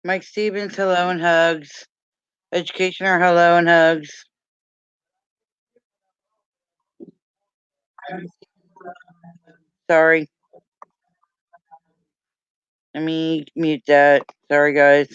Mike Stevens, hello and hugs. Educationer, hello and hugs. Sorry, let me mute that. Sorry, guys.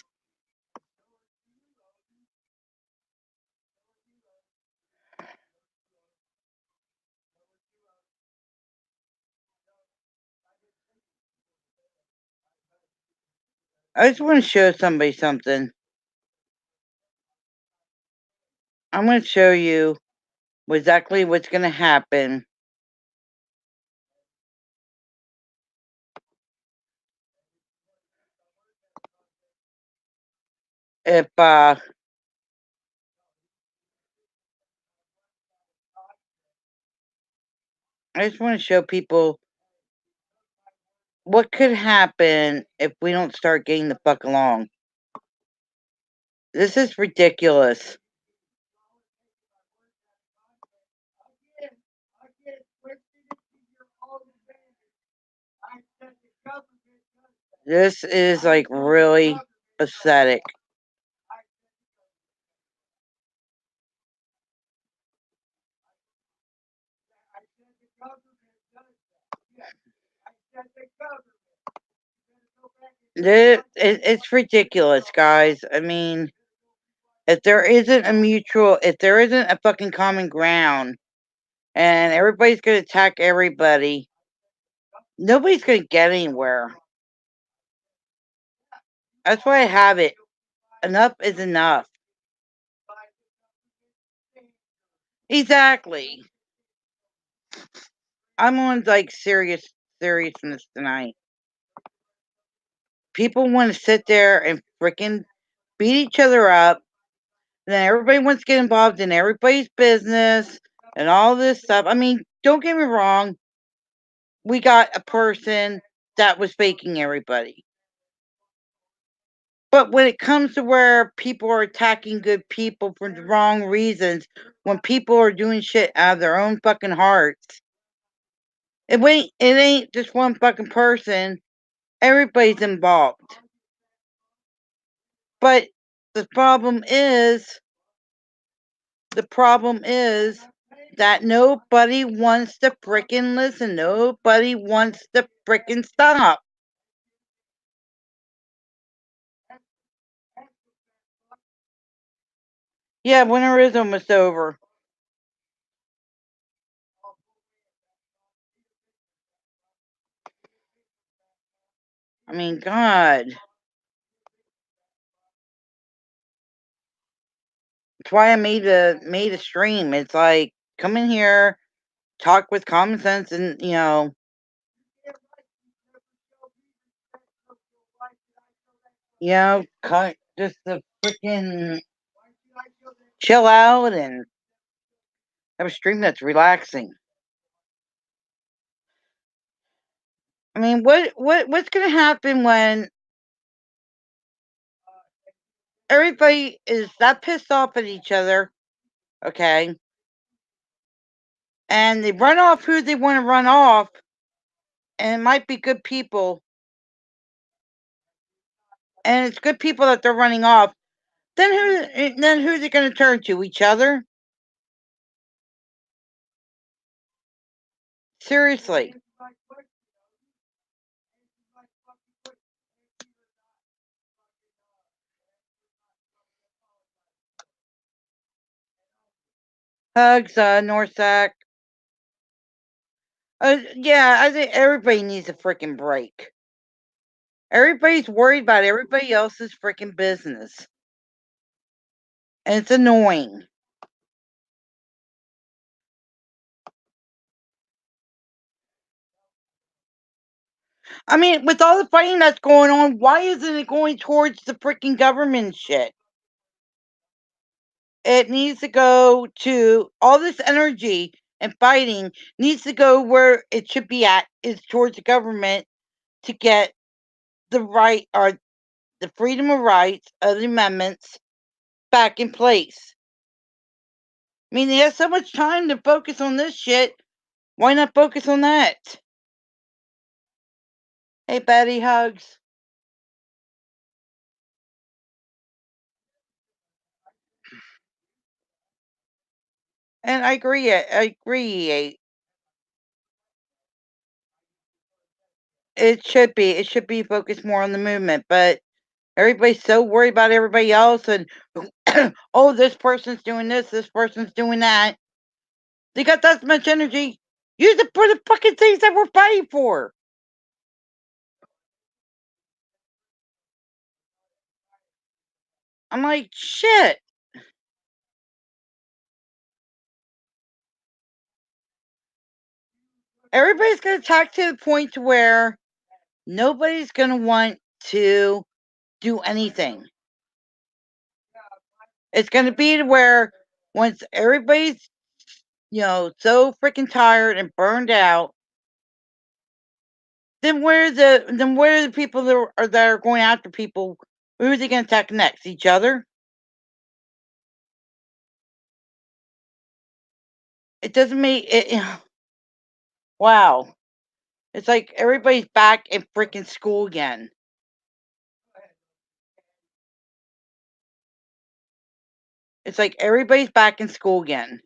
I just want to show somebody something. I'm going to show you exactly what's going to happen if I just want to show people what could happen if we don't start getting the fuck along. This is ridiculous. This is like really pathetic. It's ridiculous, guys. I mean, if there isn't a mutual, if there isn't a fucking common ground, and everybody's gonna attack everybody, nobody's gonna get anywhere. That's why I have it. Enough is enough. Exactly. I'm on like seriousness tonight. People want to sit there and freaking beat each other up. And then everybody wants to get involved in everybody's business and all this stuff. I mean, don't get me wrong. We got a person that was faking everybody. But when it comes to where people are attacking good people for the wrong reasons, when people are doing shit out of their own fucking hearts, it ain't just one fucking person. Everybody's involved. But the problem is that nobody wants to fricking listen. Nobody wants to fricking stop. Yeah, winter is almost over. I mean, God. That's why I made a stream. It's like come in here, talk with common sense, and cut just the freaking chill out and have a stream that's relaxing. I mean, what's gonna happen when everybody is that pissed off at each other? Okay, and they run off who they want to run off, and it might be good people, and it's good people that they're running off. Then who's it going to turn to? Each other? Seriously. Hugs, Norsack. Yeah, I think everybody needs a freaking break. Everybody's worried about everybody else's freaking business. And it's annoying. I mean, with all the fighting that's going on, why isn't it going towards the freaking government shit? It needs to go to all this energy and fighting needs to go where it should be at, is towards the government to get the right or the freedom of rights of the amendments back in place. I mean, they have so much time to focus on this shit. Why not focus on that? Hey, Betty, hugs. And I agree. I agree. It should be. It should be focused more on the movement, but everybody's so worried about everybody else, and oh, this person's doing this person's doing that. They got that much energy. Use it for the fucking things that we're fighting for. I'm like, shit. Everybody's gonna talk to the point to where nobody's gonna want to do anything. It's gonna be to where once everybody's, so freaking tired and burned out, then where are the people that are going after people? Who are they gonna attack next? Each other? It doesn't make it. Wow. It's like everybody's back in freaking school again. It's like everybody's back in school again.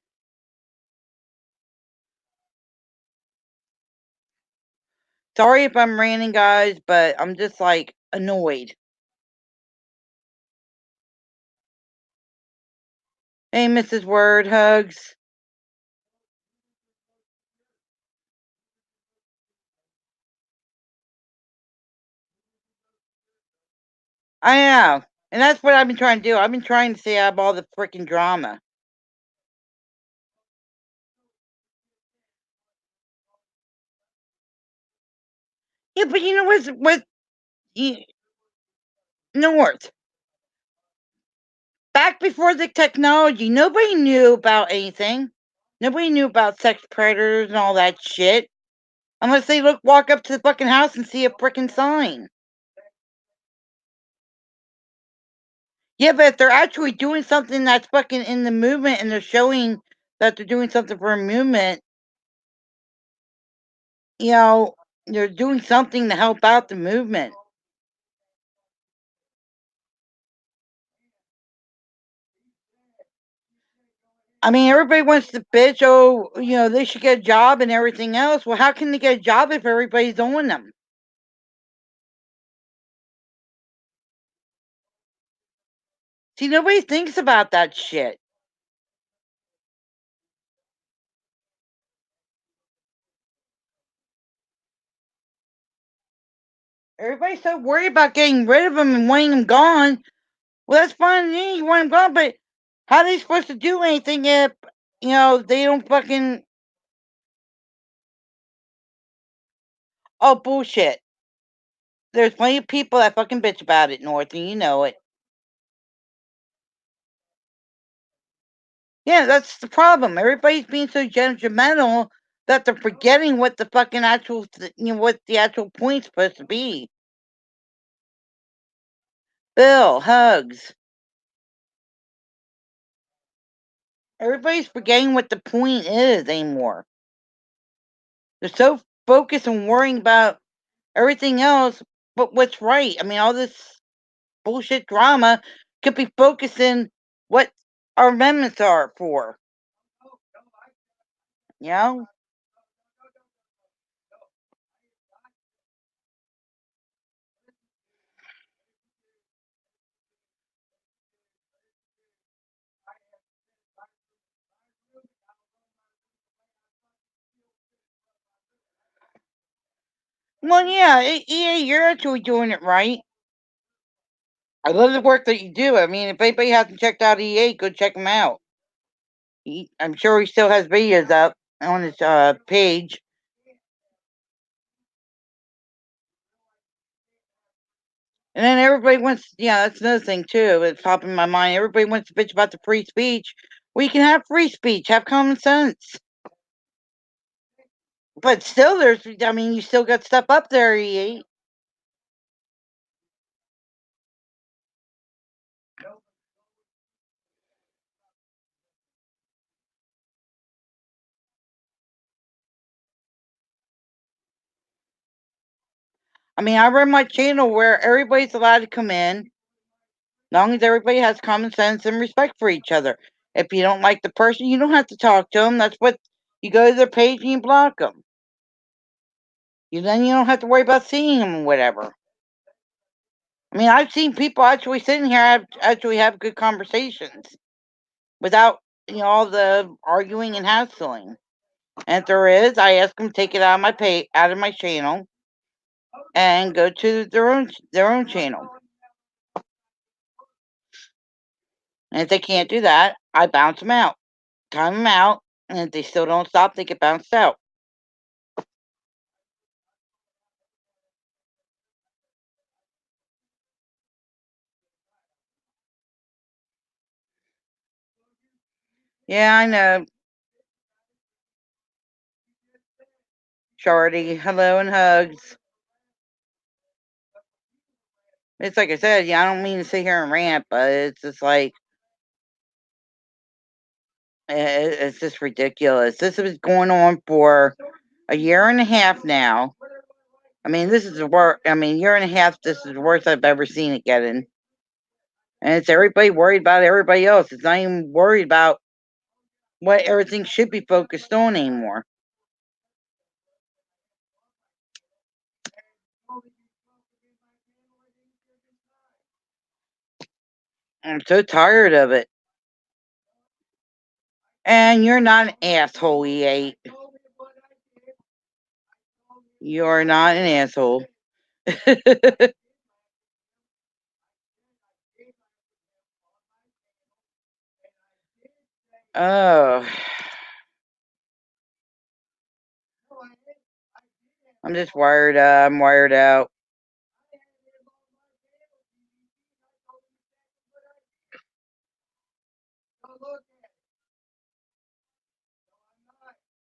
Sorry if I'm ranting, guys, but I'm just like annoyed. Hey, Mrs. Word, hugs. I know. And that's what I've been trying to do. I've been trying to stay out of all the freaking drama. Yeah, but you know what North. Back before the technology, nobody knew about anything. Nobody knew about sex predators and all that shit. Unless they walk up to the fucking house and see a freaking sign. Yeah, but if they're actually doing something that's fucking in the movement and they're showing that they're doing something for a movement, you know, they're doing something to help out the movement. I mean, everybody wants to bitch, oh, they should get a job and everything else. Well, how can they get a job if everybody's owing them? See, nobody thinks about that shit. Everybody's so worried about getting rid of them and wanting them gone. Well, that's fine. Yeah, you want them gone, but how are they supposed to do anything if, they don't fucking. Oh, bullshit. There's plenty of people that fucking bitch about it, North, and you know it. Yeah, that's the problem. Everybody's being so judgmental that they're forgetting what the fucking what the actual point's supposed to be. Bill, hugs. Everybody's forgetting what the point is anymore. They're so focused on worrying about everything else, but what's right. I mean, all this bullshit drama could be focusing what our amendments are for. You know? Well, yeah, yeah, you're actually doing it right. I love the work that you do. I mean, if anybody hasn't checked out EA, go check him out. I'm sure he still has videos up on his page. And then everybody wants, yeah, that's another thing too. It's popping in my mind. Everybody wants to bitch about the free speech. Well, you can have free speech, have common sense. But still, I mean, you still got stuff up there, EA. I mean, I run my channel where everybody's allowed to come in, as long as everybody has common sense and respect for each other. If you don't like the person, you don't have to talk to them. That's what you go to their page and you block them. Then you don't have to worry about seeing them or whatever. I mean, I've seen people actually sitting here actually have good conversations without all the arguing and hassling. And if there is, I ask them to take it out of my channel, and go to their own channel. And if they can't do that, I bounce them out, time them out, and if they still don't stop, they get bounced out. Yeah, I know. Shorty, hello and hugs. It's like I said, yeah, I don't mean to sit here and rant, but it's just like it's just ridiculous. This has been going on for a year and a half now. I mean, this is the worst. I mean, year and a half. This is the worst I've ever seen it getting. And it's everybody worried about everybody else. It's not even worried about what everything should be focused on anymore. I'm so tired of it. And you're not an asshole, E8. You're not an asshole. Oh, I'm just wired up. I'm wired out.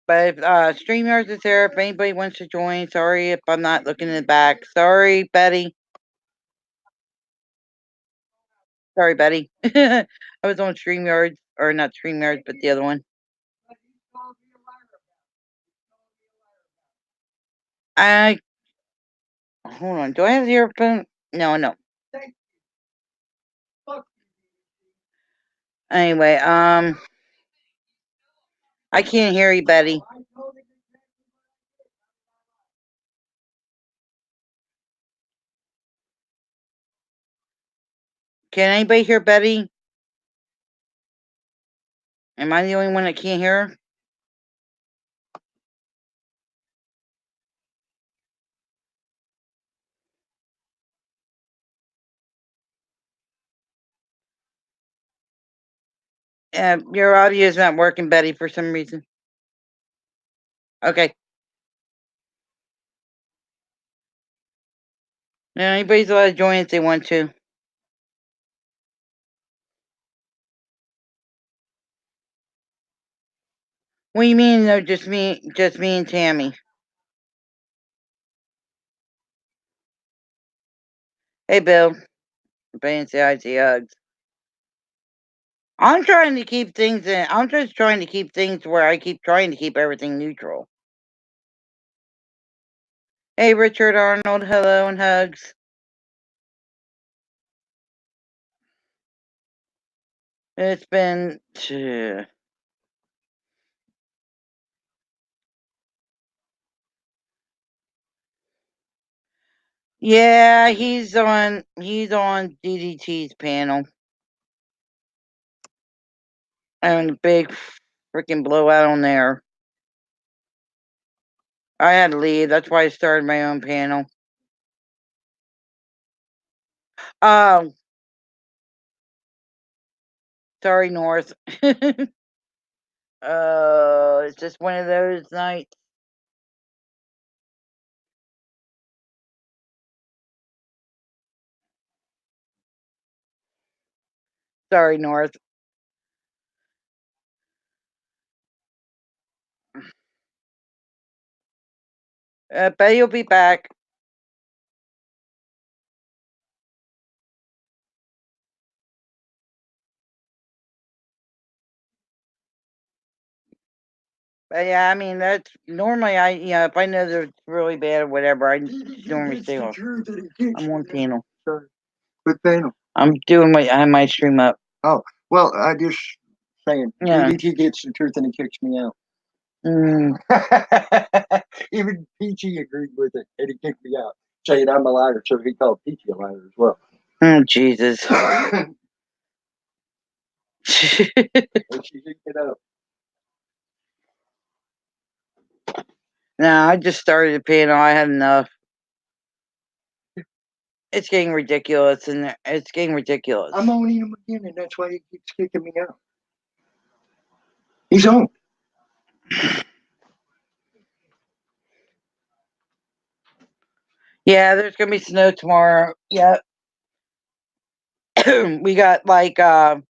But if StreamYards is there, if anybody wants to join, sorry if I'm not looking in the back. Sorry, Betty. Sorry, Betty. I was on StreamYards, or not StreamYards, but the other one. I hold on. Do I have the earphone? No, no. Anyway, I can't hear you, Betty. Can anybody hear Betty? Am I the only one that can't hear her? Your audio is not working, Betty, for some reason. Okay. Now, anybody's allowed to join if they want to. What do you mean? No, just me and Tammy. Hey, Bill. Everybody say hi to Hugs. I'm trying to keep things in. I'm just trying to keep things where I keep trying to keep everything neutral. Hey, Richard Arnold. Hello and hugs. It's been. Yeah, he's on DDT's panel. And a big freaking blowout on there. I had to leave. That's why I started my own panel. Oh, sorry, North. It's just one of those nights. Sorry, North. Bet you'll be back. But yeah, I mean that's normally if I know that it's really bad or whatever, I normally stay off. I'm on panel. What panel? I have my stream up. Oh, well, I just saying Yeah. DDT gets the truth and he kicks me out. Mm. Even Peachy agreed with it and he kicked me out, saying I'm a liar. So he called Peachy a liar as well. Oh, Jesus. And she didn't get up. No, I just started the piano. I had enough. It's getting ridiculous, and it's getting ridiculous. I'm owning him again, and that's why he keeps kicking me out. He's owned. Yeah, there's gonna be snow tomorrow. Yep. We got like we're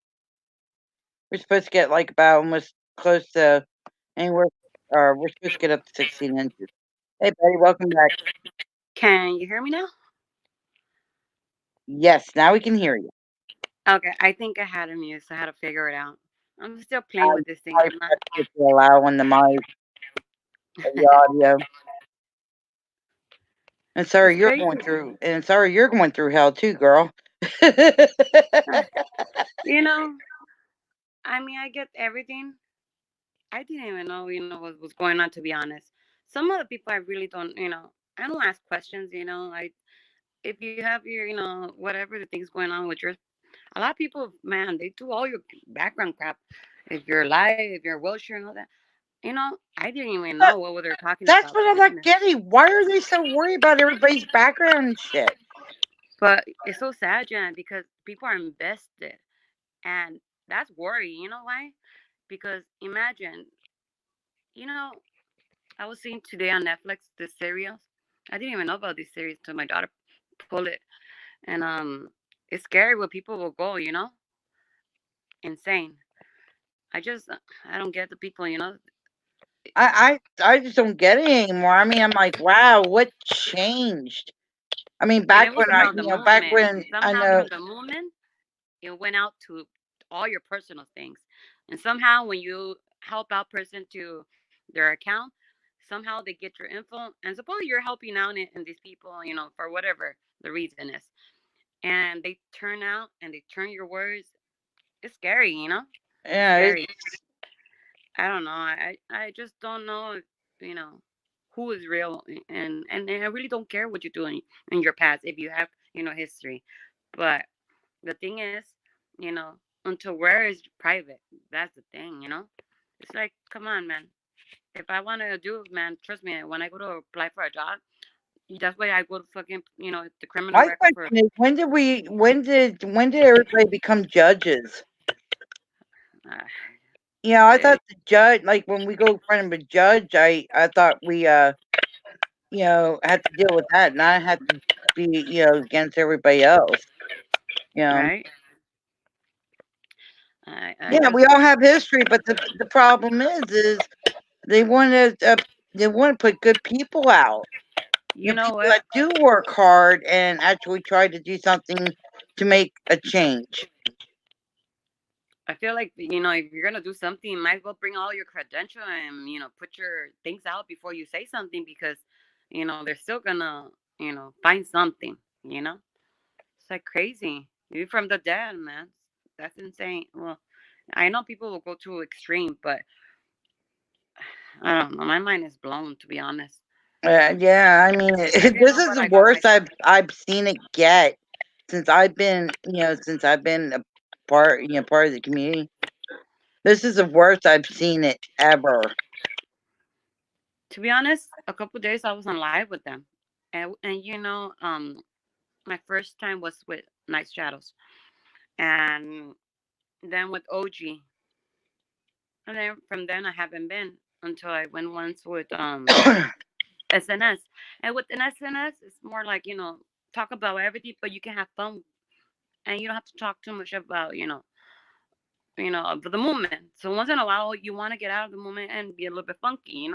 supposed to get like about almost close to anywhere. We're supposed to get up to 16 inches. Hey, buddy, welcome back. Can you hear me now? Yes, now we can hear you. Okay, I think I had a mute, so I had to figure it out. I'm still playing I with this thing. probably I'm not. forgot to get you allow on the mic or the audio. And sorry It's you're going crazy. through, and sorry you're going through hell too, girl. Ah, You know, I mean, I get everything. I didn't even know, what was going on, to be honest. Some of the people I really don't, I don't ask questions, if you have your, whatever the things going on with yours, a lot of people, man, they do all your background crap. If you're alive, if you're wheelchair and all that, I didn't even know That- what they were talking That's about, what to I'm be not honest. getting. Why are they so worried about everybody's background and shit? But it's so sad, Jan, because people are invested, and that's worry. You know why? Because imagine, you know, I was seeing today on Netflix this series. I didn't even know about this series till my daughter pulled it, and it's scary where people will go. Insane. I don't get the people. I just don't get it anymore. I mean, I'm like, wow, what changed? I mean, And back it was when I, about the back movement. when I Somehow know, from the movement, it went out to all your personal things, and somehow when you help out person to their account, somehow they get your info, and suppose you're helping out in these people, for whatever the reason is, and they turn out and they turn your words. It's scary, it's yeah, scary. I don't know. I just don't know if, you know who is real, and I really don't care what you do in your past if you have history, but the thing is, until where is private. That's the thing. It's like, come on, man. If I want to do it, man, trust me. When I go to apply for a job, that's why I go to fucking the criminal my record for. question is, when did everybody become judges? Uh, I eh, thought the judge, like when we go in front of a judge, I thought we had to deal with that, and I had to be against everybody else. You know, right. I yeah, just we all have history, but the problem is they want to put good people out. you know People what that do work hard and actually try to do something to make a change. I feel like, if you're gonna do something, you might as well bring all your credential and put your things out before you say something, because they're still gonna find something. You know, it's like crazy. You from the dead, man. That's insane. Well, I know people will go to extreme, but I don't know. My mind is blown, to be honest. Yeah, I mean, I didn't this know is what the I got worst myself. I've seen it get since I've been a part of the community. This is the worst I've seen it ever. To be honest, a couple days I was on live with them, and my first time was with Night Shadows, and then with OG, and then from then I haven't been until I went once with SNS, and with an SNS it's more like talk about everything, but you can have fun, and you don't have to talk too much about of the moment. So once in a while you want to get out of the moment and be a little bit funky.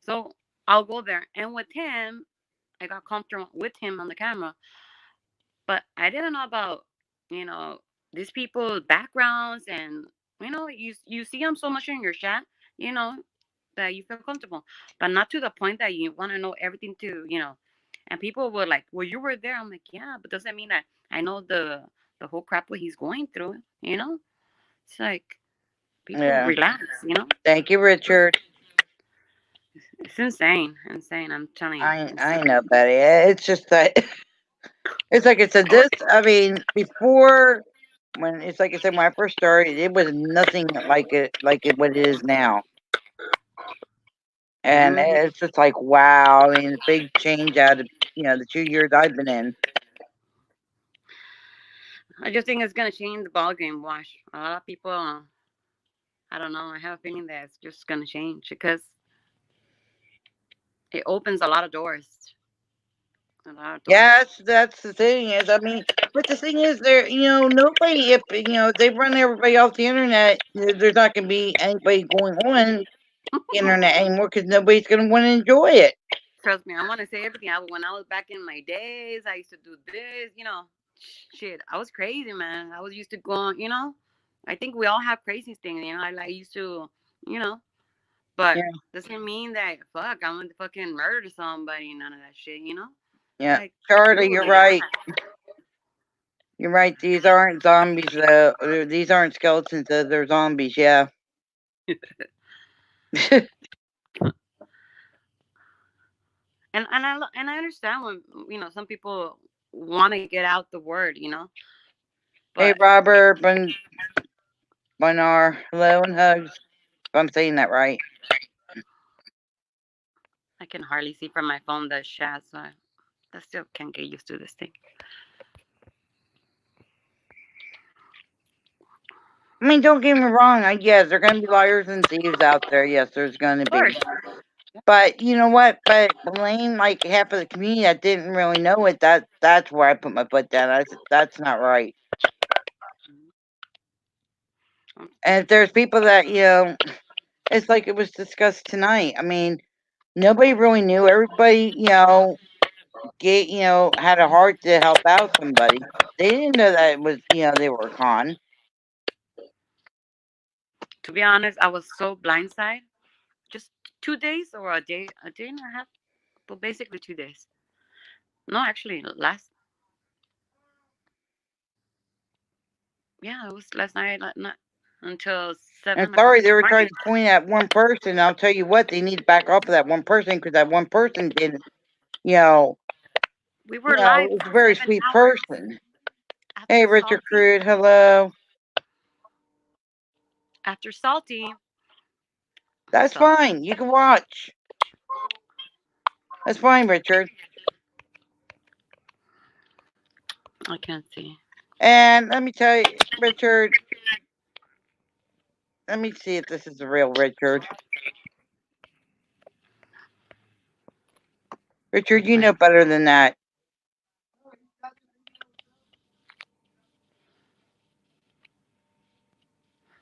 So I'll go there, and with him I got comfortable with him on the camera, but I didn't know about you know these people's backgrounds, and you see them so much in your chat, you know that you feel comfortable, but not to the point that you want to know everything and people were like, well, you were there. I'm like, yeah, but doesn't mean that I know the whole crap what he's going through. It's like, People Yeah. relax, you know? Thank you, Richard. It's insane. Insane. I'm telling you. I Insane. know, Betty. It's just that it's like I said. This, I mean, before when it's like I said when I first started, it was nothing like it what it is now, and Hmm. it's just like wow. I mean, a big change out of the 2 years I've been in. I just think it's gonna change the ball game. Watch a lot of people. I don't know. I have a feeling that it's just gonna change because it opens a lot of doors. A lot of doors. Yes, that's the thing is. I mean, but the thing is, there, nobody. If they run everybody off the internet, there's not going to be anybody going on the internet anymore because nobody's going to want to enjoy it. Trust me, I want to say everything. When I was back in my days, I used to do this. Shit. I was crazy, man. I was used to go on. I think we all have crazy things. I used to, you know, but Yeah, doesn't mean that fuck. I want to fucking murder somebody. None of that shit. yeah. Like Charlie, people you're relax. right. You're right. These aren't zombies, though. These aren't skeletons, though. They're zombies. Yeah. And I understand when some people want to get out the word, Hey, but Robert, Bonar, hello and hugs. If I'm saying that right. I can hardly see from my phone the chat, so I still can't get used to this thing. I mean, don't get me wrong. Yes, there are going to be liars and thieves out there. Yes, there's going to Of be. course. But you know what? But blame like half of the community that didn't really know it. That's where I put my foot down. I said that's not right. And if there's people that it's like it was discussed tonight. I mean, nobody really knew. Everybody, had a heart to help out somebody. They didn't know that it was, they were a con. To be honest, I was so blindsided. Just 2 days or a day and a half, but basically 2 days. No, actually, yeah, it was last night, not until And 7 o'clock sorry, in they the were trying morning. to point at one person. I'll tell you what, they need to back off of that one person because that one person didn't, you know, We were live it's a for very 7 sweet hours person. Hey, after Richard Salty. Crude, hello. After Salty, That's so fine. You can watch. That's fine, Richard. I can't see. And let me tell you, Richard, let me see if this is the real Richard. Richard, you know better than that.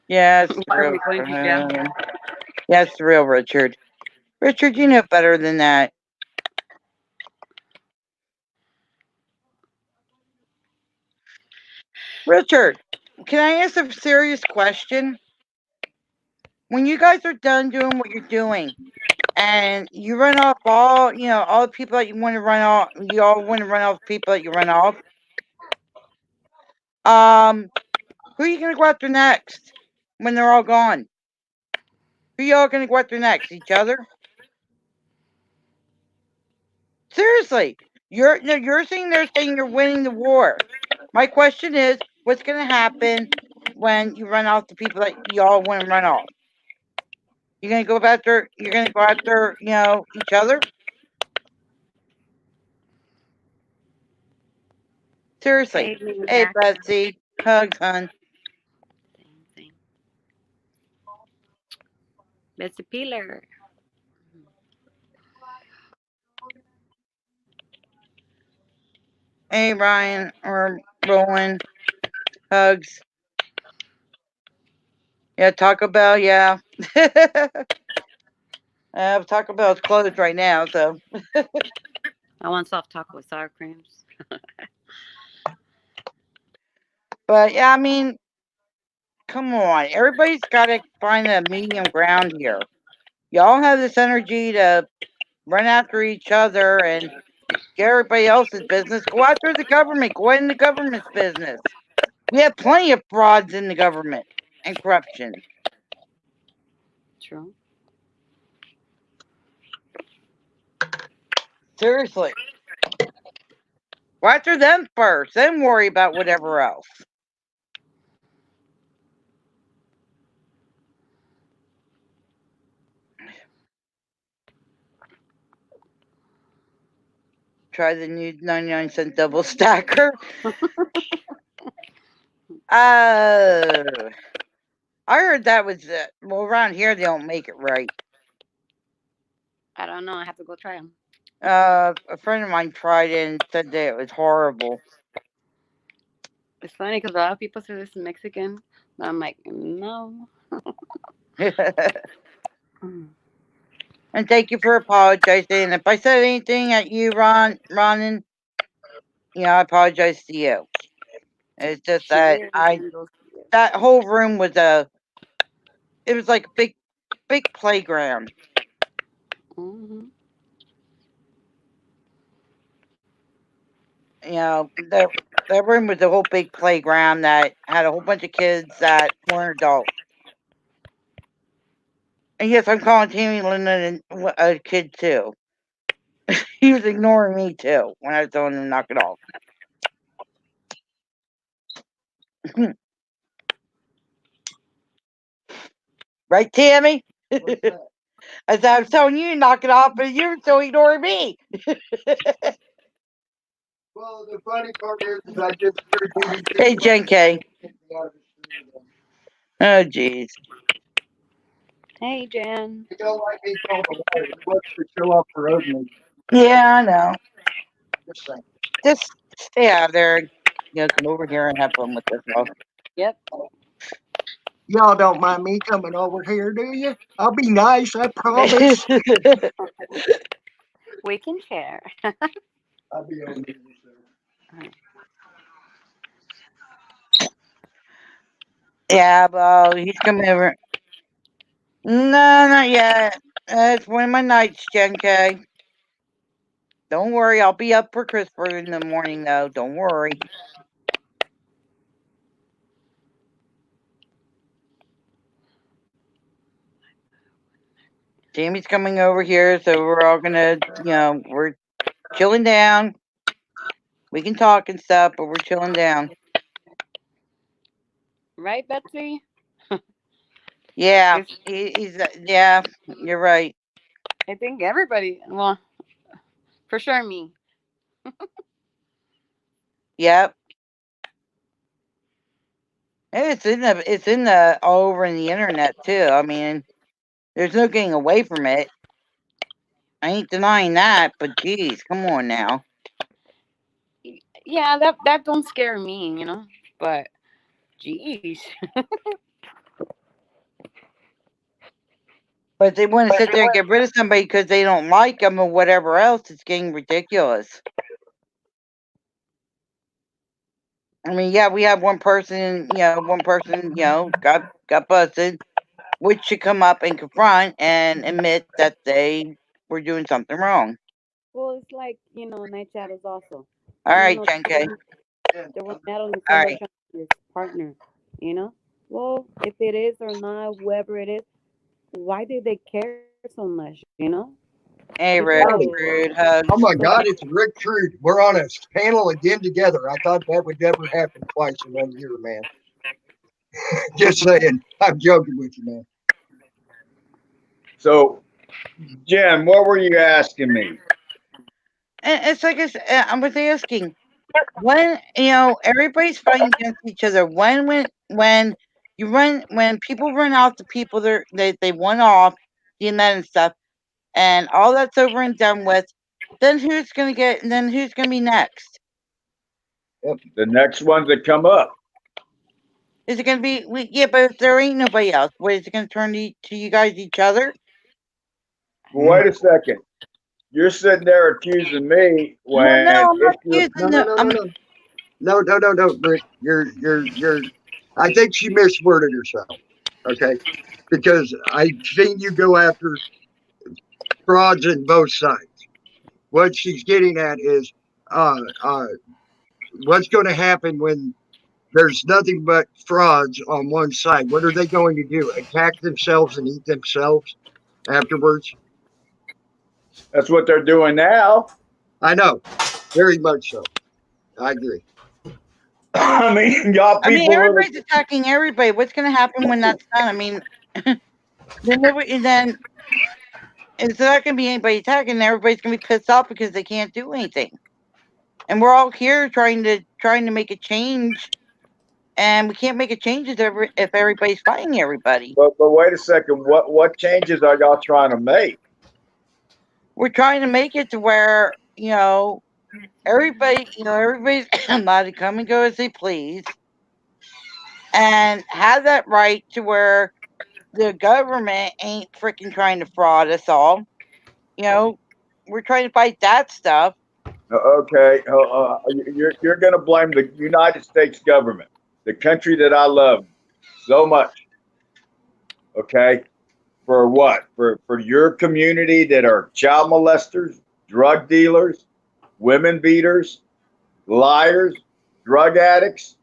Yes, the Why are real. we going to jail? Yes, the real Richard. Richard, you know better than that. Richard, can I ask a serious question? When you guys are done doing what you're doing, and you run off all the people that you want to run off, you all want to run off people that you run off. Um, who are you gonna go after next when they're all gone? Who y'all gonna go after next? Each other? Seriously, you're no, you're sitting there saying you're winning the war. My question is, what's gonna happen when you run off the people that y'all want to run off? You're gonna go after. You're gonna go after. Each other. Seriously. Save me, Hey, Jack. Betsy. Hugs, hun. Same thing. Betsy Peeler. Hey, Ryan or Roland. Hugs. Yeah, Taco Bell. Yeah. Taco Bell's closed right now, so. I want soft taco with sour creams. But yeah, I mean, come on. Everybody's got to find a medium ground here. Y'all have this energy to run after each other and get everybody else's business. Go after the government. Go in the government's business. We have plenty of frauds in the government and corruption. True. Seriously. Go after them first, then worry about whatever else. Try the new 99-cent double stacker. I heard that was well, around here they don't make it right. I don't know. I have to go try them. A friend of mine tried it and said that it was horrible. It's funny because a lot of people say this is Mexican, but I'm like, no. Mm. And thank you for apologizing. If I said anything at you, Ronan, I apologize to you. It's just She that is in those. that whole room was it was like a big playground. Mm-hmm. That room was a whole big playground that had a whole bunch of kids that weren't adults. And yes, I'm calling Tammy Lennon a kid too. He was ignoring me too when I was telling him to knock it off. Right, Tammy? I said, I was telling you to knock it off, but you're still ignoring me. Well, the funny part is I just heard BBC. Hey, Jen K. Oh, jeez. Hey, Jen. You don't like me calling the water. He wants to show up for opening. Yeah, I know. Just saying. Just stay out there. Come over here and have fun with this stuff. Yep. Y'all don't mind me coming over here, do you? I'll be nice, I promise. We can share. I'll be over here. Yeah, well, he's coming over. No, not yet. It's one of my nights, Jen K. Don't worry, I'll be up for Christopher in the morning, though. Don't worry. Jamie's coming over here, so we're all gonna, we're chilling down. We can talk and stuff, but we're chilling down. Right, Betsy? Yeah, It's, yeah, you're right. I think everybody, well, for sure me. Yep. And it's in the all over in the internet too. I mean, there's no getting away from it. I ain't denying that, but geez, come on now. Yeah, that don't scare me, But, geez. But they want to sit there and get rid of somebody because they don't like them or whatever else. It's getting ridiculous. I mean, yeah, we have one person, got busted, which should come up and confront and admit that they were doing something wrong. Well, it's like, Night Shadows also. All right, Jen K. There was meddling All somebody right. trying to his partner, Well, if it is or not, whoever it is, why do they care so much? Hey, People Rick. Howdy. Rude hugs. Oh my God, it's Rick Trude. We're on a panel again together. I thought that would never happen twice in 1 year, man. Just saying. I'm joking with you, man. So, Jen, what were you asking me? And it's like I was asking, when everybody's fighting against each other. When people run out the people they want off the internet and stuff, and all that's over and done with, then who's gonna get? And then who's gonna be next? The next ones that come up. Is it gonna be? Yeah, but if there ain't nobody else, what is it gonna turn to you guys each other? Well, wait a second. You're sitting there accusing me No, when I'm not if you're accusing No, no, them. no, no, no. No, Rick. You're I think she misworded herself. Okay. Because I've seen you go after frauds in both sides. What she's getting at is what's going to happen when there's nothing but frauds on one side. What are they going to do? Attack themselves and eat themselves afterwards? That's what they're doing now. I know, very much so. I agree. I mean, y'all I mean, people really. everybody's attacking everybody. What's going to happen when that's done? I mean, then it's not going to be anybody attacking. And everybody's going to be pissed off because they can't do anything. And we're all here trying to make a change, and we can't make a change if everybody's fighting everybody. But wait a second. What changes are y'all trying to make? We're trying to make it to where everybody's allowed to come and go as they please, and have that right to where the government ain't freaking trying to fraud us all. We're trying to fight that stuff. Okay, you're going to blame the United States government, the country that I love so much. Okay, for what? For your community that are child molesters, drug dealers, women beaters, liars, drug addicts.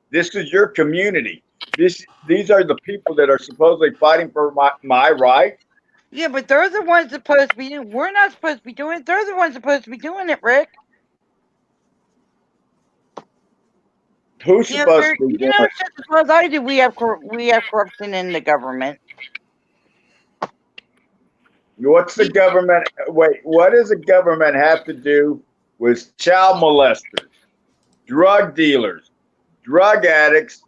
This is your community. These are the people that are supposedly fighting for my rights. Yeah, but they're the ones supposed to be doing. We're not supposed to be doing it. They're the ones supposed to be doing it, Rick. Who's supposed to be doing it? Just as well as I do, we have corruption in the government. What's the government? Wait, what does the government have to do with child molesters, drug dealers, drug addicts,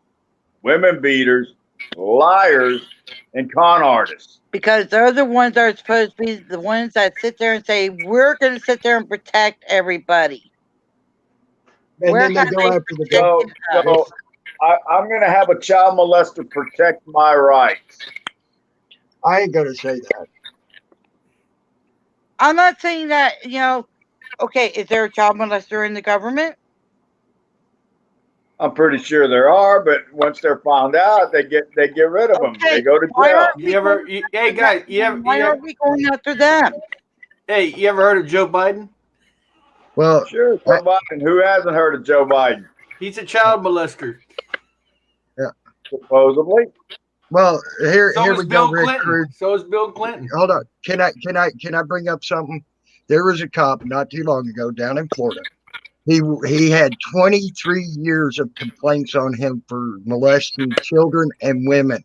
women beaters, liars, and con artists? Because they're the ones that are supposed to be the ones that sit there and say, we're going to sit there and protect everybody. And then they go after the So I'm going to have a child molester protect my rights. I ain't gonna say that. I'm not saying that, okay, is there a child molester in the government? I'm pretty sure there are, but once they're found out, they get rid of them. They go to jail. Hey guys, why aren't we going after them? Hey, you ever heard of Joe Biden? Well, Sure, Joe Biden. Who hasn't heard of Joe Biden? He's a child molester. Yeah. Supposedly. Well, here So we is go, Bill Rick Clinton. Crude. So is Bill Clinton. Hold on. Can I bring up something? There was a cop not too long ago down in Florida. He had 23 years of complaints on him for molesting children and women.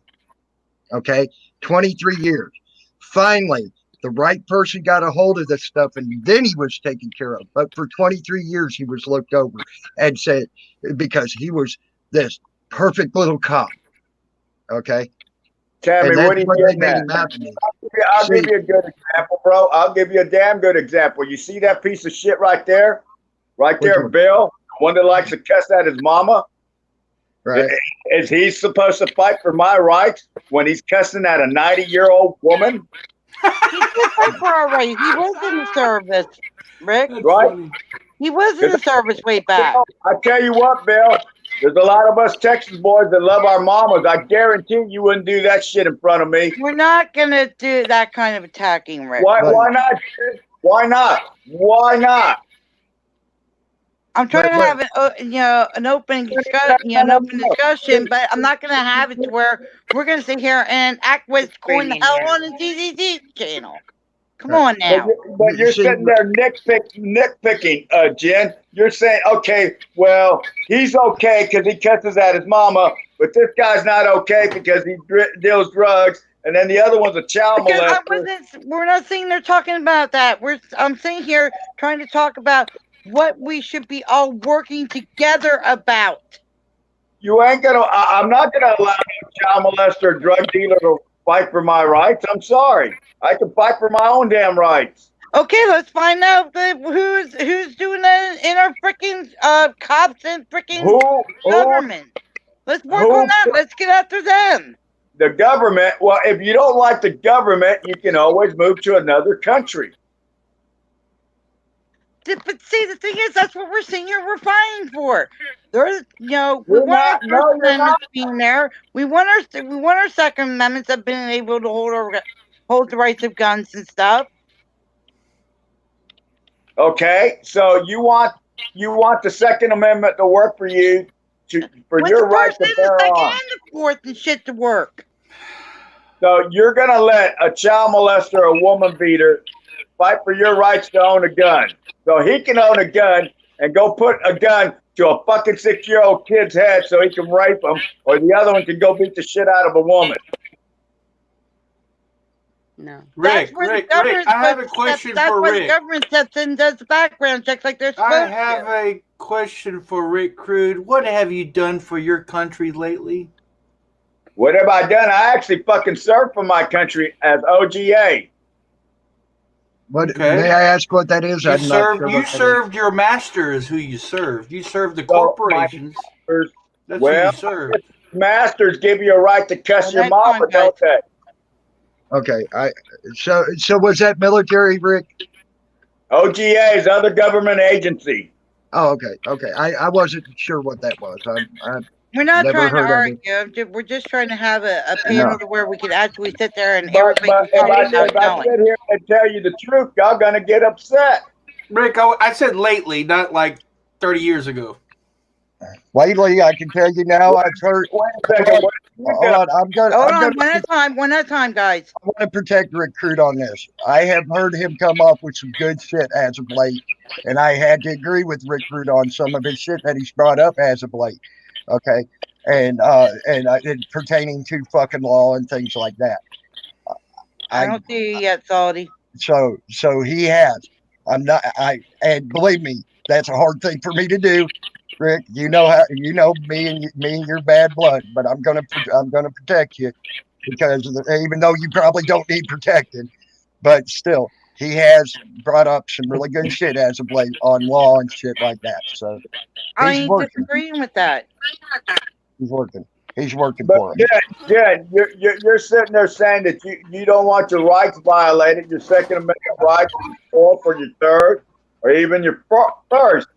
Okay, 23 years. Finally, the right person got a hold of this stuff, and then he was taken care of. But for 23 years, he was looked over and said, because he was this perfect little cop. Okay. Tammy, what are you getting at? I'll give you a good example, bro. I'll give you a damn good example. You see that piece of shit right there? Right there, Bill, the one that likes to cuss at his mama. Right. Is he supposed to fight for my rights when he's cussing at a 90-year-old woman? He did fight for our rights. He was in the service, Rick. That's Right? funny. He was in the service way back. I tell you what, Bill, there's a lot of us Texas boys that love our mamas. I guarantee you wouldn't do that shit in front of me. We're not going to do that kind of attacking, Rick. Why not? Why not? Why not? I'm trying to have an open discussion, but I'm not going to have it to where we're going to sit here and act what's going the hell on the TCC channel. Come on now. But you're sitting there nitpicking, Jen. You're saying, okay, well, he's okay because he cusses at his mama, but this guy's not okay because he deals drugs, and then the other one's a child molester. We're not saying they're talking about that. I'm sitting here trying to talk about what we should be all working together about. You ain't gonna. I'm not gonna allow a child molester, drug dealer to fight for my rights. I'm sorry. I can fight for my own damn rights. Okay, let's find out who's doing that in our freaking cops and freaking government. Let's work on that. Let's get after them. The government. Well, if you don't like the government, you can always move to another country. But see, the thing is, that's what we're saying here. We're fighting for. There's, we want our First Amendment being there. We want our Second Amendments of being able to hold the rights of guns and stuff. Okay, so you want the Second Amendment to work for you, for With your the right first to and the bear second arms. and the fourth and shit to work. So you're gonna let a child molester, a woman beater, fight for your rights to own a gun, so he can own a gun and go put a gun to a fucking 6-year-old kid's head so he can rape him, or the other one can go beat the shit out of a woman. No. That's Rick, where the Rick, Rick, government's I have a supposed to question that's for why the Rick. government steps in and does the background checks like they're I supposed have to. a question for Rick Crude. What have you done for your country lately? What have I done? I actually fucking served for my country as OGA. What Okay. may I ask what that is? You I'm not served. sure You what that is. served your master is who you served. You served the So my corporations. masters, That's who well, you served. masters give you a right to cuss One your at a mama, time, don't guys. they? Okay, so was that military, Rick? OGA is other government agency. Oh, okay. I wasn't sure what that was. I We're not never trying to heard of it. argue. We're just trying to have a No. panel to where we could actually sit there and But everybody can if talk I without yelling. sit here and tell you the truth, y'all gonna get upset. Rick, I said lately, not like 30 years ago. Lately, I can tell you now. I've heard. Wait a second. Hold on. I'm Hold on, gonna one at a time, guys. I want to protect Recruit on this. I have heard him come up with some good shit as of late, and I had to agree with Recruit on some of his shit that he's brought up as of late. Okay, and pertaining to fucking law and things like that. I don't see you yet, Salty. So he has. I'm not. And believe me, that's a hard thing for me to do. Rick, you know me and your bad blood, but I'm gonna protect you because even though you probably don't need protecting, but still, he has brought up some really good shit as of late on law and shit like that. So I he's ain't working. disagreeing with that. He's working. He's working But for him. Jen, you're sitting there saying that you don't want your rights violated, your Second Amendment rights, your fourth or your third, or even your first.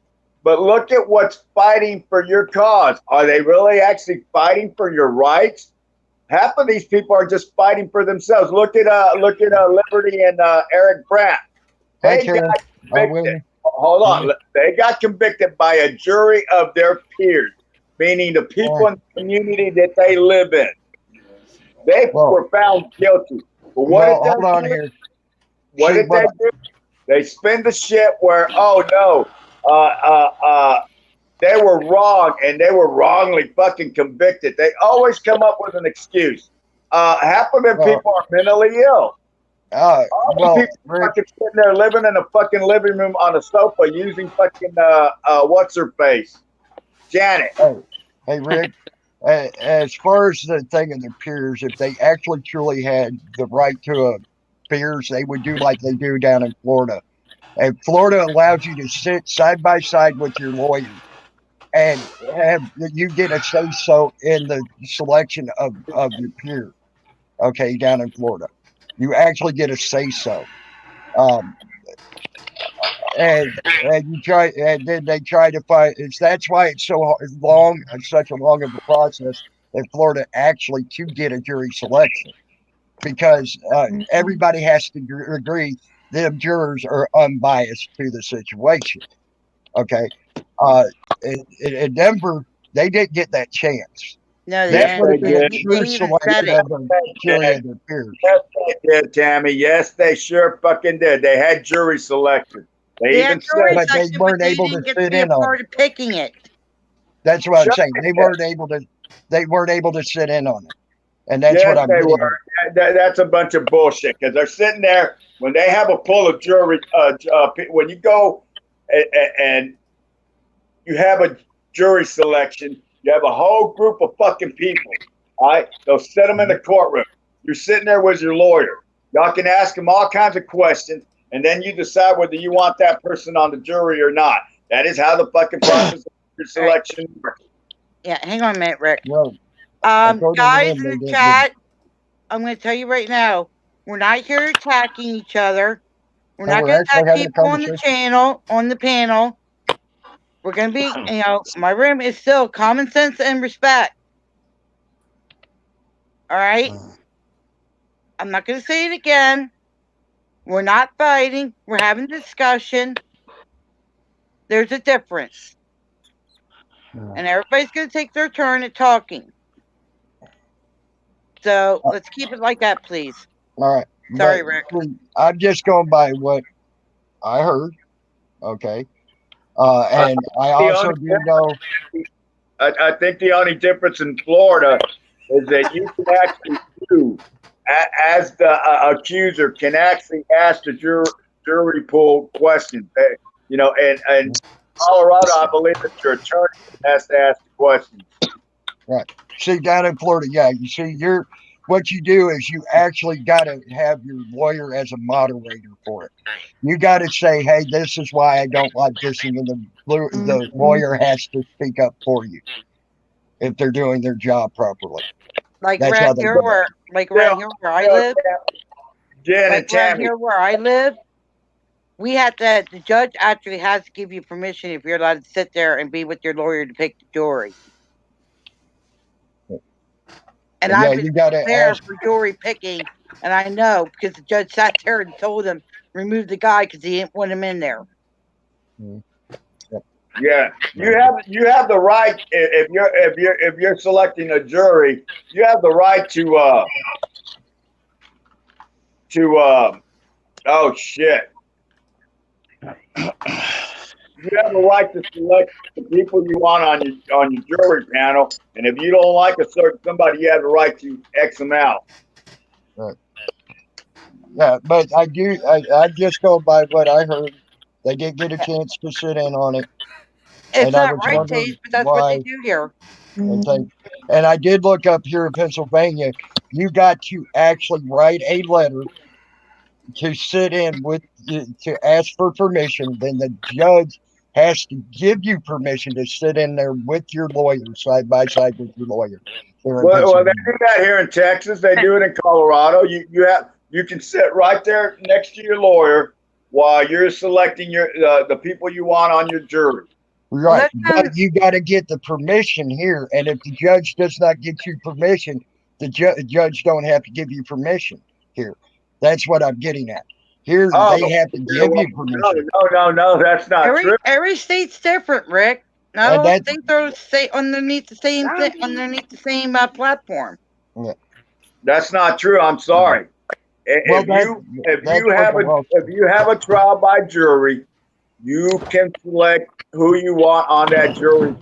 But look at what's fighting for your cause. Are they really actually fighting for your rights? Half of these people are just fighting for themselves. Look at Liberty and Eric Brandt. Hi, They Karen. got convicted. William. Hold on. They got convicted by a jury of their peers, meaning the people in the community that they live in. They were found guilty. But what did hold on here. What did they do? They spin the shit where, oh no, they were wrong and they were wrongly fucking convicted. They always come up with an excuse. Half of them people are mentally ill. People fucking sitting there living in a fucking living room on a sofa using fucking what's her face, Janet. Hey Rick, as far as the thing of their peers, if they actually truly had the right to a peers, they would do like they do down in Florida. And Florida allows you to sit side by side with your lawyer, and you get a say so in the selection of your peer. Okay, down in Florida, you actually get a say so. And you try, and then they try to find. That's why it's so long and such a long of a process in Florida actually to get a jury selection, because everybody has to agree them jurors are unbiased to the situation. Okay, in Denver, they didn't get that chance. No, they Yes, they didn't. did. They even said it. Of the jury of their peers. Yes, they did, Tammy. Yes, they sure fucking did. They had jury selection. They They even had jury said But they selection, weren't but they able to didn't get to sit be a in on part it. of picking it. That's what I'm Shut saying. it They down. weren't able to sit in on it, and that's Yes, what I'm they getting were. That's a bunch of bullshit because they're sitting there when they have a pool of jury. When you go and you have a jury selection, you have a whole group of fucking people. All right, they'll set them in the courtroom. You're sitting there with your lawyer. Y'all can ask them all kinds of questions, and then you decide whether you want that person on the jury or not. That is how the fucking process of your selection works. Yeah, hang on a minute, Rick. Well, Guys in the chat, I'm going to tell you right now, we're not here attacking each other. We're not going to attack people on the channel, on the panel. We're going to be, my room is still common sense and respect. All right? I'm not going to say it again. We're not fighting. We're having a discussion. There's a difference. and everybody's going to take their turn at talking. So let's keep it like that, please. All right. Sorry, But Rick. I'm just going by what I heard. Okay. And I The also only do know. I think the only difference in Florida is that you can actually sue, as the accuser can actually ask the jury pool questions. You know, and Colorado, I believe that your attorney has to ask the questions. Right. See, down in Florida, yeah, you see, what you do is you actually got to have your lawyer as a moderator for it. You got to say, hey, this is why I don't like this, and then the lawyer has to speak up for you if they're doing their job properly. Like That's around how they here do it. where, I live, Jen like and around Tammy, here where I live, we have to. The judge actually has to give you permission if you're allowed to sit there and be with your lawyer to pick the jury. And Yeah, I've been you got to there ask. for jury picking, and I know because the judge sat there and told him remove the guy because he didn't want him in there. yeah, you have the right if you're selecting a jury, you have the right to oh shit. You have a right to select the people you want on your jury panel, and if you don't like a certain somebody, you have the right to X them out. Right. Yeah, but I just go by what I heard. They did get a chance to sit in on it, It's and I not was right, wondering Tage, but that's what they why. do here. Okay. And I did look up here in Pennsylvania. You got to actually write a letter to sit in with to ask for permission. Then the judge has to give you permission to sit in there with your lawyer, side by side with your lawyer. Here in Well, they Pennsylvania. do that here in Texas. They do it in Colorado. You can sit right there next to your lawyer while you're selecting the people you want on your jury. Right, Listen, but you got to get the permission here, and if the judge does not get you permission, the judge don't have to give you permission here. That's what I'm getting at. Here, Oh, they have to yeah, give well, you permission, no, that's not true. every state's different, Rick. Not and all that states are underneath the same thing, underneath the same platform. yeah. That's not true. I'm sorry. Well, If that's you what have the law. if you have a trial by jury, you can select who you want on that jury.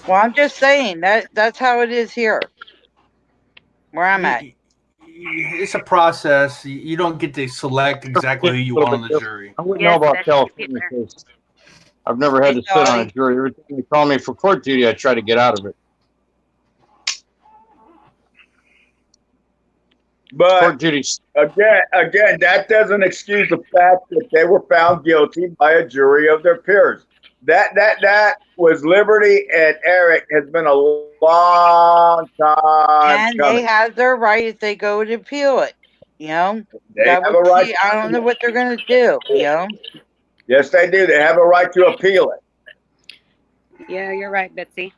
Well, I'm just saying that's how it is here, where I'm at. It's a process. You don't get to select exactly who you want on the jury. I wouldn't Yes, know about that's California fair. because I've never had Hey, to sit on a Dottie. jury. Every time they call me for court duty, I try to get out of it. But Court duties. again, that doesn't excuse the fact that they were found guilty by a jury of their peers. That was Liberty and Eric has been a long time And they coming. have their right if they go to appeal it. You know, They that have would a right. see. I don't know what they're gonna do. You know, Yes, they do. They have a right to appeal it. Yeah, you're right, Betsy.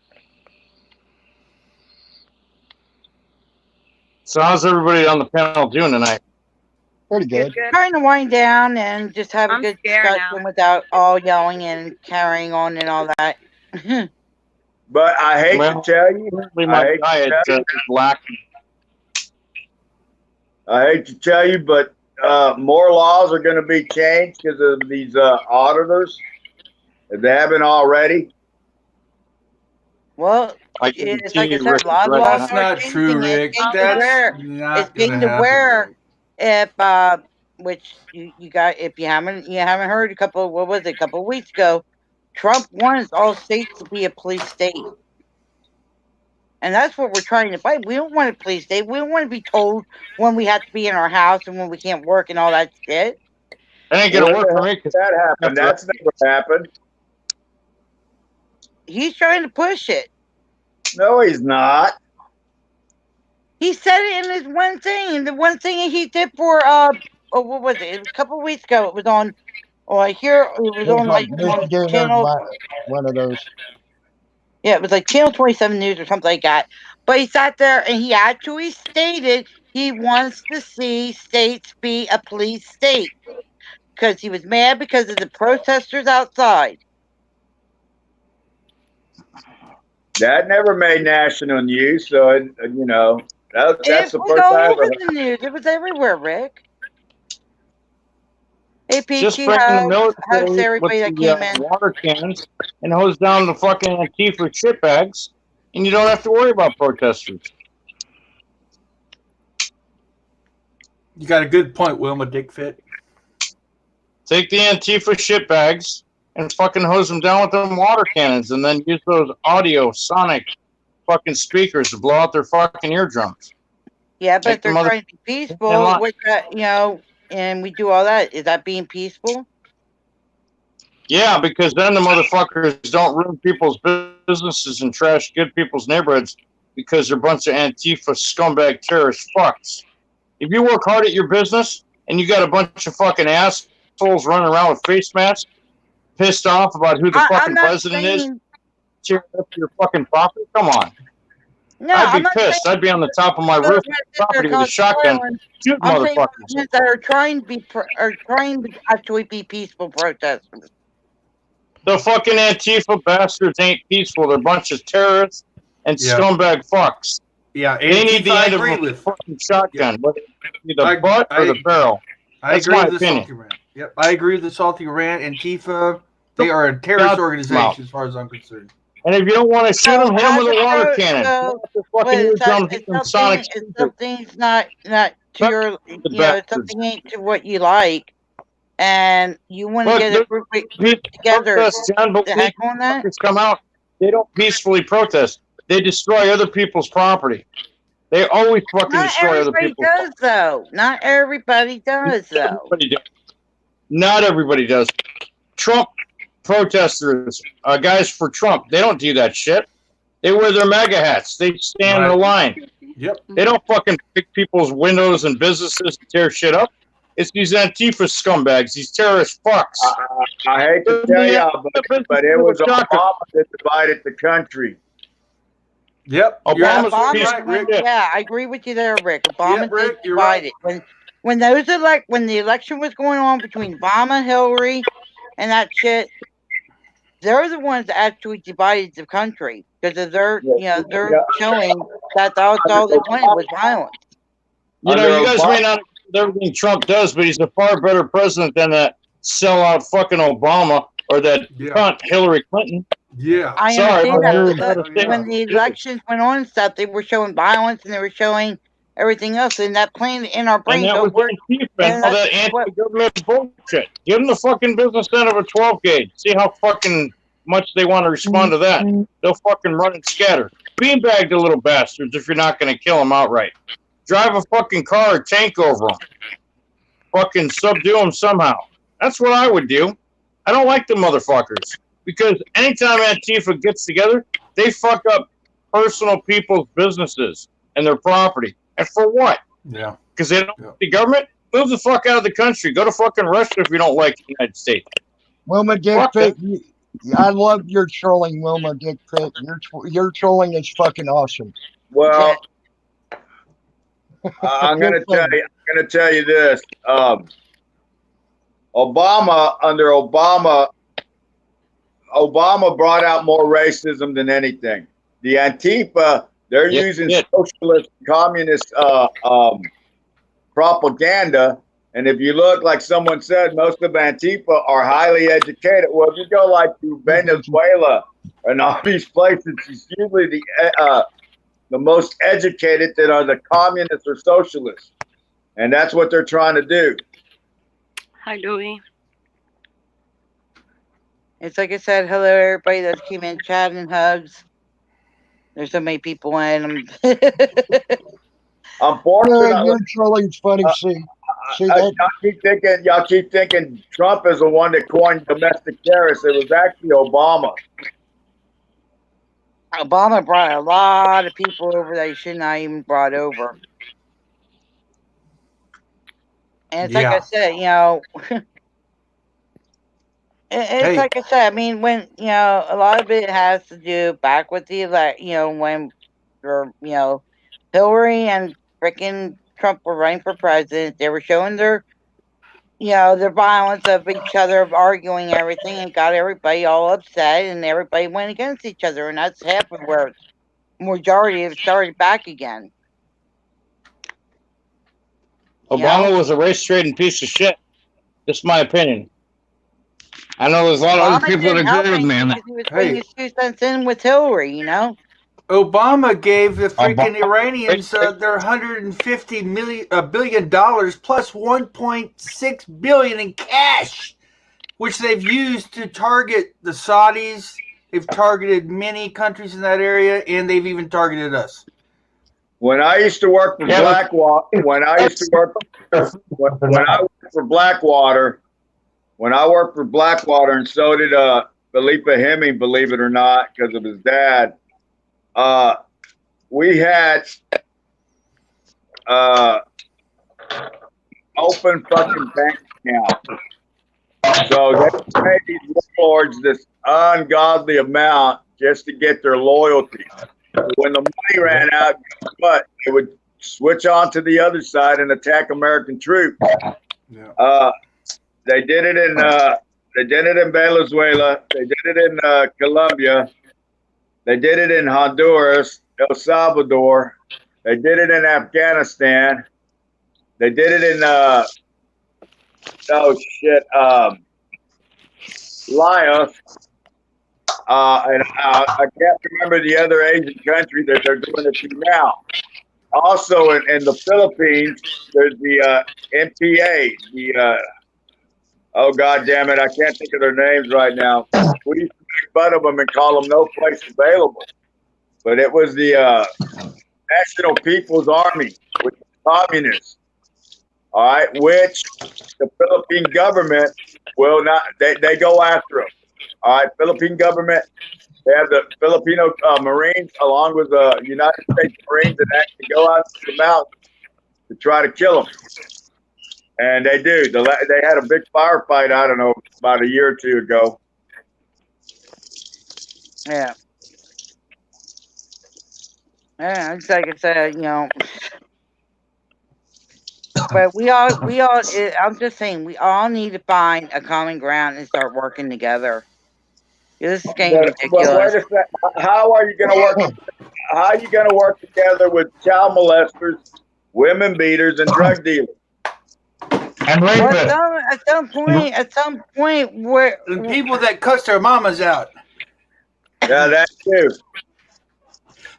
So how's everybody on the panel doing tonight? Pretty Good, good. good. trying to wind down and just have a I'm good scared discussion now. without all yelling and carrying on and all that. But I hate Well, to tell you, apparently I my hate, diet is lacking. but more laws are going to be changed because of these auditors. If they haven't already. Well, I it's guarantee like I you, said, Rick a is lot of right laws That's now. are not true, changing. Rick. It's That's it's not getting gonna to happen, where Rick. if which you got if you haven't heard a couple of weeks ago, Trump wants all states to be a police state. And that's what we're trying to fight. We don't want a police state. We don't want to be told when we have to be in our house and when we can't work and all that shit. It ain't gonna Where work the for hell me did because that happen? That's never happened. He's trying to push it. No, he's not. He said it in his one thing. The one thing he did for what was it? It was a couple of weeks ago. It was on here it was It was on like like on Michigan or channel one of those. yeah, it was like channel 27 news or something like that. But he sat there and he actually stated he wants to see states be a police state. Because he was mad because of the protesters outside. That never made national news, so you know that's It the was first all I ever over heard. the news. It was everywhere, Rick. Hey, Just Peachy, bring the hugs to military with everybody that the came in. water cannons and hose down the fucking Antifa shitbags, and you don't have to worry about protesters. You got a good point, Wilma Dickfit. Take the Antifa shitbags and fucking hose them down with them water cannons, and then use those audio sonic fucking speakers to blow out their fucking eardrums. Yeah, but Make the they're mother trying to be in peaceful. line. Which, and we do all that. Is that being peaceful? Yeah, because then the motherfuckers don't ruin people's businesses and trash good people's neighborhoods because they're a bunch of Antifa scumbag terrorist fucks. If you work hard at your business and you got a bunch of fucking assholes running around with face masks, pissed off about who the I'm fucking not president is, saying. tearing up your fucking property, come on. No, I'd I'm be not saying pissed. I'd be on the top of my the roof ones that are property with a causing shotgun, violence. shoot I'm saying the motherfuckers. ones that are trying to be trying to actually be peaceful protesters. The fucking Antifa bastards ain't peaceful. They're a bunch of terrorists and Yeah. scumbag fucks. Yeah, They need the Antifa I end of agree a with. fucking shotgun, whether it be the I- butt or the barrel. I That's agree my with the opinion. Salty Rant. Yep, I agree with the Salty Rant. Antifa, they are a terrorist Now, organization as far as I'm concerned. And if you don't want to shoot them, hit them with a water cannon. So, The but fucking it's, eardrums it's and sonic something. It's speakers. something's not to your. The It's bastards. something ain't to what you like, and you want to Look, get a group together. Protest, John, but The heck on that. motherfuckers come out. They don't peacefully protest. They destroy other people's property. They always fucking Not destroy other everybody people's does, though. Not everybody does, though. Everybody does. Not everybody does. Trump protesters, guys for Trump, they don't do that shit. They wear their MAGA hats. They stand in the line. Yep. They don't fucking pick people's windows and businesses and tear shit up. It's these Antifa scumbags, these terrorist fucks. I hate to tell y'all, but it was Obama that divided the country. Yep. Obama's Yeah, Obama's Obama piece right, of Rick. shit. yeah, I agree with you there, Rick. Obama Yeah, Rick, did you're divide right. it. When the election was going on between Obama, Hillary, and that shit, they're the ones that actually divided the country because of their, they're showing that that's all they wanted was violence. You know, Under you guys Obama- may not agree with everything Trump does, but he's a far better president than that sellout fucking Obama or that Yeah. cunt Hillary Clinton. Yeah. I Sorry, understand but that, you're but when the elections went on and stuff, they were showing violence and they were showing everything else, and that playing in our And brains. that Oh, was we're, Antifa and and all that that's what- anti-government bullshit. Give them the fucking business end of a 12 gauge. See how fucking much they want to respond to that. They'll fucking run and scatter. Beanbag the little bastards if you're not going to kill them outright. Drive a fucking car or tank over them. Fucking subdue them somehow. That's what I would do. I don't like the motherfuckers. Because anytime Antifa gets together, they fuck up personal people's businesses and their property. And for what? Yeah. Because they don't like the government? Move the fuck out of the country. Go to fucking Russia if you don't like the United States. Wilma Fuck Dickfit, I love your trolling, Wilma Dickfit. Your trolling is fucking awesome. Well, I'm gonna tell you this. Obama brought out more racism than anything. The Antifa, they're using socialist, communist propaganda. And if you look, like someone said, most of Antifa are highly educated. Well, if you go like to Venezuela and all these places, it's usually the most educated that are the communists or socialists. And that's what they're trying to do. Hi, Louie. It's like I said, hello everybody that came in, chat and hugs. There's so many people in them. Unfortunately, Your trolling's funny. See y'all that? keep thinking Trump is the one that coined domestic terrorists. It was actually Obama. Obama brought a lot of people over that he should not even brought over. And it's like I said, it's like I said, I mean, when, a lot of it has to do back with the when, Hillary and freaking Trump were running for president, they were showing their, the violence of each other, of arguing everything, and got everybody all upset, and everybody went against each other, and that's half of where majority have started back again. Obama was a race trading piece of shit. Just my opinion. I know there's a lot of other people that agree with me on that. He was bringing his 2 cents in with Hillary, Obama gave the freaking Iranians their $150 billion plus $1.6 billion in cash, which they've used to target the Saudis. They've targeted many countries in that area, and they've even targeted us. When I used to work for Blackwater, when I worked for Blackwater, and so did Felipe Hemming, believe it or not, because of his dad. We had open fucking bank accounts. So they paid these warlords this ungodly amount just to get their loyalty. When the money ran out, but they would switch on to the other side and attack American troops. Yeah. They did it in Venezuela. They did it in Colombia. They did it in Honduras, El Salvador. They did it in Afghanistan. They did it in Laos. And I can't remember the other Asian country that they're doing it to now. Also, in the Philippines, there's the MPA. Oh, God damn it, I can't think of their names right now. We used to make fun of them and call them no place available. But it was the National People's Army, which is communists. All right, which the Philippine government will not, they go after them. All right, Philippine government, they have the Filipino Marines along with the United States Marines that actually go out to the mountains to try to kill them. And they do. They had a big firefight, I don't know, about a year or two ago. Yeah. Yeah, it's like I said, but we all, I'm just saying, we all need to find a common ground and start working together. This is getting ridiculous. But wait a second. How are you going to work? How are you going to work together with child molesters, women beaters, and drug dealers? And well, at some point, where the people that cuss their mamas out. Yeah, that too.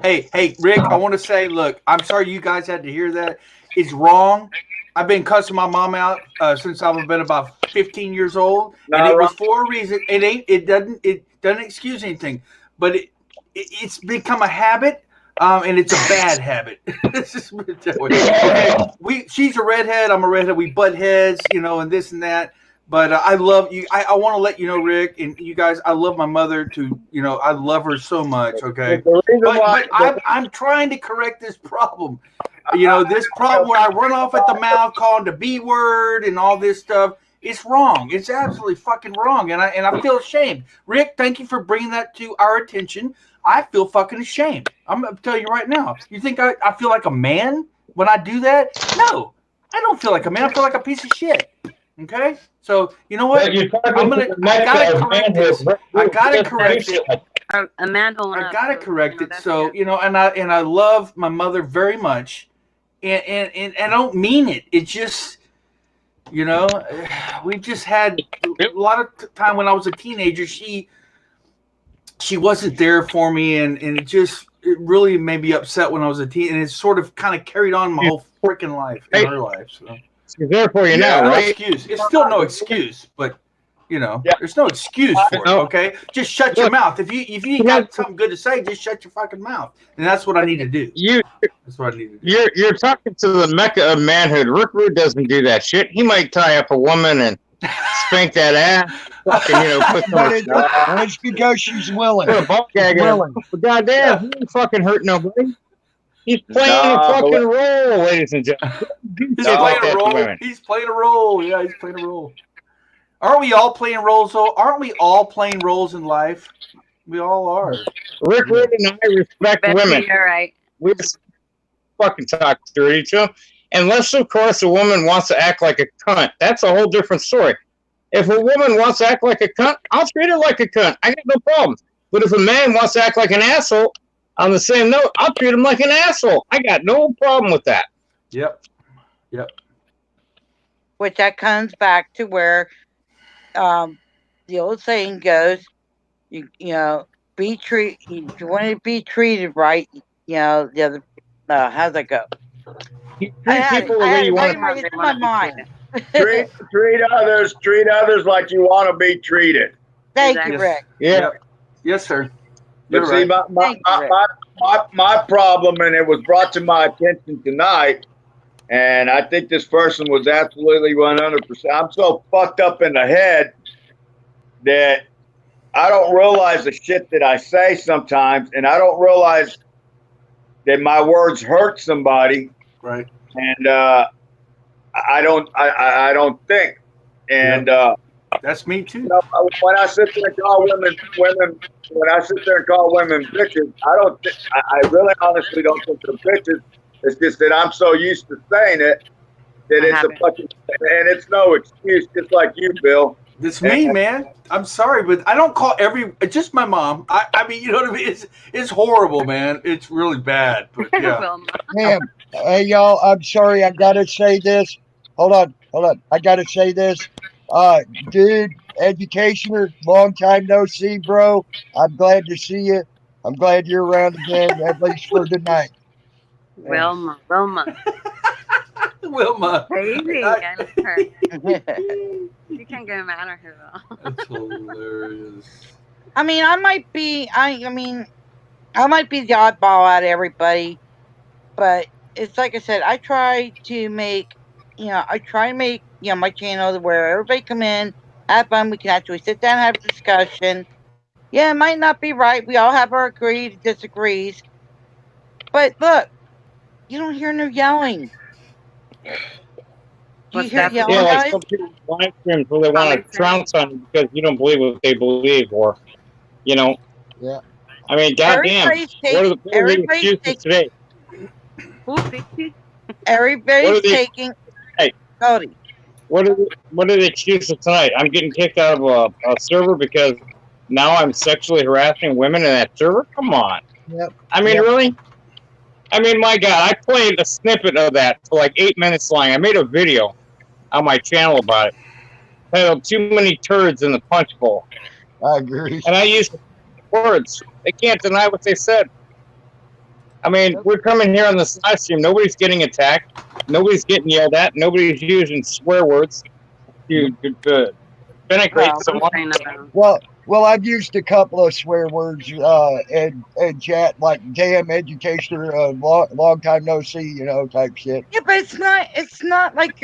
Hey, Rick, I want to say, look, I'm sorry you guys had to hear that. It's wrong. I've been cussing my mom out since I've been about 15 years old, and it was for a reason. It doesn't excuse anything, but it's become a habit, and it's a bad habit. Okay, she's a redhead. I'm a redhead. We butt heads, and this and that. But I love you. I want to let you know, Rick, and you guys. I love my mother too. I love her so much. Okay, but I'm trying to correct this problem. This problem where I run off at the mouth, calling the B word and all this stuff. It's wrong. It's absolutely fucking wrong, and I feel ashamed. Rick, thank you for bringing that to our attention. I feel fucking ashamed. I'm gonna tell you right now. You think I feel like a man when I do that? No, I don't feel like a man. I feel like a piece of shit. Okay, so you know what? I gotta correct this. I gotta correct it. A man I gotta correct it. So and I love my mother very much, and I don't mean it. It's just we just had a lot of time when I was a teenager. She wasn't there for me, and it really made me upset when I was a teen, and it sort of kind of carried on my whole freaking life in her life. So. She's there for you now, right? Excuse. It's still no excuse, but there's no excuse for it. Okay, just shut your mouth. If you got something good to say, just shut your fucking mouth, and that's what I need to do. That's what I need to do. You're talking to the mecca of manhood. Rick Rude doesn't do that shit. He might tie up a woman and spank that ass. That's because she's willing. But goddamn, he ain't fucking hurt nobody. He's playing a fucking role, ladies and gentlemen. He's playing a role. He's playing a role. Yeah, he's playing a role. Aren't we all playing roles, though? Aren't we all playing roles in life? We all are. Rick Rude and I respect women. You're right. We just fucking talk dirty to them. Unless, of course, a woman wants to act like a cunt. That's a whole different story. If a woman wants to act like a cunt, I'll treat her like a cunt. I got no problem. But if a man wants to act like an asshole, on the same note, I'll treat him like an asshole. I got no problem with that. Yep. Which that comes back to where the old saying goes, you know, if you want to be treated right, you know, the other, how's that go? You treat people the way you want right, it's in my mind. treat others like you want to be treated. Thank Exactly. you, Rick. Yeah. Yep. Yes, sir. But You're see, right. my problem, and it was brought to my attention tonight, and I think this person was absolutely 100%. I'm so fucked up in the head that I don't realize the shit that I say sometimes, and I don't realize that my words hurt somebody, Right. and I don't think, and That's me too. you know, when I sit there and call women, when I sit there and call women bitches, I really honestly don't think they're bitches. It's just that I'm so used to saying it that I it's haven't. a fucking, and it's no excuse, just like you, Bill. It's me, man. I'm sorry, but I don't call just my mom. I mean, you know what I mean? It's horrible, man. It's really bad. But yeah. Wilma. Man, hey y'all, I'm sorry, I gotta say this. Hold on. I gotta say this. Dude, educationer, long time no see, bro. I'm glad to see you. I'm glad you're around again, at least for tonight. Wilma. Wilma. Crazy. I miss her. You can't get mad at her though. That's hilarious. I mean, I might be the oddball out of everybody, but it's like I said, I try to make my channel where everybody come in, have fun. We can actually sit down and have a discussion. Yeah, it might not be right. We all have our agreed disagrees. But look, you don't hear no yelling. Do you What's hear that? Yeah, yelling, like guys? some people live streams where they want makes to trounce on you because you don't believe what they believe, or, you know. Yeah. I mean, goddamn. What are the excuses today? Who picked you? Everybody's What are they- taking. Hey. Cody. What are the excuses tonight? I'm getting kicked out of a server because now I'm sexually harassing women in that server? Come on. Yep. I mean, Yep. really? I mean, my God, I played a snippet of that for like 8 minutes long. I made a video on my channel about it. Titled "Too Many Turds in the Punch Bowl." I agree. And I used words. They can't deny what they said. I mean, we're coming here on this live stream. Nobody's getting attacked. Nobody's getting yelled at. Nobody's using swear words to denigrate Well, someone. Saying about- Well, I've used a couple of swear words in chat, like "damn educator," long time no see, type shit. Yeah, but it's not like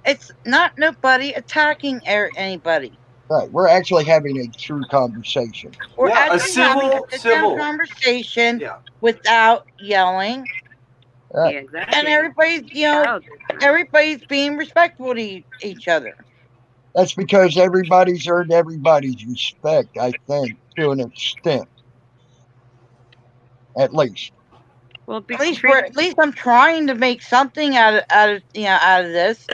it's not nobody attacking anybody. Right. We're actually having a true conversation. We're Yeah, a actually having a sit-down civil. conversation Yeah. without yelling, Yeah, exactly. and everybody's being respectful to each other. That's because everybody's earned everybody's respect, I think, to an extent. At least. Well, be At least I'm trying to make something out of this.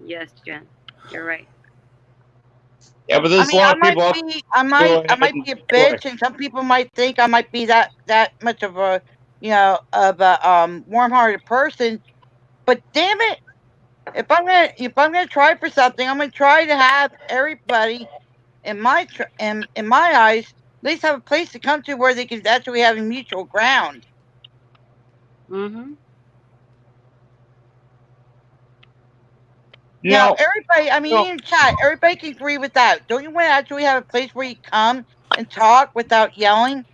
Yes, Jen. You're right. Yeah, but there's I a lot might of people. be I might be a bitch, and some people might think I might be that much of a warm-hearted person. But damn it, if I'm gonna try for something, I'm gonna try to have everybody in my eyes at least have a place to come to where they can actually have a mutual ground. Mm-hmm. Now, No, everybody, I mean, no. in chat, everybody can agree with that. Don't you want to actually have a place where you come and talk without yelling?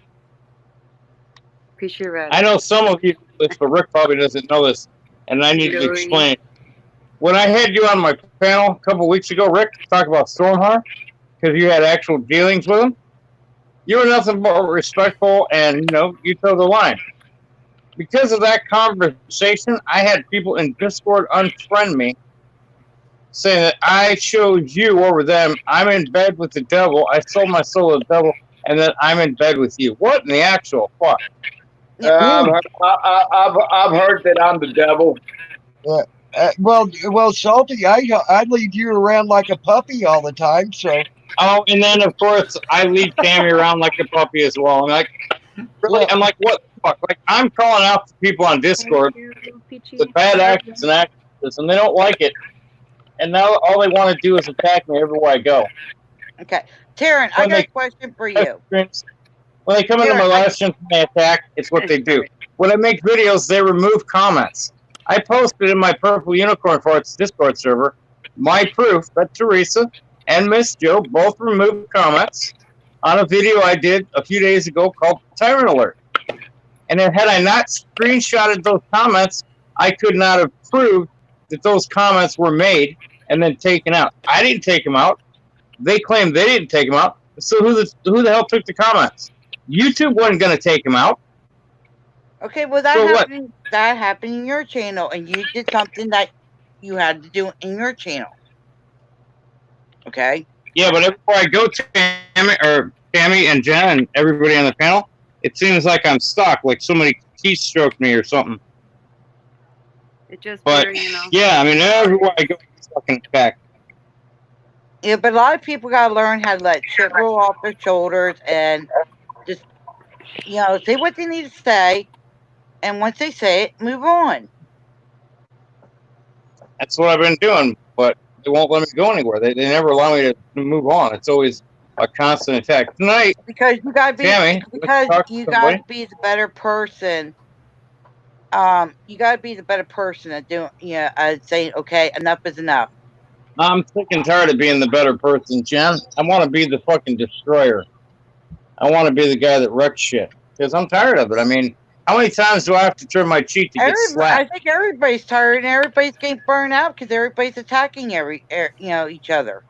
Piece your red. I know some of you, but Rick probably doesn't know this, and I need to Really? explain. When I had you on my panel a couple weeks ago, Rick, to talk about Stormheart, because you had actual dealings with him, you were nothing but respectful, and you toe the line. Because of that conversation, I had people in Discord unfriend me, saying that I chose you over them. I'm in bed with the devil. I sold my soul to the devil, and then I'm in bed with you. What in the actual fuck? I've heard that I'm the devil, Well, Salty, I leave you around like a puppy all the time. So Oh, and then of course I leave Tammy around like a puppy as well. I'm like, really? Yeah. I'm like, what the fuck? Like, I'm calling out to people on Discord, the bad actors and actresses, and they don't like it. And now all they want to do is attack me everywhere I go. Okay, Taryn, I When got a they question for you. when they come into my Taryn, live stream and they attack, it's what they do. When I make videos, they remove comments. I posted in my Purple Unicorn Farts Discord server my proof that Teresa and Miss Joe both removed comments on a video I did a few days ago called Tyrant Alert. And then had I not screenshotted those comments, I could not have proved that those comments were made and then taken out. I didn't take them out. They claimed they didn't take them out. So who the hell took the comments? YouTube wasn't going to take them out. okay, well that So what? happened. That happened in your channel, and you did something that you had to do in your channel. Okay. Yeah, but everywhere I go, Tammy and Jen and everybody on the panel, it seems like I'm stuck, like somebody keystroke me or something. It's just But weird, you know. yeah, I mean, everywhere I go, it's fucking attack. Yeah, but a lot of people gotta learn how to let shit roll off their shoulders and just, say what they need to say, and once they say it, move on. That's what I've been doing, but they won't let me go anywhere. They never allow me to move on. It's always a constant attack. Tonight, Because you gotta be, Tammy, because talk to you somebody. gotta be the better person. You gotta be the better person at doing, saying, okay, enough is enough. I'm sick and tired of being the better person, Jen. I want to be the fucking destroyer. I want to be the guy that wrecks shit. Because I'm tired of it. I mean, how many times do I have to turn my cheek to get I slapped? think everybody's tired and everybody's getting burned out because everybody's attacking each other.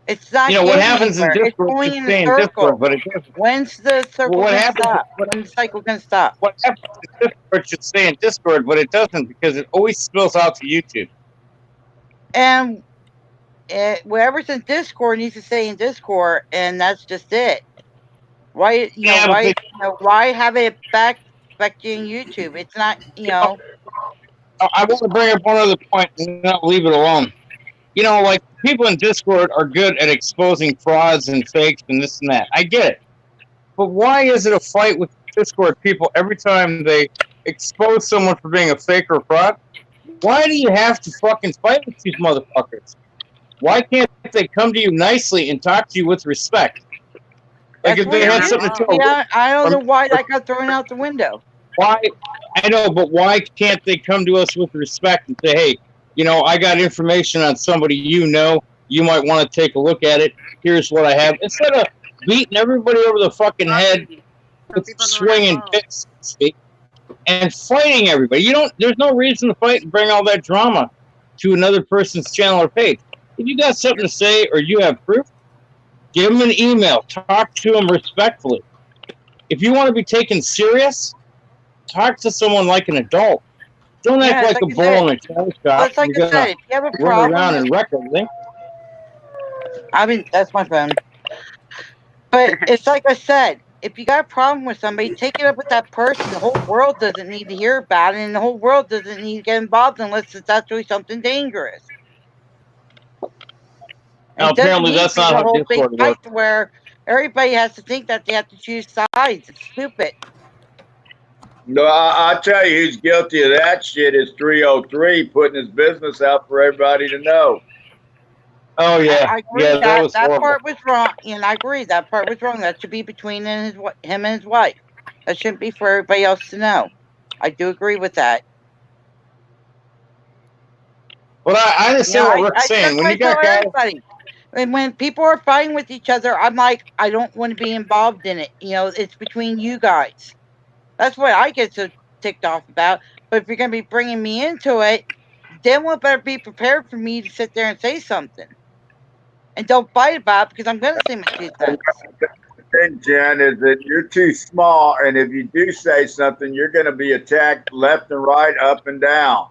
It's not. You know, what getting happens in anywhere. It's Discord, going you in stay a in circle. Discord, but it doesn't. When's the circle What gonna happens? stop? When's the cycle gonna stop? What happens in Discord should stay in Discord, but it doesn't because it always spills out to YouTube. And whatever's in Discord needs to stay in Discord, and that's just it. Why Yeah, but why have it back in YouTube? It's not I want to bring up one other point and not leave it alone. You know, like people in Discord are good at exposing frauds and fakes and this and that. I get it. But why is it a fight with Discord people every time they expose someone for being a fake or fraud? Why do you have to fucking fight with these motherfuckers? Why can't they come to you nicely and talk to you with respect? Like that's if they had something to tell. I don't know why that got thrown out the window. Why? I know, but why can't they come to us with respect and say, hey, you know, I got information on somebody you know. You might want to take a look at it. Here's what I have. Instead of beating everybody over the fucking head with swinging picks and fighting everybody. There's no reason to fight and bring all that drama to another person's channel or page. If you got something to say or you have proof, give them an email. Talk to them respectfully. If you want to be taken serious, talk to someone like an adult. Don't act like a bull in a china shop. It's like I said, if you have a run around problem, and wreck everything. I mean, that's my phone. But it's like I said, if you got a problem with somebody, take it up with that person. The whole world doesn't need to hear about it, and the whole world doesn't need to get involved unless it's actually something dangerous. Now, apparently that's not how Discord works. Where everybody has to think that they have to choose sides. It's stupid. No, I'll tell you who's guilty of that shit is 303 putting his business out for everybody to know. Oh yeah, I agree. yeah, that part was wrong, and I agree that part was wrong. That should be between him and his wife. That shouldn't be for everybody else to know. I do agree with that. But I understand what Rick's saying. When you got guys, everybody. And when people are fighting with each other, I'm like, I don't want to be involved in it. It's between you guys. That's what I get so ticked off about. But if you're going to be bringing me into it, then we'll better be prepared for me to sit there and say something. And don't fight about it because I'm going to say my 2 cents. The thing, Jen, is that you're too small, and if you do say something, you're going to be attacked left and right, up and down.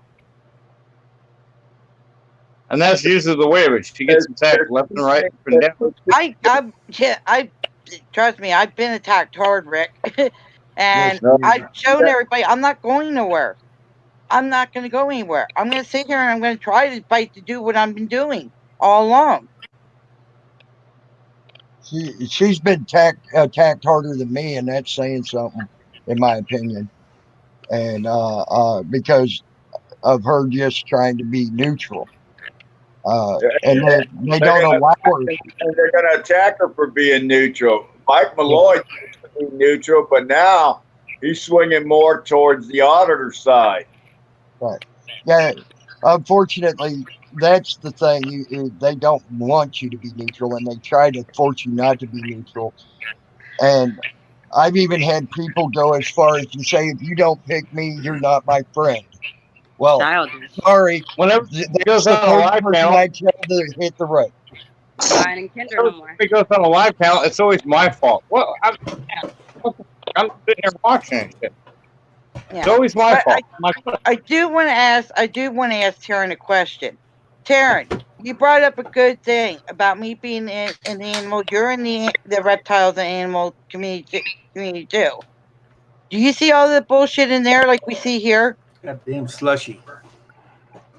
And that's usually the way of it. She gets attacked left and right, up and down. I trust me, I've been attacked hard, Rick. And I've shown everybody I'm not going nowhere. I'm not going to go anywhere. I'm going to sit here and I'm going to try to fight to do what I've been doing all along. She's been attacked harder than me, and that's saying something, in my opinion. And because of her just trying to be neutral, and they don't allow her. And they're going to attack her for being neutral. Mike Malloy used to be neutral, but now he's swinging more towards the auditor side. Right. Yeah. Unfortunately, that's the thing. They don't want you to be neutral, and they try to force you not to be neutral. And I've even had people go as far as to say, if you don't pick me, you're not my friend. Well, Childish. sorry. Whenever it goes The on a third live person panel, I tell to hit the road. I didn't kinder no more. if it goes on a live panel, it's always my fault. Well, I'm sitting here watching it. Shit. Yeah. It's always my But fault. I do want to ask Taryn a question. Taryn, you brought up a good thing about me being in the animal. You're in the reptiles and animal community too. Do you see all the bullshit in there like we see here? Goddamn slushy.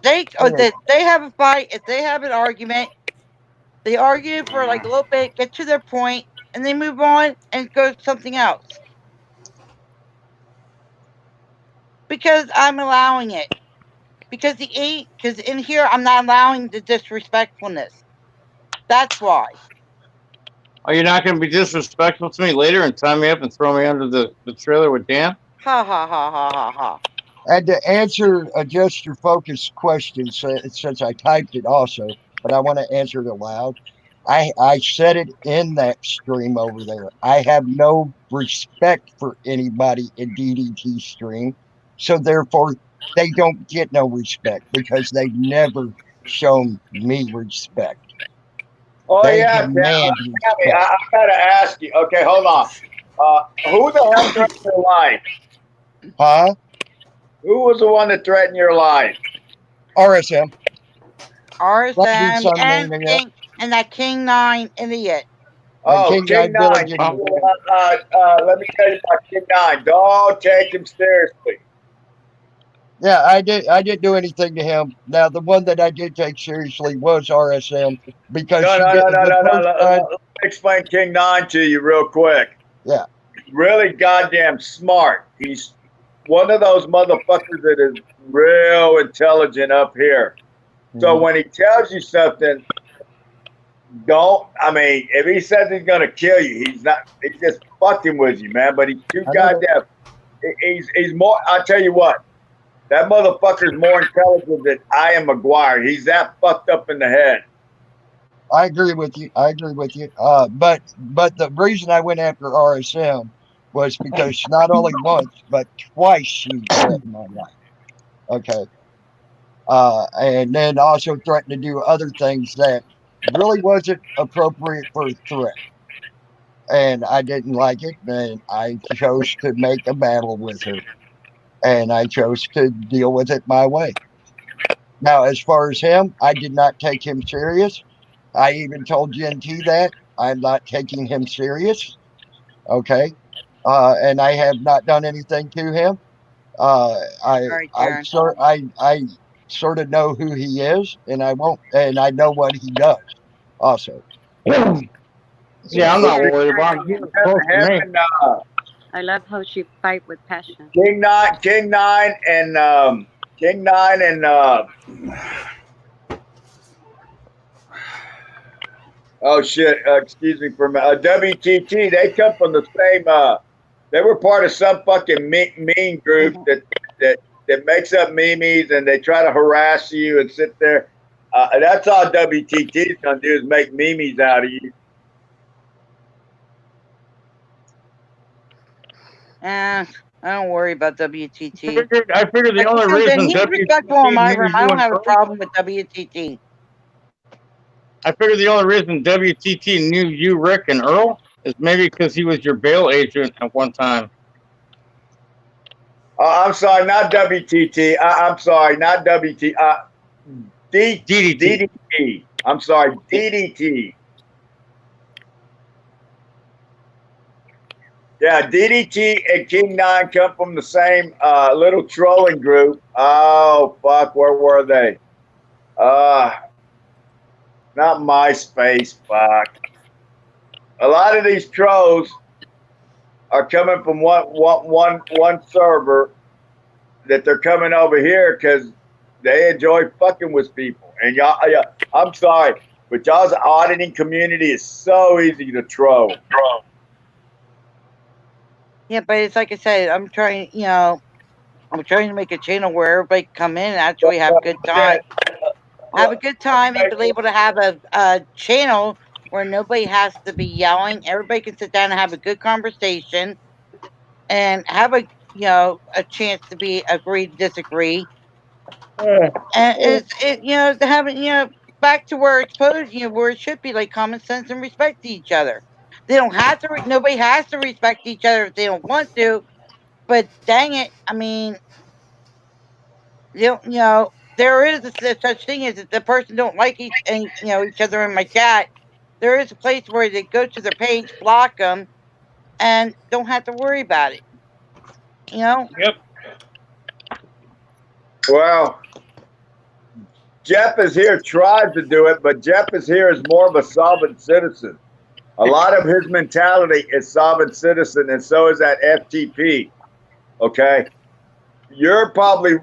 They have a fight. If they have an argument, they argue for like a little bit, get to their point, and they move on and go to something else. Because I'm allowing it. Because in here I'm not allowing the disrespectfulness. That's why. Are you not going to be disrespectful to me later and tie me up and throw me under the trailer with Dan? Ha ha ha ha ha ha. And to answer Adjust Your Focus question, since I typed it also, but I want to answer it aloud. I said it in that stream over there. I have no respect for anybody in DDT stream, so therefore they don't get no respect because they've never shown me respect. Oh, They yeah, demand Tammy, I got to ask you. Okay, hold on. Who the hell threatened your life? Huh? Who was the one that threatened your life? RSM. RSM and that King 9 idiot. Oh, King King 9. Let me tell you about King 9. Don't take him seriously. Yeah, I didn't do anything to him. Now, the one that I did take seriously was RSM because No. Let me explain King 9 to you real quick. Yeah. He's really goddamn smart. He's one of those motherfuckers that is real intelligent up here. So when he tells you something, if he says he's gonna kill you, he's just fucking with you, man. But he's too goddamn. He's more. I'll tell you what, that motherfucker's more intelligent than I am McGuire. He's that fucked up in the head. I agree with you. But the reason I went after RSM was because not only once but twice she threatened my life. Okay. And then also threatened to do other things that really wasn't appropriate for a threat. And I didn't like it, and I chose to make a battle with her. And I chose to deal with it my way. Now, as far as him, I did not take him serious. I even told GNT that I'm not taking him serious. Okay. And I have not done anything to him. I sort of know who he is, and I know what he does also. Yeah, I'm not worried about him. I love how she fight with passion. King 9 and oh shit, excuse me for a minute. WTT, they come from the same they were part of some fucking mean group that makes up memes, and they try to harass you and sit there. That's all WTT is gonna do is make memes out of you. I don't worry about WTT. I figured the only reason he's respectful in my room. I don't have a problem with WTT. I figured the only reason WTT knew you, Rick, and Earl is maybe because he was your bail agent at one time. I'm sorry, not WTT. I'm sorry, not WT. DDT. I'm sorry, DDT. Yeah, DDT and King Nine come from the same little trolling group. Oh fuck, where were they? Not MySpace. Fuck. A lot of these trolls are coming from one server that they're coming over here because they enjoy fucking with people. And y'all, I'm sorry, but y'all's auditing community is so easy to troll. Yeah, but it's like I said, I'm trying to make a channel where everybody can come in and actually have a good time. Have a good time and be able to have a channel where nobody has to be yelling. Everybody can sit down and have a good conversation and have a chance to be agree to disagree. And to have it back to where it's supposed, where it should be, like common sense and respect to each other. They don't have to. Nobody has to respect each other if they don't want to. But dang it, I mean, there is a such thing as if the person don't like each other in my chat. There is a place where they go to their page, block them, and don't have to worry about it. Yep. Well, Jeff is here, tries to do it, but Jeff is here as more of a sovereign citizen. A lot of his mentality is sovereign citizen, and so is that FTP. Okay, you're probably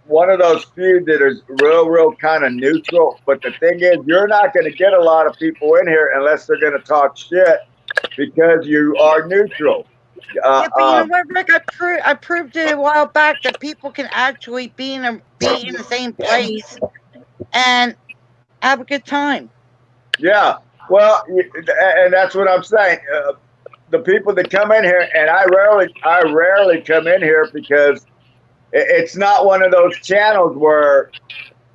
one of those few that is real kind of neutral. But the thing is, you're not going to get a lot of people in here unless they're going to talk shit because you are neutral. Yeah, but you know what, Rick? I proved it a while back that people can actually be in the same place and have a good time. Yeah, well, and that's what I'm saying. The people that come in here, and I rarely come in here because it's not one of those channels where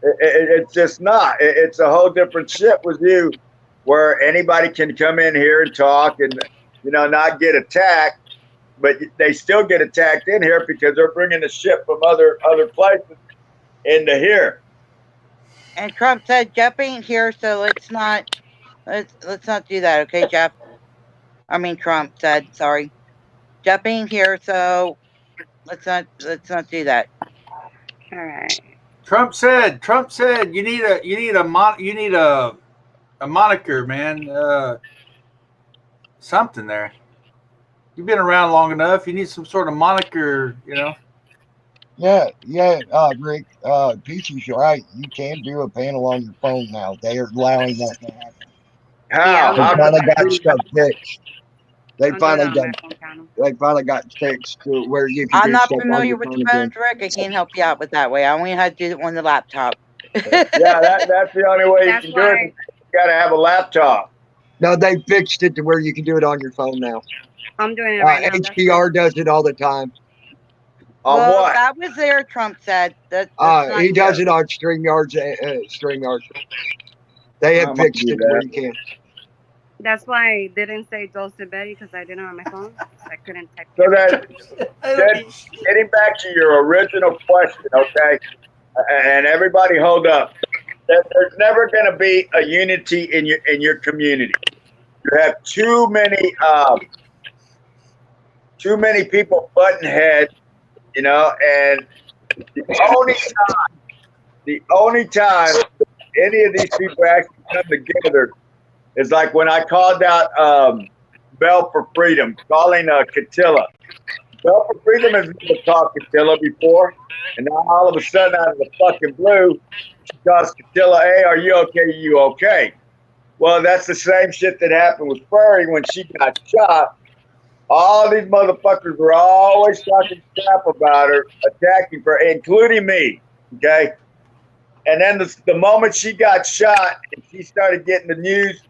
it's just not. It's a whole different shit with you, where anybody can come in here and talk and not get attacked, but they still get attacked in here because they're bringing the shit from other places into here. And Trump said Jeff ain't here, so let's not do that, okay, Jeff? I mean Trump said, sorry. Jeff ain't here, so let's not do that. All right. Trump said you need a moniker, man. Something there. You've been around long enough. You need some sort of moniker, Yeah, Rick, Peachy's right. You can do a panel on your phone now. They are allowing that to happen. How? They finally got stuff fixed. They finally got fixed to where you can I'm do not stuff on familiar your with phone the again. phones, Rick. I can't help you out with that way. I only had to do it on the laptop. Yeah, that's the only way you can do it. You got to have a laptop. No, they fixed it to where you can do it on your phone now. I'm doing it right now. HDR does it all the time. On well, what? that was there, Trump said. He does it on StreamYard. They have fixed it where you can. That's why I didn't say Dulce Betty because I didn't on my phone. I couldn't type. So then getting back to your original question, okay? And everybody hold up. There's never going to be a unity in your community. You have too many people butting heads, and the only time any of these people actually come together is like when I called out Bell for Freedom, calling Catilla. Bell for Freedom has never talked Catilla before, and now all of a sudden, out of the fucking blue, she calls Catilla, "Hey, are you okay? You okay?" Well, that's the same shit that happened with Furry when she got shot. All these motherfuckers were always talking crap about her, attacking her, including me. Okay. And then the moment she got shot and she started getting the news,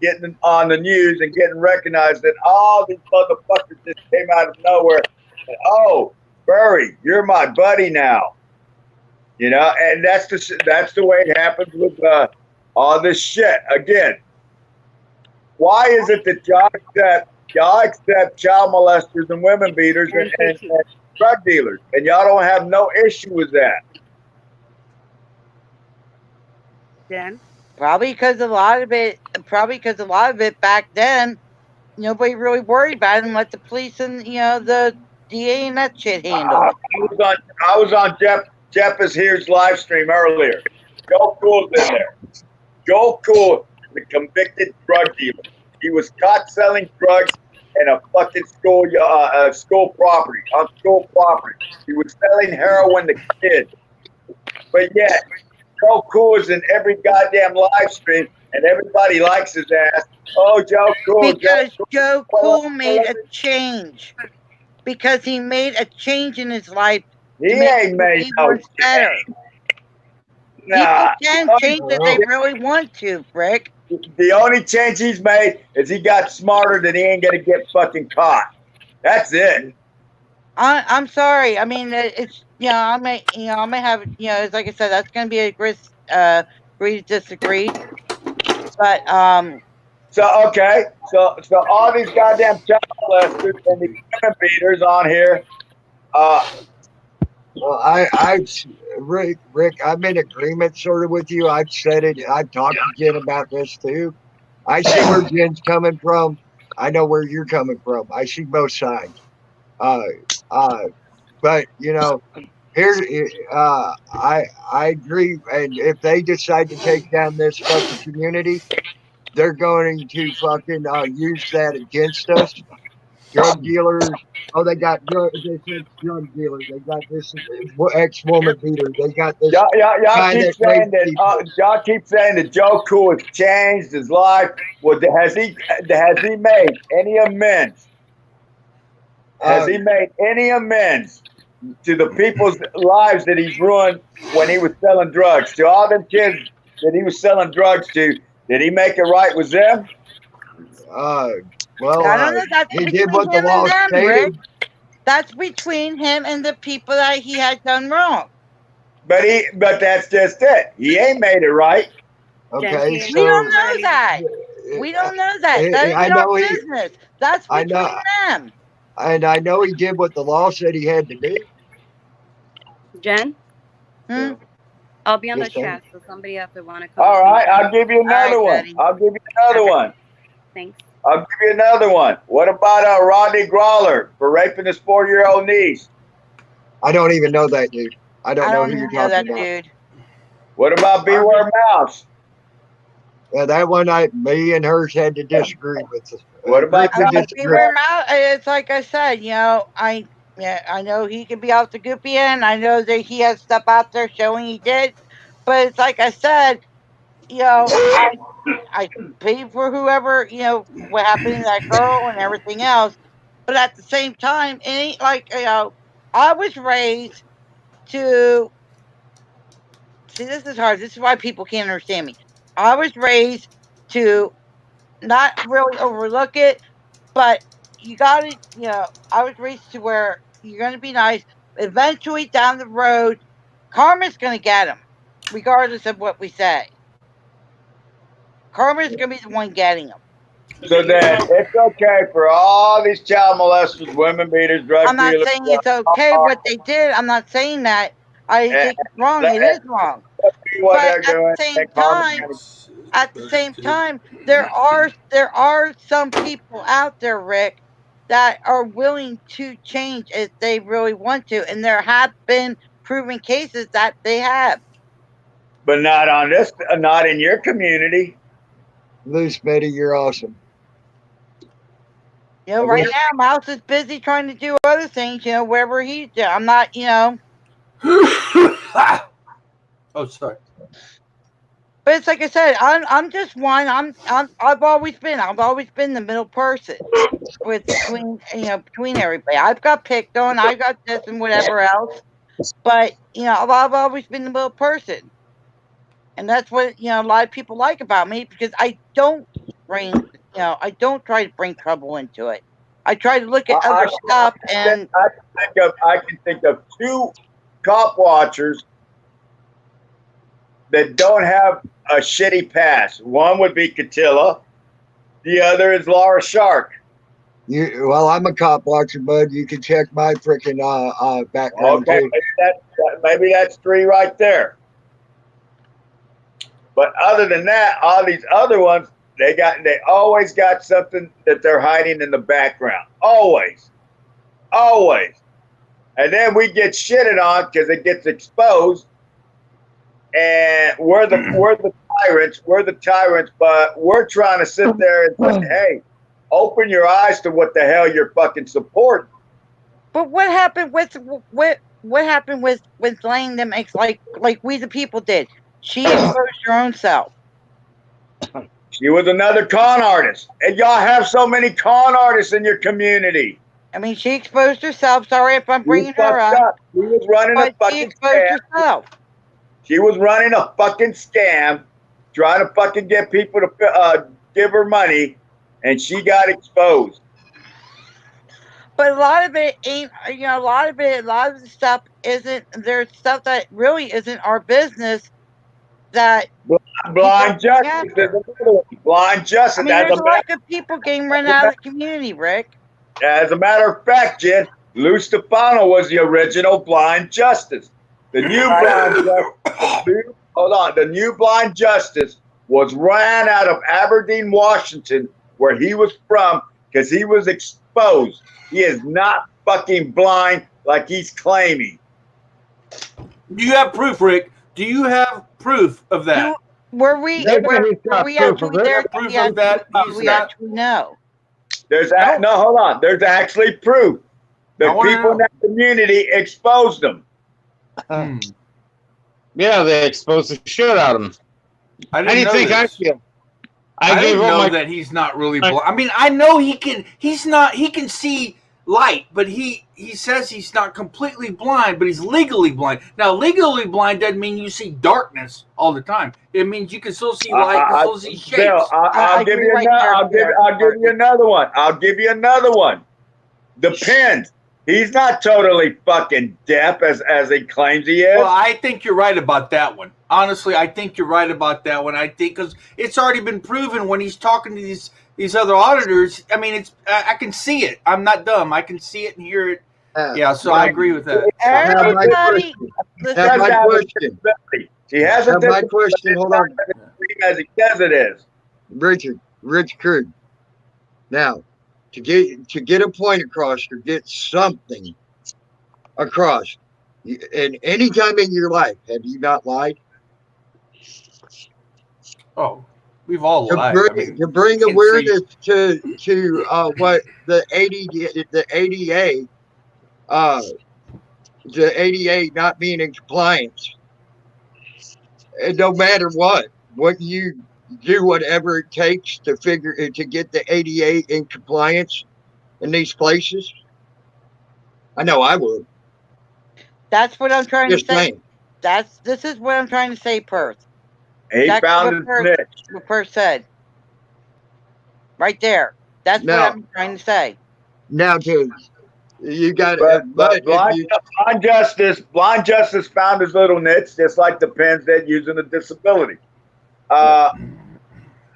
getting on the news and getting recognized, that all these motherfuckers just came out of nowhere. And, oh, Furry, you're my buddy now. And that's the way it happens with all this shit. Again, why is it that y'all accept child molesters and women beaters and drug dealers, and y'all don't have no issue with that? Then Probably because a lot of it back then nobody really worried about it and let the police and the DA and that shit handle it. I was on Jeff is here's live stream earlier. Joe Cool's in there. Joe Cool is a convicted drug dealer. He was caught selling drugs in a fucking school property, on school property. He was selling heroin to kids. But yet, Joe Cool is in every goddamn live stream, and everybody likes his ass. Oh, Joe Cool. Because Joe Cool made a change. Because he made a change in his life. He ain't made no better. Nah. People can change if they really want to, Rick. The only change he's made is he got smarter that he ain't gonna get fucking caught. That's it. I'm sorry. I mean, it's I may have it's like I said, that's gonna be a agree to disagree. But So okay, so all these goddamn child molesters and these women beaters on here. Well, Rick, I'm in agreement sort of with you. I've said it. I've talked to Jen about this too. I see where Jen's coming from. I know where you're coming from. I see both sides. But I agree. And if they decide to take down this fucking community, they're going to fucking use that against us. Drug dealers. Oh, they got drug dealers. They got this ex-woman beater. They got this. Y'all keep saying that Joe Cool has changed his life. Well, has he made any amends? Has he made any amends to the people's lives that he's ruined when he was selling drugs? To all them kids that he was selling drugs to, did he make it right with them? Well, I don't know. That's he did what the law stated. Rick. That's between him and the people that he had done wrong. But that's just it. He ain't made it right. Okay, we don't know that. We don't know that. That is our business. That's between them. And I know he did what the law said he had to do. Jen? I'll be on the chat, so somebody else would want to come. All right, I'll give you another one. I'll give you another one. Thanks. I'll give you another one. What about Rodney Grawler for raping his 4-year-old niece? I don't even know that dude. I don't know who you're talking about. Dude. What about Beware Mouse? Yeah, that one me and hers had to disagree with. What about Beware Mouse? It's like I said, I know he can be off the goopy end. I know that he has stuff out there showing he did, but it's like I said, I pay for whoever, what happened to that girl and everything else. But at the same time, it ain't like, I was raised to see, this is hard. This is why people can't understand me. I was raised to not really overlook it, but you got to, I was raised to where you're going to be nice. Eventually, down the road, karma's going to get them, regardless of what we say. Karma's going to be the one getting them. So then it's okay for all these child molesters, women beaters, drug dealers. I'm not saying it's okay what they did. I'm not saying that. I think it's wrong. It is wrong. But at the same time, there are some people out there, Rick, that are willing to change if they really want to, and there have been proven cases that they have. But not in your community. Loose Betty, you're awesome. Right now, Mouse is busy trying to do other things, wherever he's doing. I'm not, Oh, sorry. But it's like I said, I'm just one. I've always been the middle person between everybody. I've got picked on, I've got this and whatever else. But I've always been the middle person, and that's what a lot of people like about me, because I don't I don't try to bring trouble into it. I try to look at other stuff, and I can think of 2 cop watchers that don't have a shitty past. One would be Catilla. The other is Laura Shark. Well, I'm a cop watcher, bud. You can check my freaking background. Okay, maybe that's 3 right there. But other than that, all these other ones, They always got something that they're hiding in the background. Always. And then we get shitted on because it gets exposed. And we're the tyrants, but we're trying to sit there and say, hey, open your eyes to what the hell you're fucking supporting. But what happened with laying them eggs like We the People did? She exposed her own self. She was another con artist. And y'all have so many con artists in your community. I mean, she exposed herself. Sorry if I'm bringing her up. She was running a But she fucking exposed scam. herself. She was running a fucking scam, trying to fucking get people to give her money, and she got exposed. But a lot of it ain't, a lot of the stuff isn't, there's stuff that really isn't our business that. Blind justice. Blind justice. I mean, there's a lot of people getting run out of the community, Rick. As a matter of fact, Jen, Lou Stefano was the original Blind Justice. The new Blind Justice, the new Blind Justice was ran out of Aberdeen, Washington, where he was from, because he was exposed. He is not fucking blind like he's claiming. Do you have proof, Rick? Do you have proof of that? Were we actually there? Proof of that? We actually know. There's hold on. There's actually proof. The people in that community exposed them. Yeah, they exposed the shit out of him. How do you think I feel? I didn't know that he's not really blind. I mean, I know he can. He's not. He can see light, but he says he's not completely blind, but he's legally blind. Now, legally blind doesn't mean you see darkness all the time. It means you can still see light, you can still see shapes. Bill, I'll give you another one. I'll give you another one. Depends. He's not totally fucking deaf as he claims he is. Well, I think you're right about that one. Honestly, I think you're right about that one. I think because it's already been proven when he's talking to these other auditors. I mean, I can see it. I'm not dumb. I can see it and hear it. Yeah, so I agree with that. Everybody, my question. He has a my question. Hold on. As he says it is. Rich Krug. Now, to get a point across or get something across, and any time in your life, have you not lied? Oh, we've all lied. To bring awareness to what the ADA not being in compliance. And no matter what you do, whatever it takes to get the ADA in compliance in these places. I know I would. That's what I'm trying Just to say. saying. This is what I'm trying to say, Perth. He found his niche. What Perth said. Right there. That's what I'm trying to say. Now, dude, you got Blind Justice found his little niche, just like the Pens did using a disability.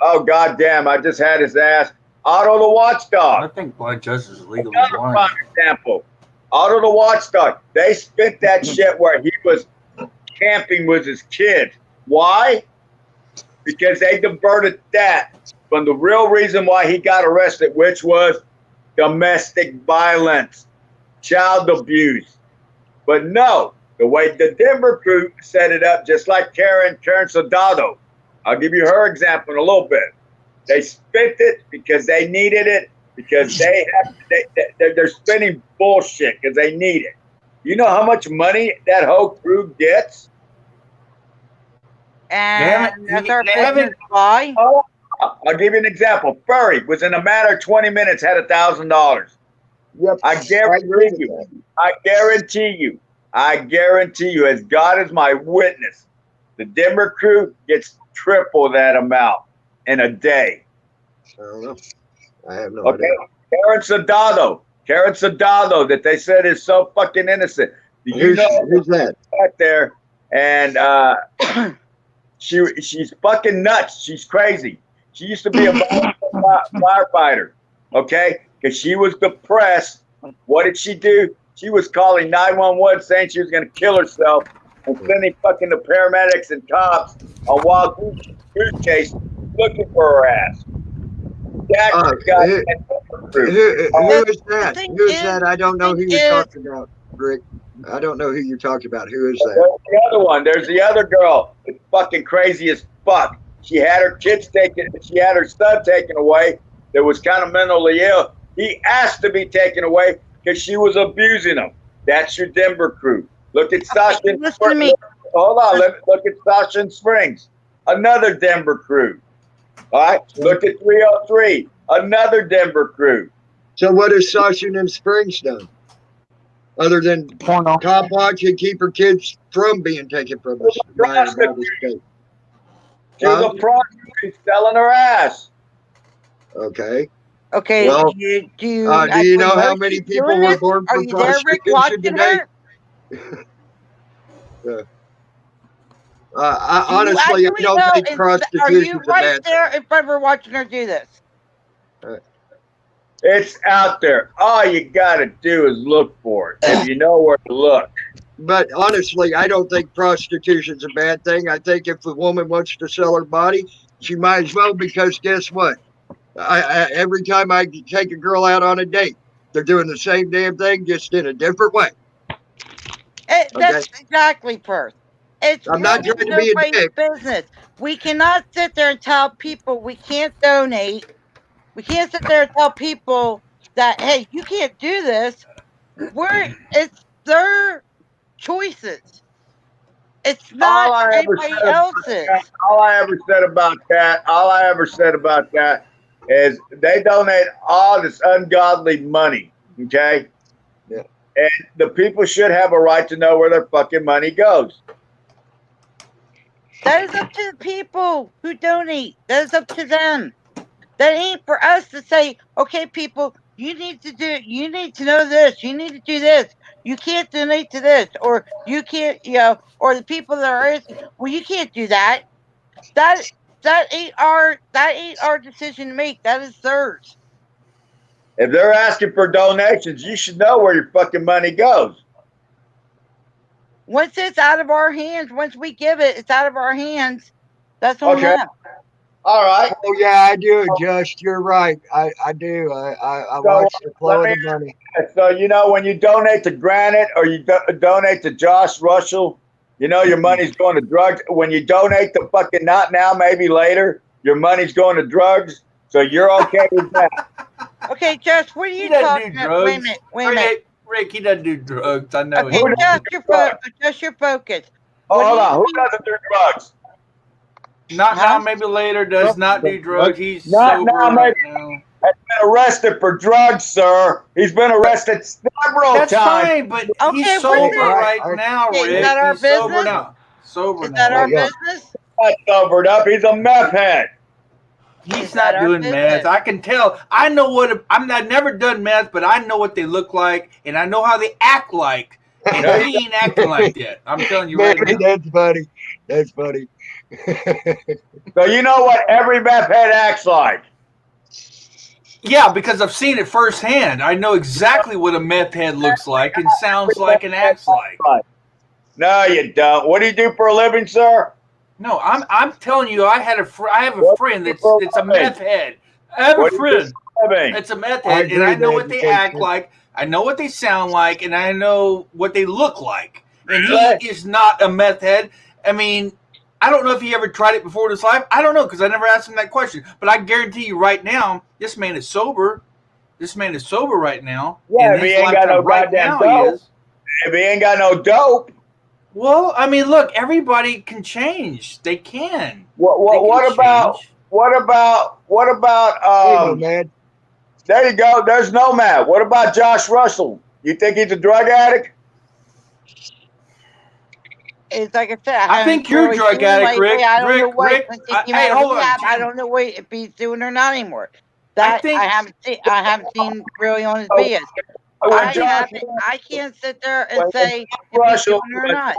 Oh goddamn! I just had his ass. Otto the Watchdog. I think Blind Justice is legally Another blind. prime example. Otto the Watchdog. They spent that shit where he was camping with his kids. Why? Because they diverted that from the real reason why he got arrested, which was domestic violence, child abuse. But no, the way the Denver crew set it up, just like Karen Soldado. I'll give you her example in a little bit. They spent it because they needed it, because they're spending bullshit because they need it. You know how much money that whole crew gets? And that's our business. Why? I'll give you an example. Furry was in a matter of 20 minutes had $1,000. Yep. I guarantee you, as God is my witness, the Denver crew gets triple that amount in a day. I don't know. I have no Okay. idea. Karen Soldado, that they said is so fucking innocent. Do you know who's that? Back there, and she's fucking nuts. She's crazy. She used to be a firefighter, okay? Because she was depressed. What did she do? She was calling 911 saying she was going to kill herself and sending fucking the paramedics and cops on wild goose chase looking for her ass. Jack's Uh, got who, fruit. who is that? thing Who is is, that? I don't know who thing you're is, talking about, Rick. I don't know who you're talking about. Who is that? There's the other one. There's the other girl. It's fucking crazy as fuck. She had her kids taken. She had her son taken away. That was kind of mentally ill. He asked to be taken away because she was abusing him. That's your Denver crew. Look at Sasha. listen to me. Hold on. Look at Sasha and Springs. Another Denver crew. All right. Look at 303. Another Denver crew. So what has Sasha and Springs done? Other than Porno. cop watch and keep her kids from being taken from us. by the state. She was a prostitute selling her ass. Okay. Okay. Well, do you do you know how many people were born Are from you there, Rick, prostitution watching today? her? Honestly, I don't think Are prostitution you is a right bad there thing. in front of her watching her do this? It's out there. All you got to do is look for it. If you know where to look. But honestly, I don't think prostitution's a bad thing. I think if a woman wants to sell her body, she might as well, because guess what? Every time I take a girl out on a date, they're doing the same damn thing, just in a different way. That's exactly, Perth. It's I'm not trying to be a nobody's dick. business. We cannot sit there and tell people we can't donate. We can't sit there and tell people that, hey, you can't do this. It's their choices. It's not anybody else's. All I ever said about that is they donate all this ungodly money, okay? Yeah. And the people should have a right to know where their fucking money goes. That is up to the people who donate. That is up to them. That ain't for us to say, okay, people, you need to know this, you need to do this. You can't donate to this, or you can't, or the people that are asking, well, you can't do that. That ain't our decision to make. That is theirs. If they're asking for donations, you should know where your fucking money goes. Once it's out of our hands, once we give it, it's out of our hands. That's on them. All right. Oh yeah, I do, Just. You're right. I do. I watch the flow of the money. So when you donate to Granite or you donate to Josh Russell, your money's going to drugs. When you donate to fucking Not Now, Maybe Later, your money's going to drugs. So you're okay with that. Okay, Josh, what are you talking about? Wait a minute. Rick, he doesn't do drugs. I know. Okay, just your focus. Hold on. Who doesn't do drugs? Not Now, Maybe Later does not do drugs. He's Not sober Now, right Maybe now. Has been arrested for drugs, sir. He's been arrested several That's times. fine, but Okay, he's sober right now, Okay, Rick. is that our He's sober business? now. Sober Is now. that our Yeah. business? Not sobered up. He's a meth head. He's Is that not our doing business? meth. I can tell. I know I've never done meth, but I know what they look like, and I know how they act like. And he ain't acting like that. I'm telling you right Man, now. that's funny. That's funny. So you know what every meth head acts like. Yeah, because I've seen it firsthand. I know exactly what a meth head looks like and sounds like and acts like. No, you don't. What do you do for a living, sir? No, I'm telling you, I have a friend that's a meth head. I have a What do you do friend for a living? that's a meth I head, agree and I with know that what they education. act like. I know what they sound like, and I know what they look like. And he Right. is not a meth head. I mean, I don't know if he ever tried it before in his life. I don't know, because I never asked him that question. But I guarantee you right now, this man is sober. This man is sober right now. Yeah, In if he his ain't got no lifetime right goddamn now, he dope. is. If he ain't got no dope, Well, I mean, look, everybody can change. They can. what They can about change. Hey, no, man. there you go, there's Nomad. What about Josh Russell? You think he's a drug addict? It's like I said. I think you're a drug addict, Rick. I don't know what. Rick, Since he came hey, out of hold on, rehab, I Jim. don't know what if he's doing or not anymore. That think- I haven't seen really on his Oh, videos. When I can't sit there and when say if he's Russell, doing it or not.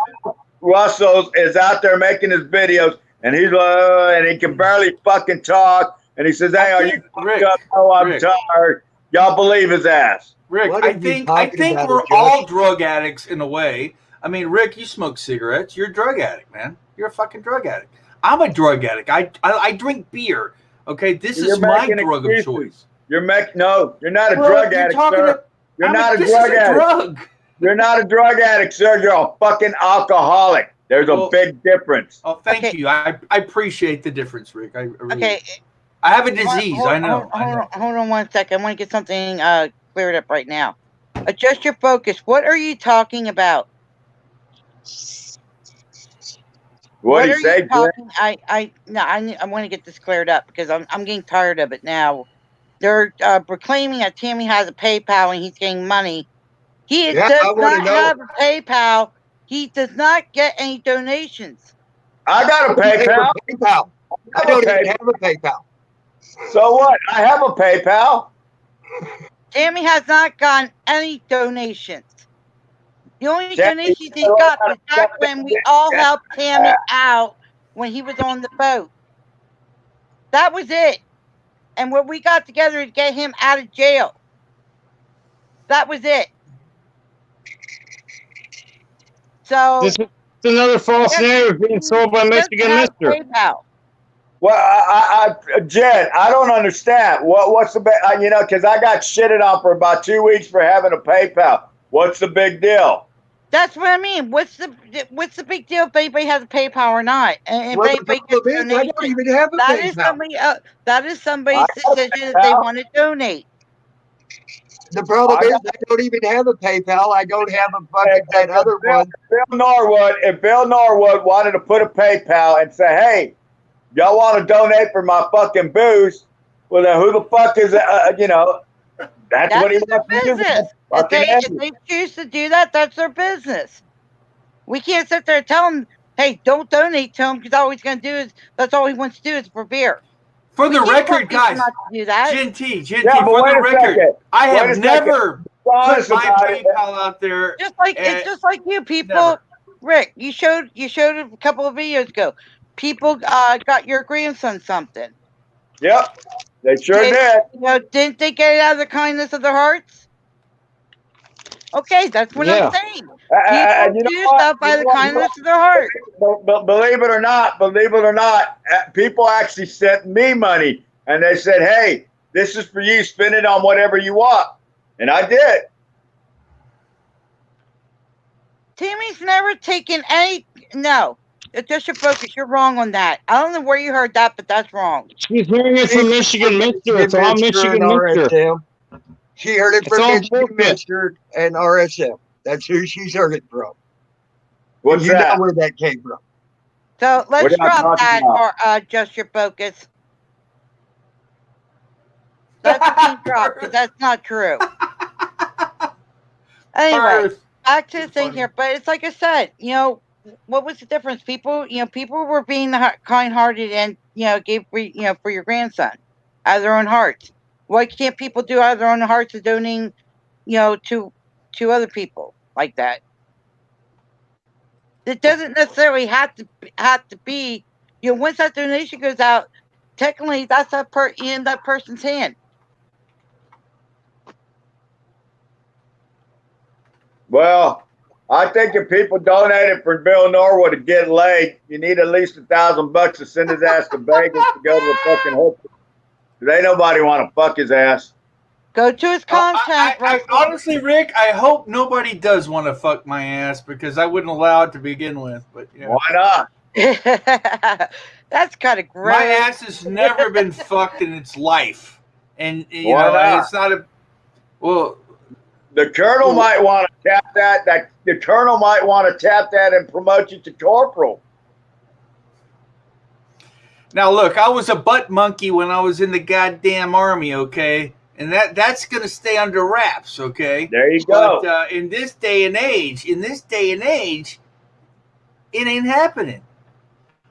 Russell is out there making his videos, and he's and he can barely fucking talk, and he says, "Hey, are you Rick, fucked up? Oh, I'm Rick. tired." Y'all believe his ass? Rick, What I are you think talking about, we're Josh? all drug addicts in a way. I mean, Rick, you smoke cigarettes. You're a drug addict, man. You're a fucking drug addict. I'm a drug addict. I drink beer. Okay, this is my drug of choice. You're not a Well, drug you're addict, talking sir. to- You're I mean, not a this drug is a addict. drug. You're not a drug addict, sir. You're a fucking alcoholic. There's a Well, big difference. Oh, thank Okay. you. I appreciate the difference, Rick. I really Okay, I have a disease. hold, I know. hold on 1 second. I want to get something cleared up right now. Adjust your focus. What are you talking about? What do are you say, you talking? I want to get this cleared up because I'm getting tired of it now. They're proclaiming that Tammy has a PayPal and he's getting money. He Yeah, does I wanna not know. have a PayPal. He does not get any donations. I got a PayPal. PayPal. I don't even have a PayPal. So what? I have a PayPal. Tammy has not gotten any donations. The only Tammy, donations he got was back when we all helped Tammy out when he was on the boat. That was it. And when we got together to get him out of jail. That was it. So This is another false narrative being sold by Michigan Mister. PayPal. Well, Jed, I don't understand. What's the because I got shitted on for about 2 weeks for having a PayPal. What's the big deal? That's what I mean. What's the big deal if anybody has a PayPal or not? And if Well, anybody the gets problem is, I don't donations, even have a that is PayPal. that is somebody's decision if they want to donate. The problem is, I don't even have a PayPal. I don't have a fucking that other one. If Bill Norwood wanted to put a PayPal and say, "Hey, y'all want to donate for my fucking booze?" Well, then who the fuck is That's what he their wants to do. business. If they choose to do that, that's their business. We can't sit there and tell them, "Hey, don't donate to him," because all he's going to do is that's all he wants to do is for beer. For the We can't tell record, people guys, not to do that. Genty, Yeah, but for wait the a record, second. I Wait a have second. never put Honest my about it. PayPal out there. Just like it's just like you people. Never. Rick, you showed a couple of videos ago. People got your grandson something. Yep, they sure did. You know, didn't they get it out of the kindness of their hearts? Okay, that's what Yeah. I'm saying. People do stuff by the kindness of their heart. But believe it or not, people actually sent me money and they said, "Hey, this is for you. Spend it on whatever you want," and I did. Tammy's never taken any. No, it's just your focus. You're wrong on that. I don't know where you heard that, but that's wrong. She's hearing it from Michigan Mister. It's all Michigan Mister. RSM. She heard it It's from all Michigan bullshit. Mister and RSM. That's who she's heard it from. What's You that? know where that came from. So let's What am I drop talking that about? or just your focus. That's being dropped because that's not true. Anyway, back to the thing here. But it's like I said, what was the difference? People were being kind-hearted and gave for your grandson out of their own hearts. Why can't people do out of their own hearts of donating, to other people like that? It doesn't necessarily have to be. Once that donation goes out, technically that's in that person's hand. Well, I think if people donated for Bill Norwood to get laid, you need at least $1,000 to send his ass to Vegas to go to a fucking hotel. Ain't nobody want to fuck his ass. Go to his content. Honestly, Rick, I hope nobody does want to fuck my ass because I wouldn't allow it to begin with. But Why not? That's kind of gross. My ass has never been fucked in its life, and Why not? it's not a well. The colonel might want to tap that. The colonel might want to tap that and promote you to corporal. Now look, I was a butt monkey when I was in the goddamn army, okay, and that's gonna stay under wraps, okay. There you go. But in this day and age, it ain't happening.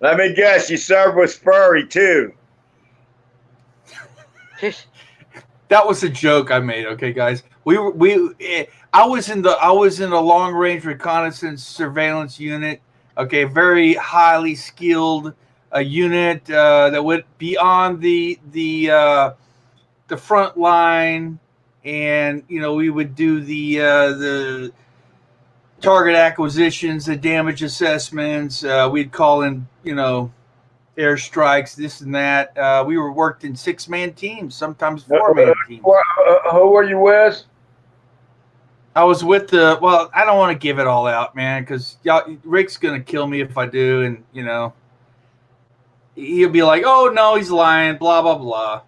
Let me guess, you served with Spurry too. That was a joke I made, okay, guys. I was in the long range reconnaissance surveillance unit, okay, very highly skilled unit that went beyond the front line, and we would do the target acquisitions, the damage assessments. We'd call in airstrikes, this and that. We were worked in 6-man teams, sometimes 4-man teams. Who were you with? I was with the. Well, I don't want to give it all out, man, because Rick's gonna kill me if I do, and he'll be like, "Oh no, he's lying," blah blah blah.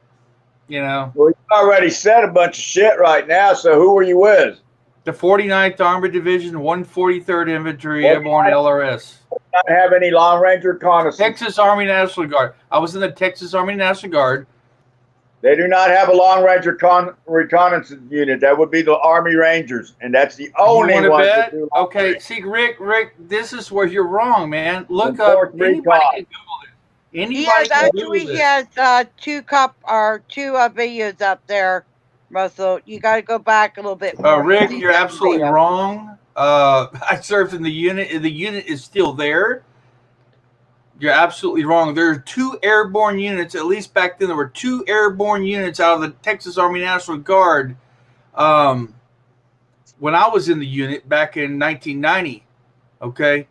Well, you already said a bunch of shit right now. So who were you with? The 49th Armored Division, 143rd Infantry, Airborne LRS. Not have any long range reconnaissance. Texas Army National Guard. I was in the Texas Army National Guard. They do not have a long range reconnaissance unit. That would be the Army Rangers, and that's the only You one. bet? Okay, see, Rick, this is where you're wrong, man. Look up. Anybody can Google it. Anybody can Google it. He has two videos up there, Russell. You got to go back a little bit more. Rick, you're absolutely wrong. I served in the unit. The unit is still there. You're absolutely wrong. There are 2 airborne units. At least back then, there were 2 airborne units out of the Texas Army National Guard. When I was in the unit back in 1990, okay,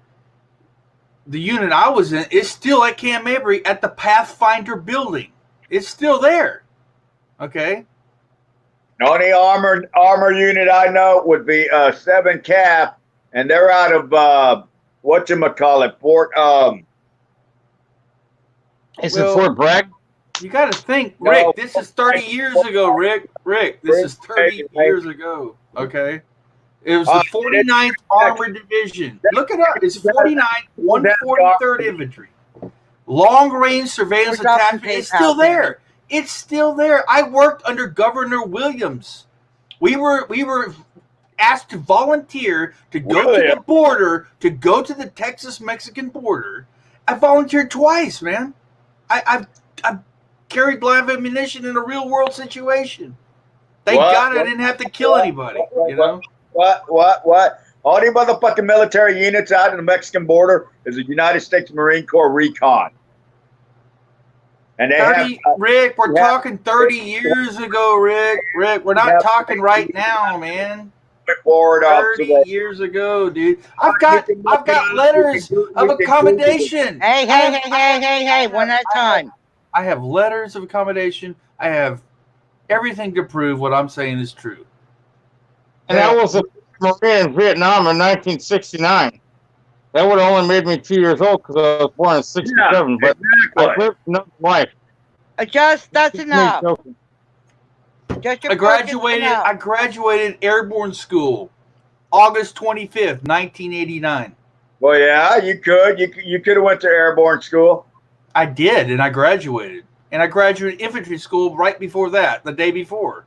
the unit I was in is still at Camp Mabry at the Pathfinder building. It's still there. Okay. The only armor unit I know would be 7 CAF, and they're out of Fort. Is it Fort Bragg? You got to think, Rick. This is 30 years ago, Rick. This is 30 years ago. Okay. It was the 49th Armored Division. Look it up. It's 49th, 143rd Infantry. Long range surveillance attachment. It's still there. It's still there. I worked under Governor Williams. We were asked to volunteer to go to the border, to go to the Texas-Mexican border. I volunteered twice, man. I've carried live ammunition in a real world situation. Thank God I didn't have to kill anybody. What? All the motherfucking military units out in the Mexican border is the United States Marine Corps Recon. And they Rick, we're talking 30 years ago, Rick. We're not talking right now, man. 30 years ago, dude. I've got letters of accommodation. Hey, one at a time. I have letters of accommodation. I have everything to prove what I'm saying is true. And I was a Marine in Vietnam in 1969. That would have only made me 2 years old because I was born in 67. But I lived another life. That's enough. I graduated airborne school August 25th, 1989. Well, yeah, you could have went to airborne school. I did, and I graduated. And I graduated infantry school right before that, the day before.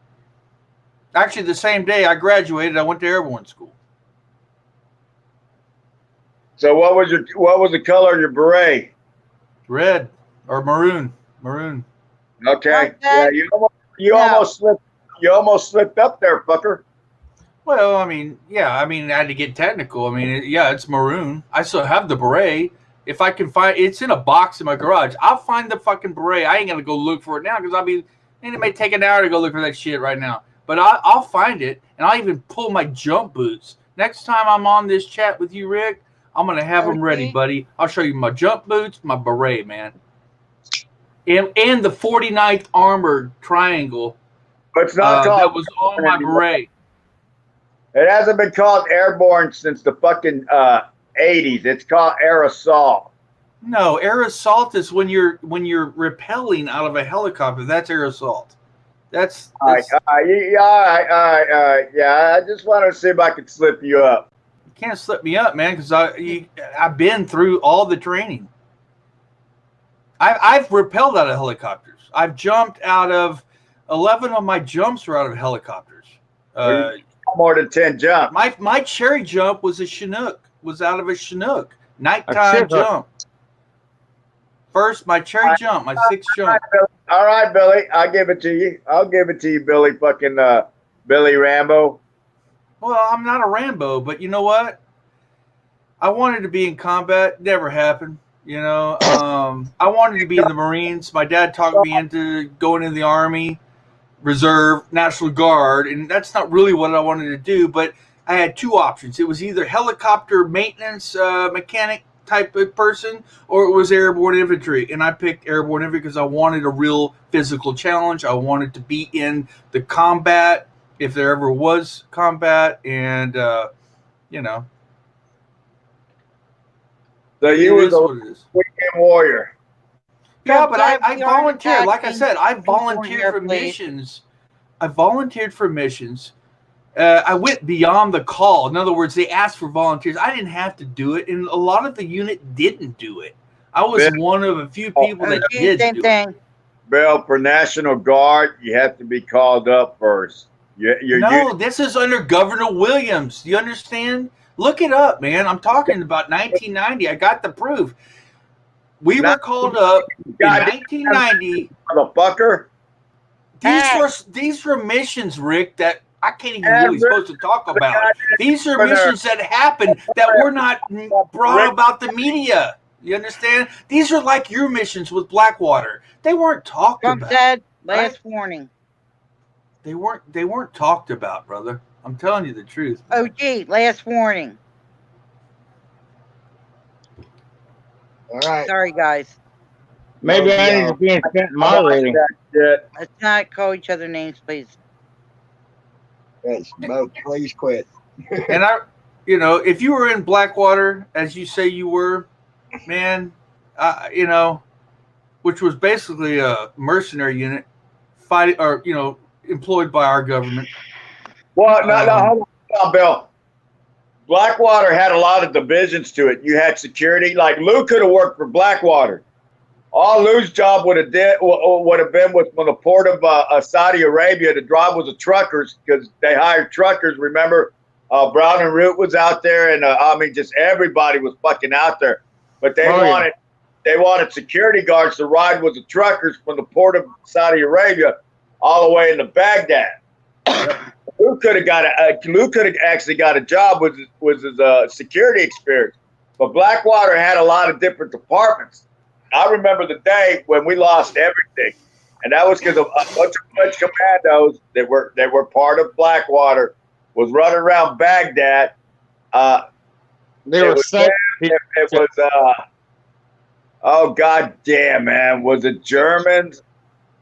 Actually, the same day I graduated, I went to airborne school. So what was the color of your beret? Red or maroon. Maroon. Okay. Yeah, you almost slipped up there, fucker. Well, I had to get technical. It's maroon. I still have the beret. If I can find it's in a box in my garage, I'll find the fucking beret. I ain't gonna go look for it now because it may take an hour to go look for that shit right now. But I'll find it, and I'll even pull my jump boots. Next time I'm on this chat with you, Rick, I'm going to have them ready, buddy. I'll show you my jump boots, my beret, man. And the 49th Armored Triangle. But it's not called that was on my beret. It hasn't been called airborne since the fucking 80s. It's called air assault. No, air assault is when you're rappelling out of a helicopter. That's air assault. That's all right. Yeah, I just wanted to see if I could slip you up. You can't slip me up, man, because I've been through all the training. I've rappelled out of helicopters. I've jumped out of 11 of my jumps were out of helicopters. More than 10 jumps. My cherry jump was out of a Chinook. Nighttime jump. First, my cherry jump, my 6th jump. All right, Billy. I'll give it to you. Billy fucking Billy Rambo. Well, I'm not a Rambo, but you know what? I wanted to be in combat. Never happened. I wanted to be in the Marines. My dad talked me into going in the Army, Reserve, National Guard, and that's not really what I wanted to do, but I had 2 options. It was either helicopter maintenance mechanic type of person, or it was airborne infantry. And I picked airborne infantry because I wanted a real physical challenge. I wanted to be in the combat, if there ever was combat, and you know. So you were the weekend warrior. Yeah, but I volunteered. Like I said, I volunteered for missions. I volunteered for missions. I went beyond the call. In other words, they asked for volunteers. I didn't have to do it, and a lot of the unit didn't do it. I was one of a few people that did do it. Bill, for National Guard, you have to be called up first. This is under Governor Williams. Do you understand? Look it up, man. I'm talking about 1990. I got the proof. We were called up in 1990. Motherfucker. These were missions, Rick, that I can't even really supposed to talk about. These are missions that happened that were not brought about the media. You understand? These are like your missions with Blackwater. They weren't talked about. Trump said, last warning. They weren't talked about, brother. I'm telling you the truth. Oh, gee, last warning. All right. Sorry, guys. Maybe I need to be in moderating. Let's not call each other names, please. Yes, Mo, please quit. And if you were in Blackwater, as you say you were, man, which was basically a mercenary unit, employed by our government. Well, hold on, Bill. Blackwater had a lot of divisions to it. You had security. Like Lou could have worked for Blackwater. All Lou's job would have been with from the port of Saudi Arabia. The job was the truckers because they hired truckers. Remember, Brown and Root was out there, and just everybody was fucking out there. But they wanted security guards to ride with the truckers from the port of Saudi Arabia all the way into Baghdad. Lou could have actually got a job with his security experience, but Blackwater had a lot of different departments. I remember the day when we lost everything, and that was because a bunch of French commandos that were part of Blackwater was running around Baghdad. They were set. It was oh god damn, man, was it Germans?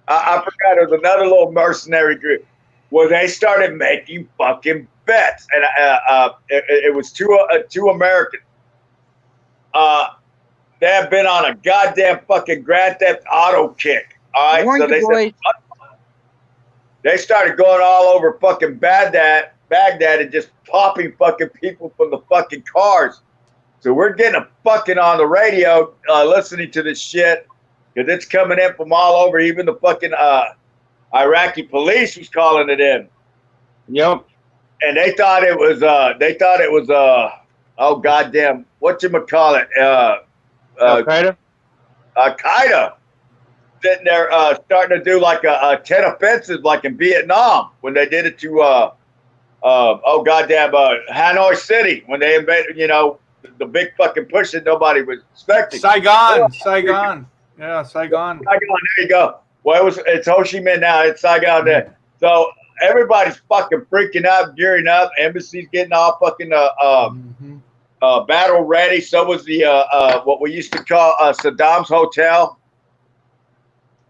I forgot. It was another little mercenary group where they started making fucking bets, and it was two Americans. They have been on a goddamn fucking Grand Theft Auto kick. All right, so they started going all over fucking Baghdad and just popping fucking people from the fucking cars. So we're getting fucking on the radio, listening to this shit because it's coming in from all over. Even the fucking Iraqi police was calling it in. Yep. And they thought it was oh goddamn, whatchamacallit, Al-Qaeda? Al-Qaeda sitting there starting to do like a 10 offensives like in Vietnam when they did it to Hanoi City when they invaded, the big fucking push that nobody was expecting. Saigon. Yeah, Saigon. Saigon, there you go. Well, it's Ho Chi Minh now. It's Saigon there. So everybody's fucking freaking out, gearing up. Embassy's getting all fucking battle ready. So was the what we used to call Saddam's Hotel.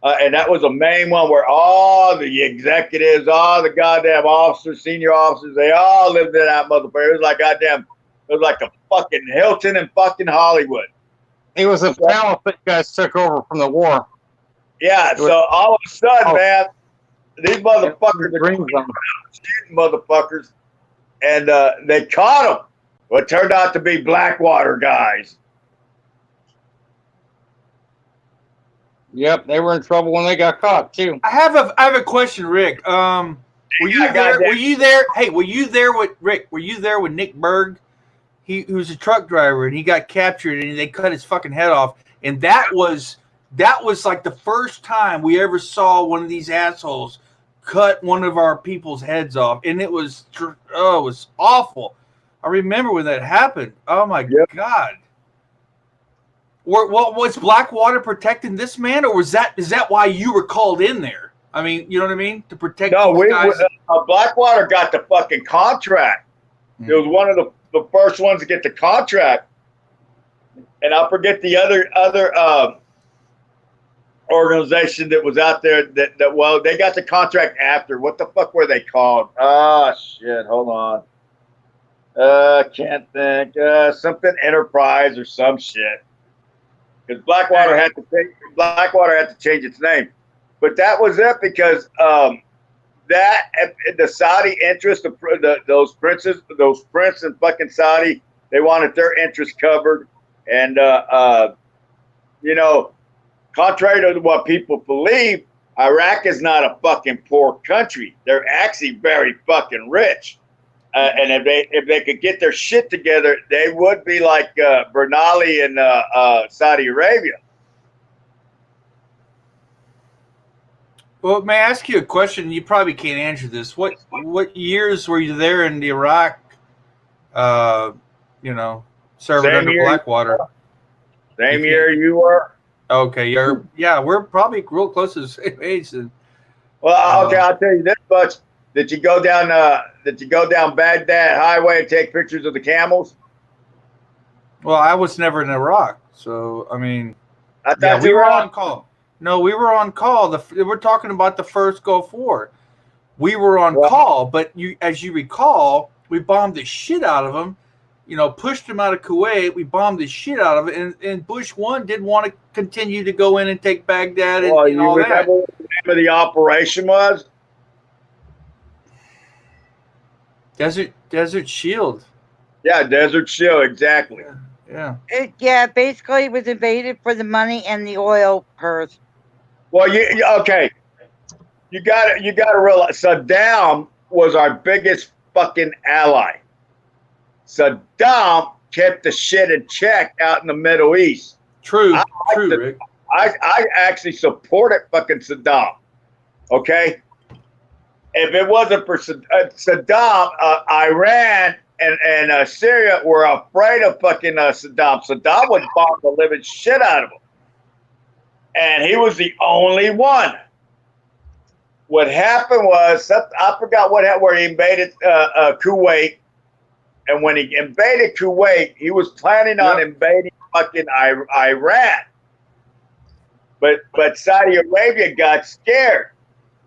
And that was a main one where all the executives, all the goddamn officers, senior officers, they all lived in that motherfucker. It was like a fucking Hilton in fucking Hollywood. It was a palace that you guys took over from the war. Yeah, so all of a sudden, man, these motherfuckers are shooting motherfuckers, and they caught them. Well, it turned out to be Blackwater guys. Yep, they were in trouble when they got caught too. I have a question, Rick. Were you there? Were you there? Hey, were you there with Rick? Were you there with Nick Berg? He was a truck driver and he got captured and they cut his fucking head off. And that was like the first time we ever saw one of these assholes cut one of our people's heads off. And it was awful. I remember when that happened. Oh my God. Was Blackwater protecting this man, or is that why you were called in there? I mean, you know what I mean? To protect these guys? Blackwater got the fucking contract. It was one of the first ones to get the contract. and I forget the other organization that was out there that well, they got the contract after. What the fuck were they called? Oh shit, hold on. Can't think. Something Enterprise or some shit. Because Blackwater had to change its name, but that was it because that the Saudi interest, those princes in fucking Saudi, they wanted their interests covered, and you know, contrary to what people believe, Iraq is not a fucking poor country. They're actually very fucking rich. And if they could get their shit together, they would be like Bernali in Saudi Arabia. Well, may I ask you a question? You probably can't answer this. What years were you there in Iraq? You know, serving Same under year. Blackwater. Same year you were. Okay, yeah, we're probably real close to the same age. Well, okay, I'll tell you this much. Did you go down Baghdad Highway and take pictures of the camels? Well, I was never in Iraq, so I mean, I thought yeah, we you were on call. No, we were on call. We're talking about the first Gulf War. We were on call, but as you recall, we bombed the shit out of them. You know, pushed them out of Kuwait. We bombed the shit out of it, and Bush 1 didn't want to continue to go in and take Baghdad and all that. You remember what the name of the operation was? Desert Shield. Yeah, Desert Shield, exactly. Yeah. Basically, it was invaded for the money and the oil purse. Well, okay. You got to realize Saddam was our biggest fucking ally. Saddam kept the shit in check out in the Middle East. True, Rick. I actually supported fucking Saddam. Okay. If it wasn't for Saddam, Iran and Syria were afraid of fucking Saddam. Saddam would bomb the living shit out of them. And he was the only one. What happened was, I forgot where he invaded Kuwait. And when he invaded Kuwait, he was planning on invading fucking Iran. But Saudi Arabia got scared.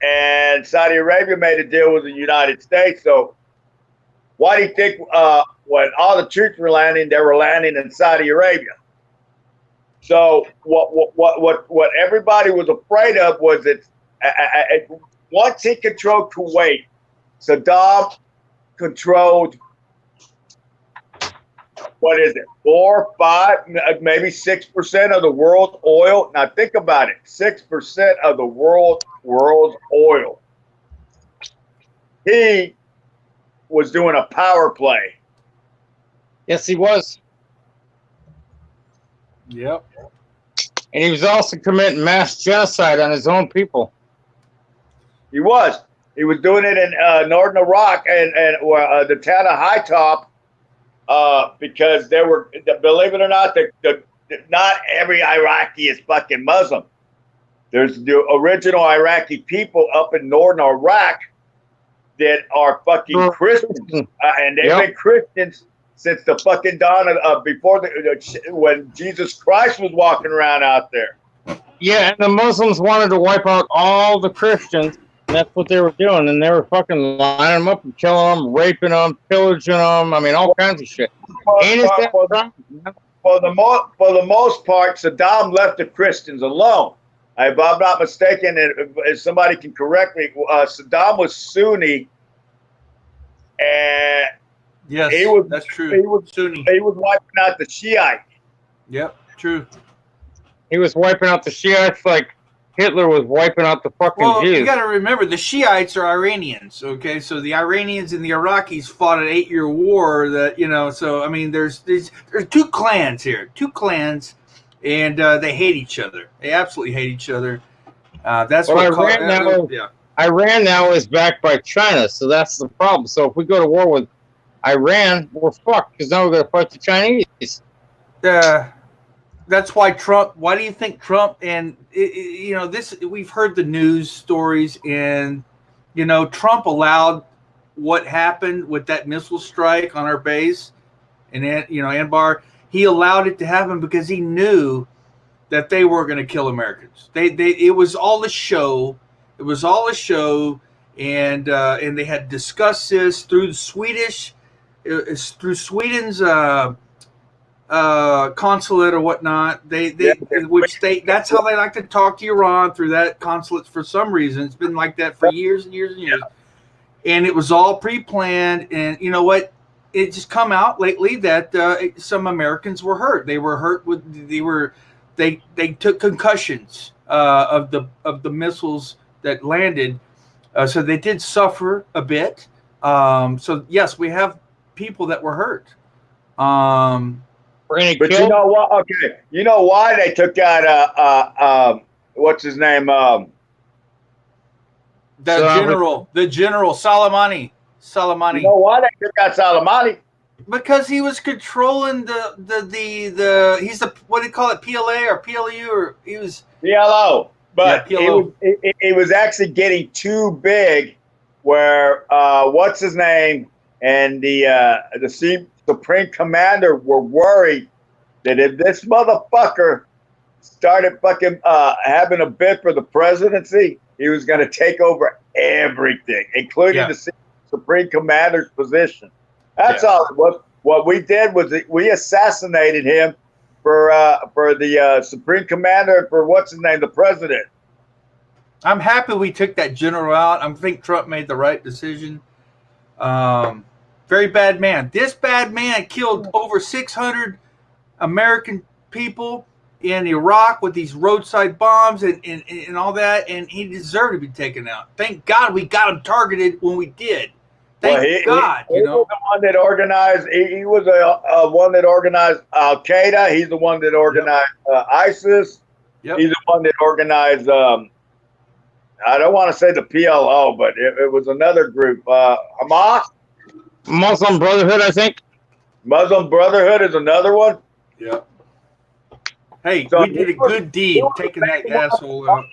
And Saudi Arabia made a deal with the United States. So why do you think when all the troops were landing, they were landing in Saudi Arabia? So what everybody was afraid of was that once he controlled Kuwait, Saddam controlled, what is it, 4, 5, maybe 6% of the world's oil. Now think about it, 6% of the world's oil. He was doing a power play. Yes, he was. Yep. And he was also committing mass genocide on his own people. He was doing it in northern Iraq and the town of High Top, because there were, believe it or not, not every Iraqi is fucking Muslim. There's the original Iraqi people up in northern Iraq that are fucking Christians, and they've been Christians since the fucking dawn of before when Jesus Christ was walking around out there. Yeah, and the Muslims wanted to wipe out all the Christians, and that's what they were doing. And they were fucking lining them up and killing them, raping them, pillaging them. I mean, all kinds of shit. For the most part, Saddam left the Christians alone. If I'm not mistaken, if somebody can correct me, Saddam was Sunni, and yes, that's true. He was Sunni. He was wiping out the Shiite. Yep, true. He was wiping out the Shiites like Hitler was wiping out the fucking Jews. You got to remember, the Shiites are Iranians. Okay, so the Iranians and the Iraqis fought an 8-year war. That so I mean, there's 2 clans here, and they hate each other. They absolutely hate each other. That's what Iran now is backed by China, so that's the problem. So if we go to war with Iran, we're fucked because now we're going to fight the Chinese. That's why Trump. Why do you think Trump and this? We've heard the news stories, and Trump allowed what happened with that missile strike on our base, and Anbar. he allowed it to happen because he knew that they were going to kill Americans. It was all a show. It was all a show, and they had discussed this through the Swedish, through Sweden's consulate or whatnot. That's how they like to talk to Iran, through that consulate for some reason. It's been like that for years and years and years. And it was all pre-planned. And you know what? It just come out lately that some Americans were hurt. They were hurt they took concussions of the missiles that landed, so they did suffer a bit. So yes, we have people that were hurt. But you know what? Okay, you know why they took out what's his name? The general Soleimani. You know why they took out Soleimani? Because he was controlling the he's the, what do you call it, PLA or PLU, or he was PLO. But yeah, PLO. It was actually getting too big, where what's his name and the Supreme Commander were worried that if this motherfucker started fucking having a bid for the presidency, he was going to take over everything, including the Supreme Commander's position. That's all. What we did was we assassinated him for the Supreme Commander, for what's his name, the president. I'm happy we took that general out. I think Trump made the right decision. Very bad man. This bad man killed over 600 American people in Iraq with these roadside bombs and all that, and he deserved to be taken out. Thank God we got him targeted when we did. Thank God. He was the one that organized. He was one that organized Al Qaeda. He's the one that organized ISIS. Yep. He's the one that organized. I don't want to say the PLO, but it was another group. Hamas. Muslim Brotherhood, I think. Muslim Brotherhood is another one. Yep. Hey, so we did a good deed taking that asshole out.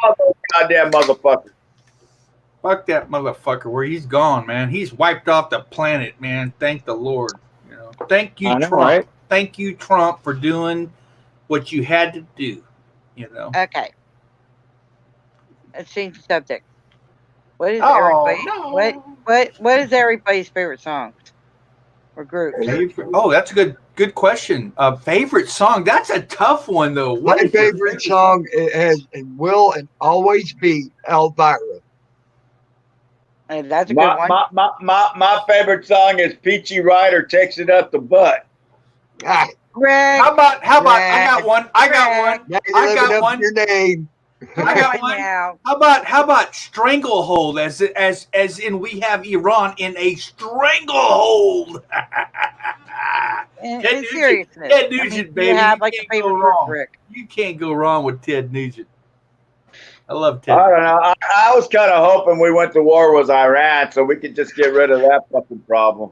Goddamn motherfucker. Fuck that motherfucker. Where he's gone, man. He's wiped off the planet, man. Thank the Lord. You know. Thank you, Trump. Right? Thank you, Trump, for doing what you had to do. You know. Okay. Let's change the subject. What is what is everybody's favorite song or group? Oh, that's a good question. Favorite song? That's a tough one, though. My favorite song has and will and always be Elvira. And that's a good one. My favorite song is Peachy Rider Takes It Up the Butt. Ah, Greg, how about I got one. I got one. Your name. I got one. How about Stranglehold, as in we have Iran in a stranglehold. In seriousness, Ted Nugent, baby. You have like a favorite group, Rick. You can't go wrong with Ted Nugent. I love Ted. I don't know. I was kind of hoping we went to war with Iran so we could just get rid of that fucking problem.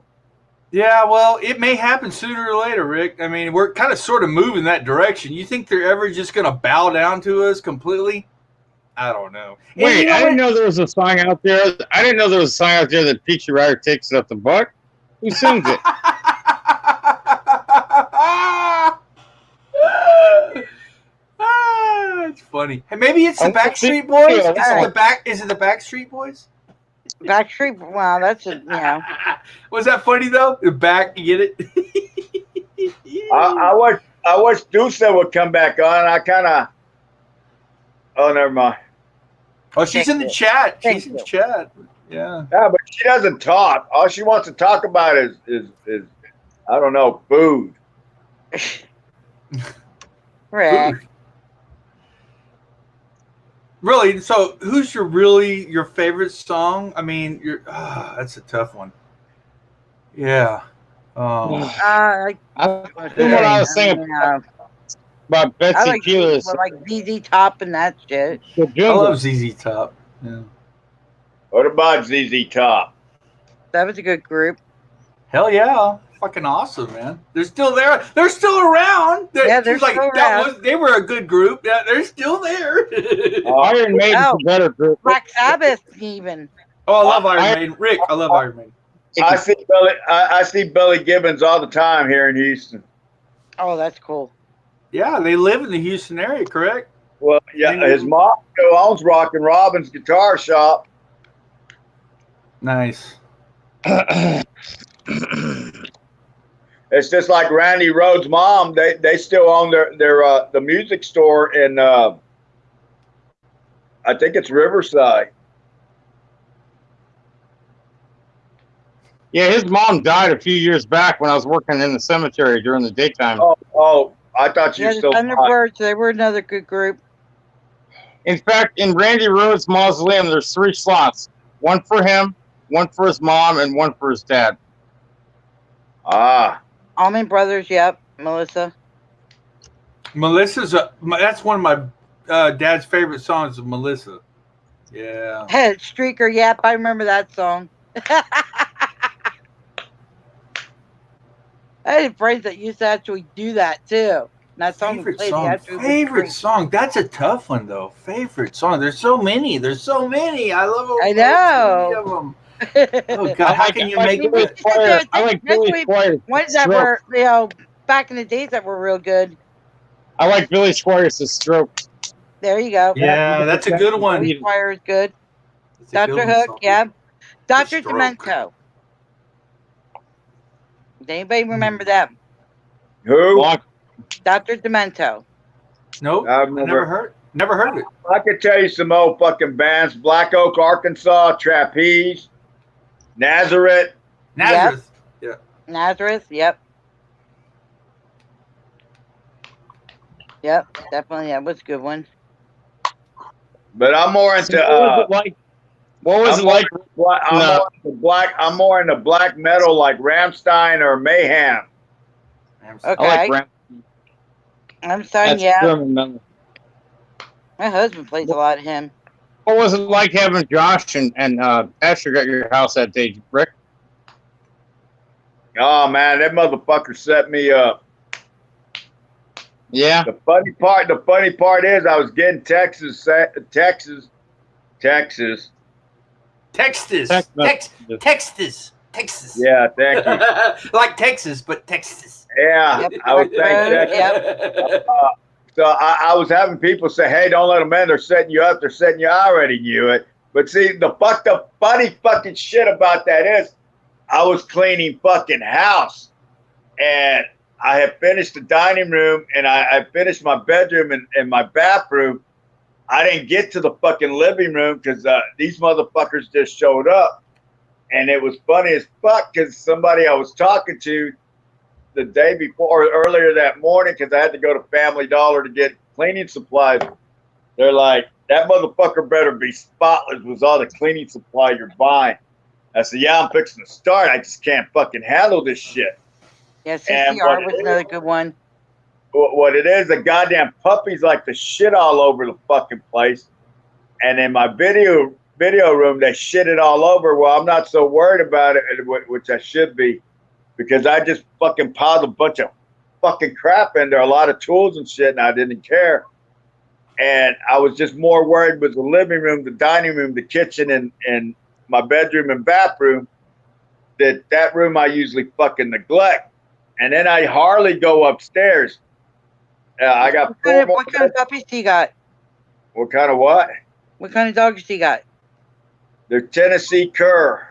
Yeah, well, it may happen sooner or later, Rick. I mean, we're kind of sort of moving that direction. You think they're ever just going to bow down to us completely? I don't know. Wait, I didn't know there was a song out there. I didn't know there was a song out there that Peachy Rider Takes It Up the Butt. Who sings it? It's funny. Hey, maybe it's the Backstreet Boys. Is it the Backstreet Boys? Backstreet. Wow, that's a Was that funny though? The back, you get it? I wish Deuce would come back on. I kind of. Oh, never mind. Oh, she's in the chat. She's in the chat. Yeah. Yeah, but she doesn't talk. All she wants to talk about is I don't know, food. Right. Really? So, who's your favorite song? I mean, that's a tough one. Yeah. I was thinking about Betsy Keeler's. Like ZZ Top and that shit. I love ZZ Top. Yeah. What about ZZ Top? That was a good group. Hell yeah. Fucking awesome, man. They're still there. They're still around. They're still around. They were a good group. Yeah, they're still there. Iron Maiden's a better group. Black Sabbath, even. Oh, I love Iron Maiden. Rick, I love Iron Maiden. I see Billy Gibbons all the time here in Houston. Oh, that's cool. Yeah, they live in the Houston area, correct? Well, yeah, his mom still owns Rockin' Robin's guitar shop. Nice. It's just like Randy Rhodes' mom. They still own their the music store in I think it's Riverside. Yeah, his mom died a few years back when I was working in the cemetery during the daytime. Oh, I thought you Yeah, were the still alive. Thunderbirds, they were another good group. In fact, in Randy Rhodes' mausoleum, there's 3 slots: one for him, one for his mom, and one for his dad. Ah, Allman Brothers, yep. Melissa. Melissa's that's one of my dad's favorite songs of Melissa. Yeah. Streaker, yep, I remember that song. I had friends that used to actually do that too. And that song Favorite played, song. Favorite song. That's a tough one though. Favorite song. There's so many. I love them. I know. So many of them. Oh God, how can you make it? I like Billy Squires. Ones that were, back in the days that were real good. I like Billy Squires' Stroke. There you go. Yeah, that's a good one. Billy Squires, good. That's a good Dr. one, Hook, song. yeah. Dr. Stroke. Demento. Does anybody remember them? who? Dr. Demento. Nope. I've Never heard of it. I could tell you some old fucking bands: Black Oak, Arkansas, Trapeze, Nazareth. Nazareth. Yeah. Nazareth, yep. Yep, definitely. That was a good one. But I'm more into What was it like? I'm more into black metal like Rammstein or Mayhem. Okay. I like I'm sorry, That's yeah. German metal. My husband plays a lot of him. What was it like having Josh and Patrick at your house that day, Rick? Oh man, that motherfucker set me up. Yeah. The funny part is I was getting Texas. Texas. Yeah, thank you. Like Texas, but Texas. Yeah, Yep, I was Texas. saying Texas. So I was having people say, "Hey, don't let them in. They're setting you up. They're setting you." I already knew it. But see, the funny fucking shit about that is, I was cleaning fucking house, and I had finished the dining room, and I finished my bedroom and my bathroom. I didn't get to the fucking living room because these motherfuckers just showed up. And it was funny as fuck because somebody I was talking to the day before or earlier that morning, because I had to go to Family Dollar to get cleaning supplies. They're like, that motherfucker better be spotless with all the cleaning supply you're buying. I said, yeah, I'm fixing to start. I just can't fucking handle this shit. Yeah, CCR was another good one. What it is, the goddamn puppies like to shit all over the fucking place. And in my video room, they shit it all over. Well, I'm not so worried about it, which I should be, because I just fucking piled a bunch of fucking crap in there, a lot of tools and shit, and I didn't care. And I was just more worried with the living room, the dining room, the kitchen, and my bedroom and bathroom. That room I usually fucking neglect. And then I hardly go upstairs. I got What kind of puppies do you got? What kind of what? What kind of dogs do you got? They're Tennessee Cur.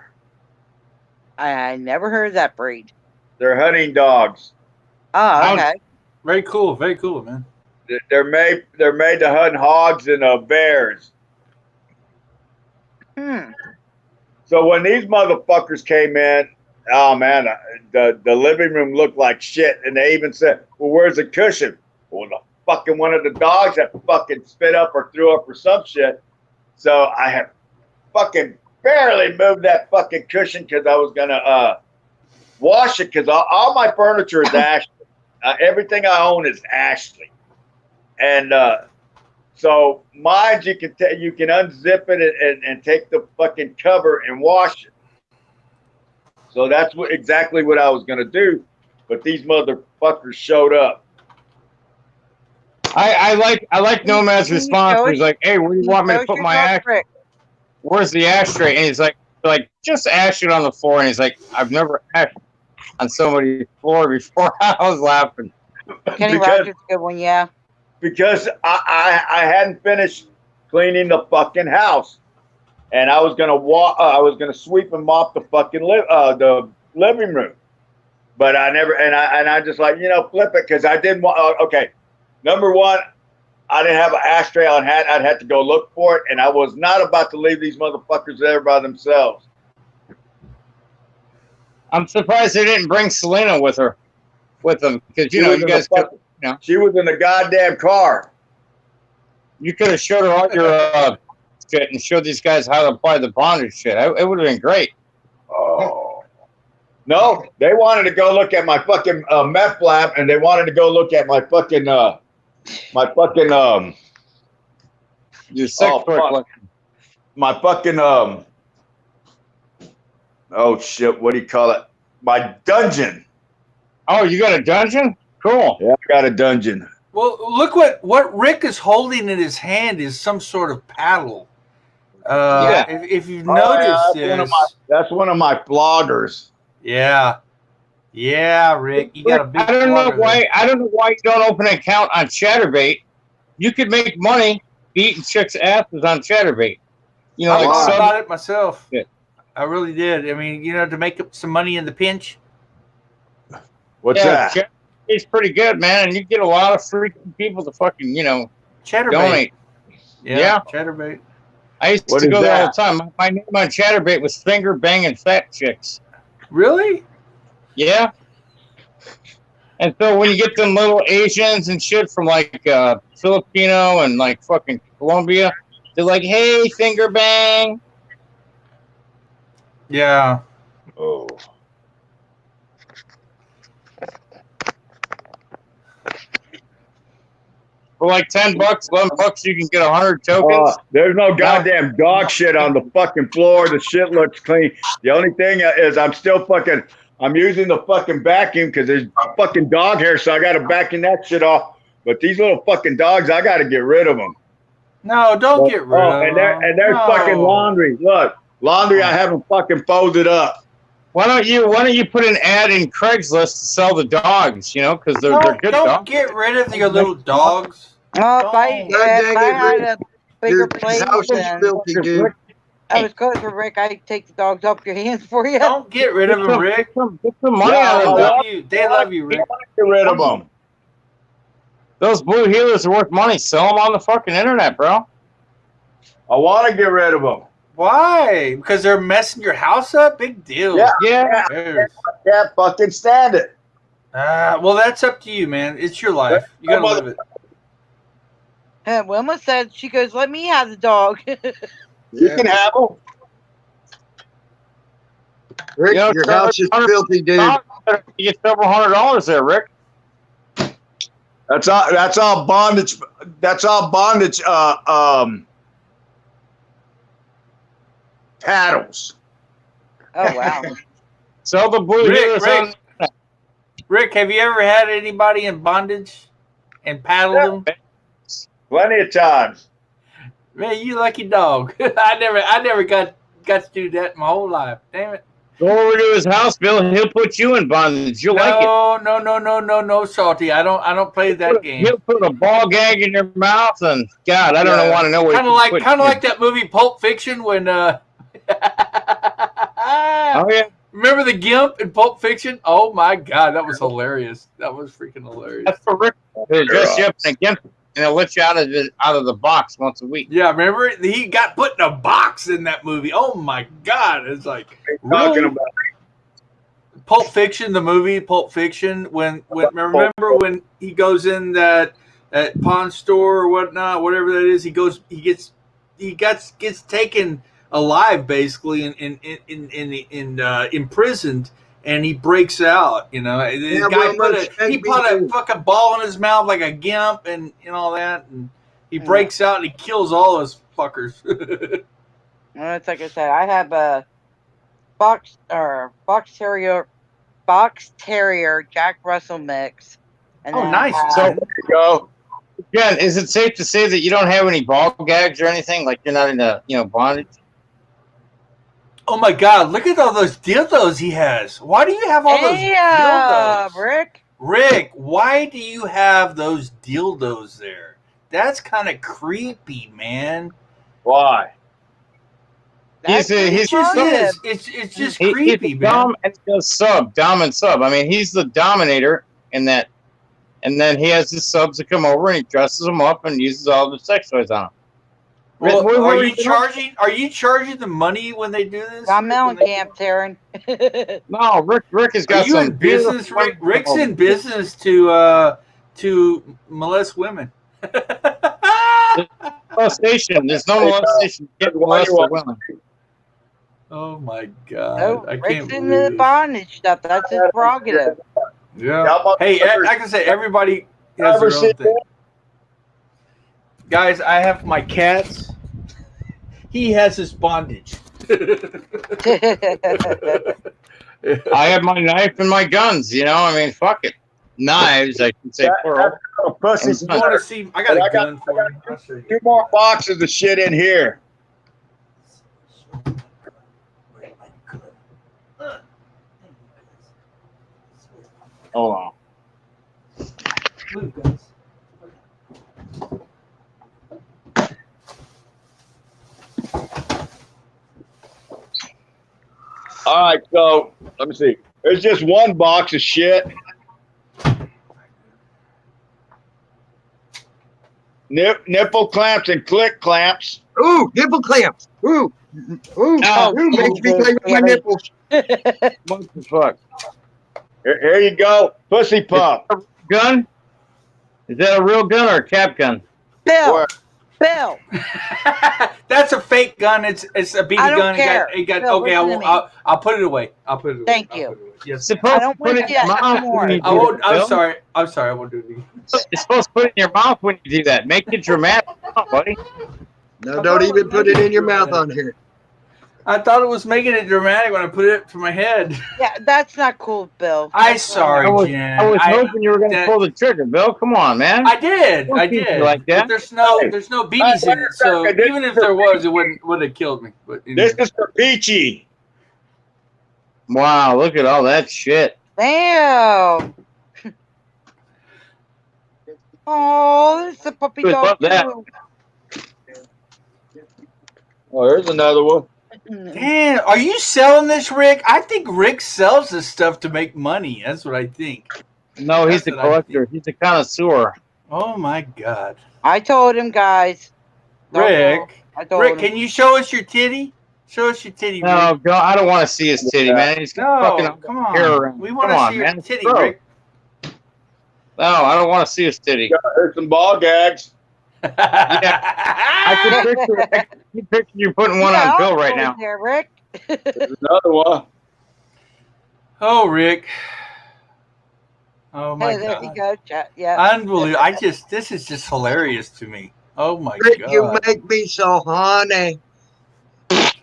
I never heard of that breed. They're hunting dogs. Oh, okay. Very cool, man. They're made to hunt hogs and bears. So when these motherfuckers came in, oh man, the living room looked like shit. And they even said, well, where's the cushion? Well, the fucking one of the dogs that fucking spit up or threw up or some shit. So I had fucking barely moved that fucking cushion because I was going to wash it, because all my furniture is Ashley. Everything I own is Ashley. And so mine, you can unzip it and take the fucking cover and wash it. So that's exactly what I was going to do. But these motherfuckers showed up. I like Nomad's response. He's like, "Hey, where do you want me to put my ashtray? Where's the ashtray?" And he's like, just ash it on the floor. And he's like, "I've never ashed on somebody's floor before." I was laughing. Kenny because Rogers, a good one, yeah. because I hadn't finished cleaning the fucking house, and I was gonna I was gonna sweep and mop the fucking the living room, but I never. And I just like flip it because I didn't want. Okay, number one, I didn't have an ashtray on hand. I'd have to go look for it, and I was not about to leave these motherfuckers there by themselves. I'm surprised they didn't bring Selena with them because She you was in guys the could, She was in the goddamn car. you could have showed her all your shit and showed these guys how to apply the bondage shit. It would have been great. Oh. No, they wanted to go look at my fucking meth lab, and they wanted to go look at my fucking Your sex Oh, toy fuck. collection. my fucking oh shit, what do you call it? My dungeon. Oh, you got a dungeon? Cool. Yeah, I got a dungeon. Well, look what Rick is holding in his hand is some sort of paddle. Yeah. If you've Oh, yeah, noticed that's one of my bloggers. yeah, Rick, you got a big. I don't know blogger why. there. I don't know why you don't open an account on ChatterBait. You could make money beating chicks' asses on ChatterBait. You know, I like thought sub- about it myself. Yeah. I really did. I mean, to make up some money in the pinch. What's that? ChatterBait's pretty good, man, and you get a lot of freaking people to fucking Chatterbait. donate. Yeah. Chatterbait. I used What to is go there all that? the time. My name on ChatterBait was finger banging fat chicks. Really? Yeah. And so when you get them little Asians and shit from like Filipino and like fucking Colombia, they're like, "Hey, finger bang." Yeah. Oh. For like $10, $11, you can get 100 tokens. There's no goddamn dog shit on the fucking floor. The shit looks clean. The only thing is I'm using the fucking vacuum because there's fucking dog hair, so I got to vacuum that shit off. But these little fucking dogs, I got to get rid of them. No, don't get rid of and them. there's No. fucking laundry. Look, laundry I haven't fucking folded up. Why don't you put an ad in Craigslist to sell the dogs? Because they're good Don't dogs. get rid of your little dogs. Oh, if I had a bigger Your place, house is then filthy, dude. I was close for Rick. I'd take the dogs off your hands for you. Don't get rid of them, Rick. Get some money Yeah, out They of them. love you. They love you, Rick. Get rid of them. Those blue healers are worth money. Sell them on the fucking internet, bro. I want to get rid of them. Why? Because they're messing your house up? Big deal. Yeah. Yeah. Cares? Can't fucking stand it. Well, that's up to you, man. It's your life. You gotta live it. Wilma said, she goes, let me have the dog. You can have them. Rick, You know, your house is filthy, dude. You get several $100 there, Rick. That's all bondage. That's all bondage. Paddles. Oh, wow. Sell the blue healers on. Rick, have you ever had anybody in bondage and paddled them? Plenty of times. Man, you lucky dog. I never got to do that my whole life. Damn it. Go over to his house, Bill, and he'll put you in bondage. You'll like it. No, Salty. I don't play that game. He'll put a ball gag in your mouth, and God, I don't want to know what. Kind of like that movie Pulp Fiction when. Oh yeah. Remember the Gimp in Pulp Fiction? Oh my God, that was hilarious. That was freaking hilarious. That's for Rick. He'll dress you up in a gimp, and he'll let you out of the box once a week. Yeah, remember he got put in a box in that movie. Oh my God, it's like Talking really? about Pulp Fiction, the movie Pulp Fiction. When remember when he goes in that pawn store or whatnot, whatever that is, he gets taken alive basically and imprisoned, and he breaks out. This guy put a fucking ball in his mouth like a gimp and all that, and he breaks out and he kills all those fuckers. Well, it's like I said, I have a box terrier Jack Russell mix. And then nice. So there you go. Jen, is it safe to say that you don't have any ball gags or anything? Like you're not in a bondage? Oh my God! Look at all those dildos he has. Why do you have all those dildos? Rick. Rick, why do you have those dildos there? That's kind of creepy, man. Why? That's He's pretty It just positive. is. It's just He's creepy, man. dom and he does dom and sub. I mean, he's the dominator in that, and then he has his subs that come over and he dresses them up and uses all the sex toys on them. Well, What are are you you doing? charging? Are you charging the money when they do this? I'm When they- Mellencamp, Taryn. No, Rick has Are got you some in business, Rick? Rick's in business to molest women. molestation. There's no molestation. You can't molest a woman. Oh my god! Oh, I Rick's can't into believe the this. bondage stuff. That's his prerogative. Yeah. Hey, like I say, everybody has their own thing. Guys, I have my cats. He has his bondage. I have my knife and my guns. You know, I mean, fuck it. Knives, I can say plural. Pussy. You want to see? I got a gun for you. I'll show you. 2 more boxes of shit in here. Hold on. All right, so let me see. There's just one box of shit. Nipple clamps and click clamps. Ooh, nipple clamps. Ooh. Ooh, Ow. ooh, makes me play with my nipples. What the fuck? Here you go. Pussy pump. Gun? Is that a real gun or a cap gun? Bill, Where? Bill, That's a fake gun. It's a BB I don't gun. care. It got Bill, okay. listen to me. I'll put it away. I'll put it away. Thank I'll you. put it away. Yes. Supposed I don't to put it want in your you to mouth anymore. when you I do won't. that, I'm Bill. sorry. I'm sorry. I won't do it again. You're supposed to put it in your mouth when you do that. Make it dramatic, Come on, buddy. No, don't even put it in your mouth on here. I thought it was making it dramatic when I put it for my head. Yeah, that's not cool, Bill. I sorry, I was, Jen. I was hoping you were going to that- pull the trigger, Bill. Come on, man. I did. Don't I keep did. it like that. But there's no BBs in it. So even if there was, it would have killed me. But This is for Peachy. Wow, look at all that shit. Damn. Oh, this is a puppy Good, dog love that. too. Oh, there's another one. damn, are you selling this, Rick? I think Rick sells this stuff to make money. That's what I think. No, he's a That's what I collector. He's a connoisseur. Oh my god, I told him, guys. Don't Rick. go. I told Rick, him. can you show us your titty? Show us your titty, No, Rick. Bill, I don't want to see his titty, man. He's got No, fucking come hair on. around. We want Come to on, see your man. titty, Gross. Rick. No, I don't want to see his titty. There's some ball gags. I can picture you putting one Yeah, on Bill I'll right go now. There, Rick. There's another one. Oh, Rick. Oh my Hey, there you god. go, chat. Yeah. Unbelievable. This is just hilarious to me. Oh my Rick, you god. make me so horny.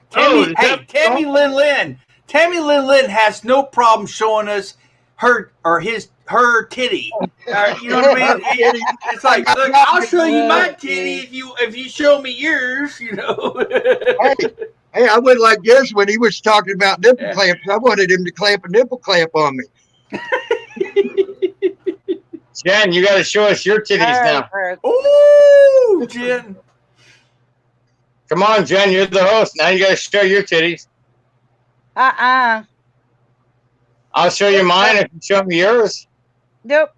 Tammy, hey, Tammy Lynn Lynn. Tammy Lynn Lynn has no problem showing us her titty. You know what I mean? It's like, look, I'll show you my titty if you show me yours. You know. Hey, I went like this when he was talking about nipple Yeah. clamps. I wanted him to clamp a nipple clamp on me. Jen, you got to show us your titties All now. right, Rick. Ooh, Jen. Come on, Jen, you're the host. Now you got to show your titties. I'll show you mine if you show me yours. Nope.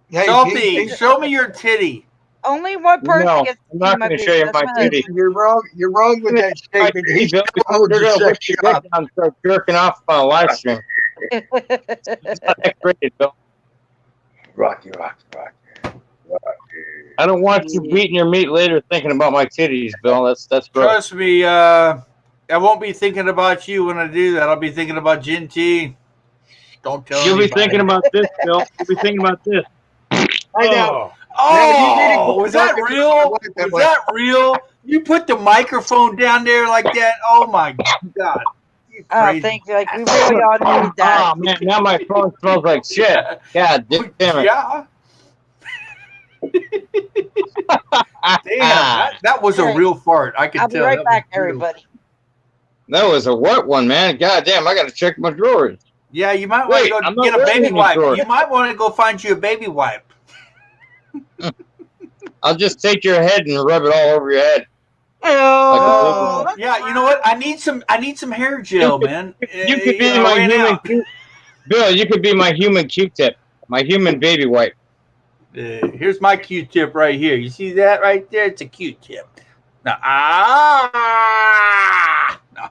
Hey, Salty, show me your titty. Only one person No, gets I'm not my going to show you business. my That's titty. You're wrong. You're wrong with that statement. He Bill, owns You're a going to sex put your shop. dick down and start jerking off on a live stream. It's not X-rated, Bill. Rocky. I don't want you beating your meat later thinking about my titties, Bill. That's gross. Trust me, I won't be thinking about you when I do that. I'll be thinking about Gin T. Don't tell You'll be anybody. thinking about this, Bill. You'll be thinking about this. I know. Oh, was that Talking to real? my wife that Was way. that real? You put the microphone down there like that? Oh my god! You Oh, crazy. thank you. Like, we really all need that. Oh, man, now my phone smells like shit. God damn it. Yeah. Damn, that was a real fart. I can I'll be tell. right That back, was real. everybody. That was a wet one, man. God damn, I got to check my drawers. Yeah, you might want Wait, to I'm go not get a baby waiting wipe. for it. You might want to go find you a baby wipe. I'll just take your head and rub it all over your head. Oh, Yeah, you know what? I need some hair gel, man. You could be I my ran human out. Bill, you could be my human Q-tip, my human baby wipe. Here's my Q-tip right here. You see that right there? It's a Q-tip. Now, No.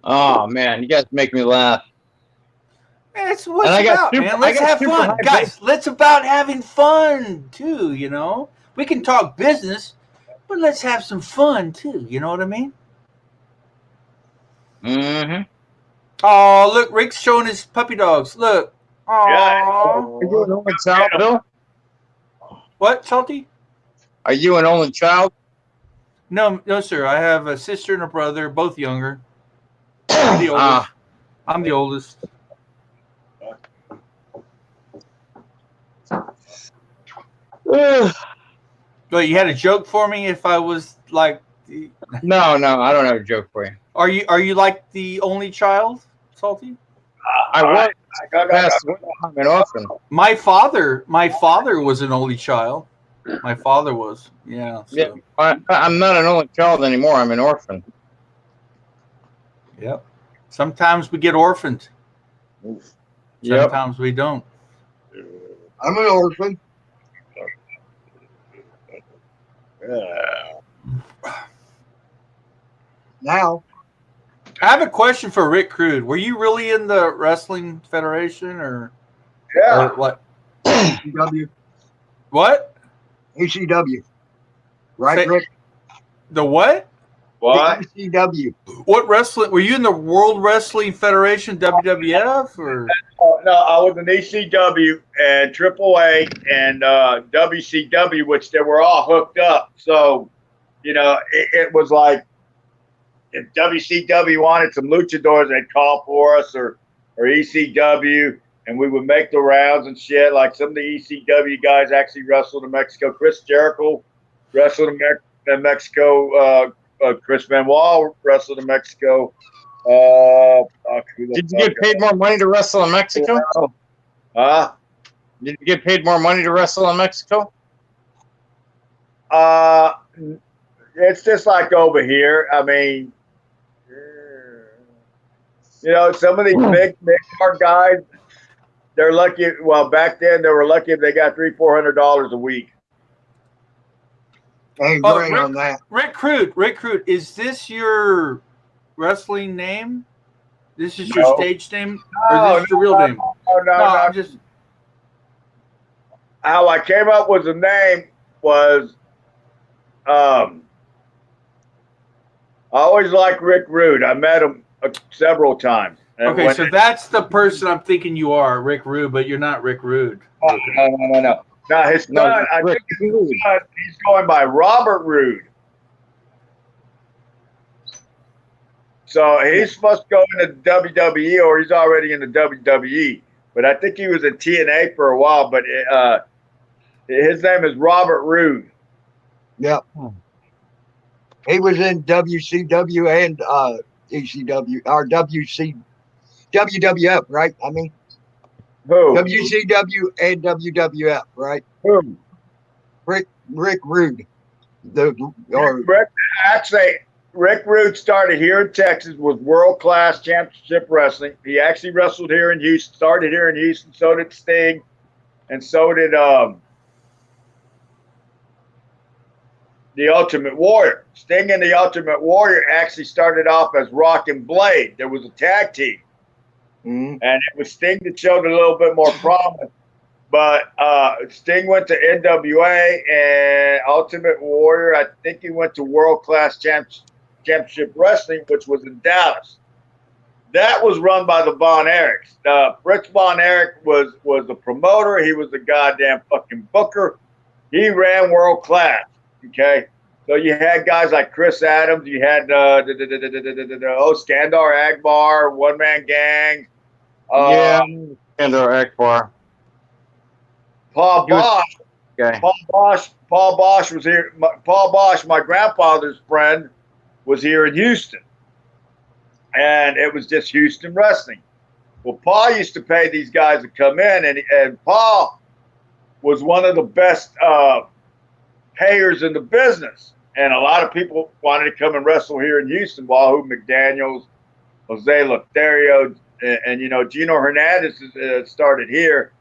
Oh man, you guys make me laugh. That's what And I it's got about, super- man. I Let's got have super fun. high Guys, let's about having fun, too, you know? We can talk business, but let's have some fun, too. You know what I mean? Mm-hmm. Oh, look, Rick's showing his puppy dogs. Look. Yeah. Are you an only child, Bill? What, Salty? Are you an only child? No, sir. I have a sister and a brother, both younger. I'm the oldest. I'm the oldest. But you had a joke for me if I was like No, I don't have a joke for you. Are you like the only child, Salty? I was past I'm an orphan. My father was an only child. My father was. Yeah. So. Yeah, I'm not an only child anymore. I'm an orphan. Yep. Sometimes we get orphaned. Yep. Sometimes we don't. I'm an orphan. Now, I have a question for Rick Crude. Were you really in the Wrestling Federation or what? ECW. What? ECW. Right, Say- Rick? The what? What? The ECW. What wrestling? Were you in the World Wrestling Federation, WWF, or? No, I was in ECW and AAA and WCW, which they were all hooked up. So, you know, it was like if WCW wanted some luchadors, they'd call for us, or ECW, and we would make the rounds and shit. Like some of the ECW guys actually wrestled in Mexico. Chris Jericho wrestled in Mexico. Chris Benoit wrestled in Mexico. Did you get paid more money to wrestle in Mexico? Huh? Did you get paid more money to wrestle in Mexico? It's just like over here. I mean, you know, some of these big card guys, they're lucky. Well, back then they were lucky if they got $300-400 a week. I ain't Oh, going on that. Rick Crude, is this your wrestling name? This is your No. stage name, or is this your real name? No. I'm just. How I came up with the name was, I always liked Rick Rude. I met him several times. And Okay, so that's the person I'm thinking you are, Rick Rude, but you're not Rick Rude. No. Now his son, I think his son, he's going by Robert Roode. So he's supposed to go into WWE, or he's already in the WWE. But I think he was in TNA for a while. But his name is Robert Roode. Yep. He was in WCW and ECW or WWF, right? I mean, Who? WCW and WWF, right? Who? Rick Rude. Rick Rude started here in Texas with World Class Championship Wrestling. He actually wrestled here in Houston, started here in Houston. So did Sting, and so did the Ultimate Warrior. Sting and the Ultimate Warrior actually started off as Rock and Blade. There was a tag team. Mm-hmm. And it was Sting that showed a little bit more promise. But Sting went to NWA, and Ultimate Warrior, I think he went to World Class Championship Wrestling, which was in Dallas. That was run by the Von Erichs. Fritz Von Erich was the promoter. He was the goddamn fucking booker. He ran World Class. Okay, so you had guys like Chris Adams. You had Skandar Akbar, One Man Gang. Skandar Akbar. Paul Bosch. Okay. Paul Bosch was here. Paul Bosch, my grandfather's friend, was here in Houston. and it was just Houston wrestling. Well, Paul used to pay these guys to come in, and Paul was one of the best payers in the business. And a lot of people wanted to come and wrestle here in Houston. Wahoo McDaniels, Jose Lothario, and you know, Gino Hernandez started here.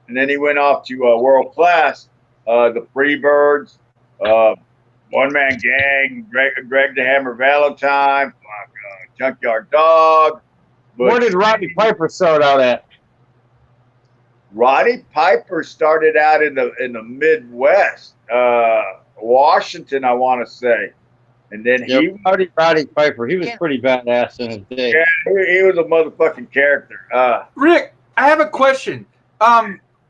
And then he went off to World Class, the Freebirds, One Man Gang, Greg the Hammer Valentine, Junkyard Dog. Where did Roddy Piper start out at? Roddy Piper started out in the Midwest, Washington, I want to say, and then Roddy Piper. He was pretty badass in his day. Yeah, he was a motherfucking character. Rick, I have a question.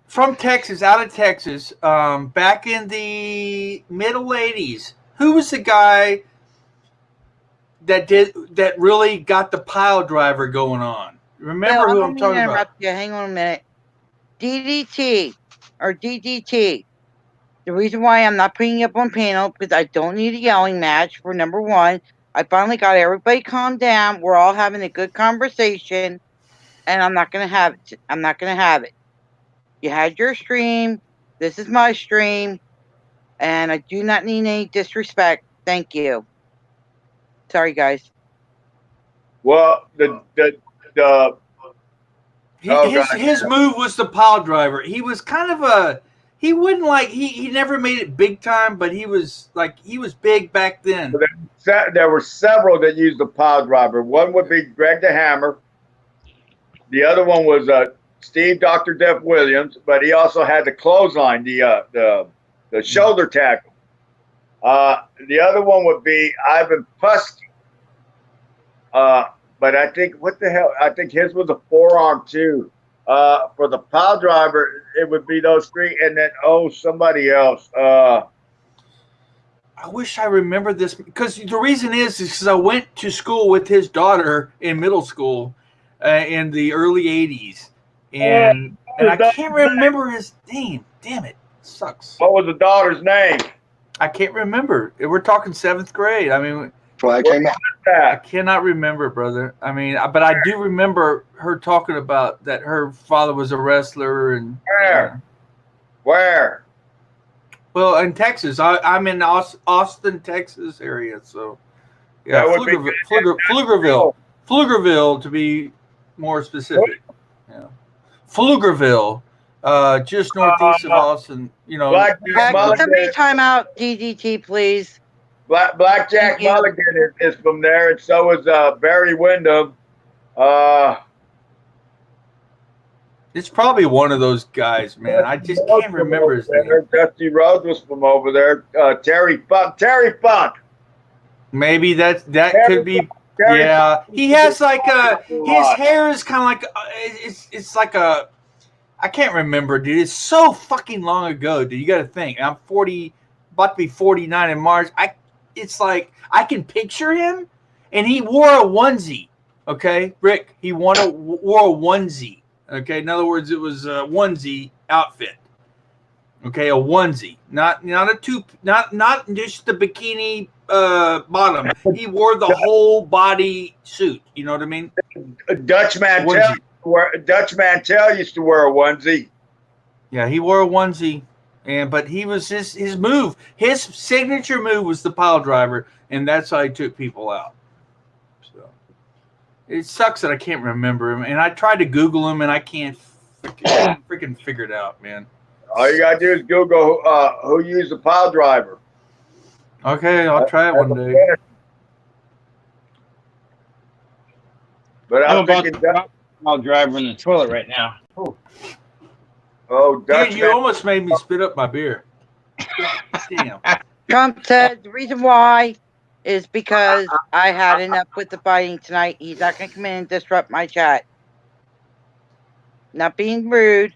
From Texas, out of Texas, back in the middle '80s, who was the guy that really got the pile driver going on? Remember who I'm talking about? You. Hang on a minute. DDT or DDT. The reason why I'm not putting you up on panel because I don't need a yelling match. For number one, I finally got everybody calmed down. We're all having a good conversation, and I'm not gonna have it. I'm not gonna have it. You had your stream. This is my stream, and I do not need any disrespect. Thank you. Sorry, guys. Well, his move was the pile driver. He was kind of he wouldn't like he never made it big time, but he was big back then. There were several that used the pile driver. One would be Greg the Hammer. The other one was Steve Dr. Death Williams, but he also had the clothesline, the shoulder tackle. The other one would be Ivan Putski. But I think I think his was a forearm too. For the pile driver, it would be those three, and then somebody else. I wish I remembered this because the reason is because I went to school with his daughter in middle school in the early '80s, and I can't remember his name. Damn it, sucks. What was the daughter's name? I can't remember. We're talking 7th grade. I mean, I came out. I cannot remember, brother. I mean, but I do remember her talking about that her father was a wrestler and Where? Well, in Texas. I'm in Austin, Texas area. So, yeah, Pflugerville to be more specific. Yeah, Pflugerville, just northeast of Austin. You know, Somebody time out DDT, please. Blackjack Mulligan is from there, and so is Barry Windham. It's probably one of those guys, man. I just can't remember his name. Dusty Rhodes was from over there. Terry Funk. Maybe that could be. Yeah, he has like his hair is kind of like it's like a. I can't remember, dude. It's so fucking long ago, dude. You got to think. I'm 40, about to be 49 in March. It's like I can picture him, and he wore a onesie. Okay, Rick, he wore a onesie. Okay, in other words, it was a onesie outfit. Okay, a onesie, not just the bikini bottom. He wore the whole body suit. You know what I mean? Dutch Mantel used to wear a onesie. Yeah, he wore a onesie. But he was his move, his signature move was the pile driver, and that's how he took people out. So it sucks that I can't remember him, and I tried to Google him, and I can't freaking figure it out, man. All you gotta do is Google who used the pile driver. Okay, I'll try it one day. But I'm about to pile driver in the toilet right now. Oh, Dutch dude, you almost made me spit up my beer. Damn. Trump said the reason why is because I had enough with the fighting tonight. He's not going to come in and disrupt my chat. Not being rude,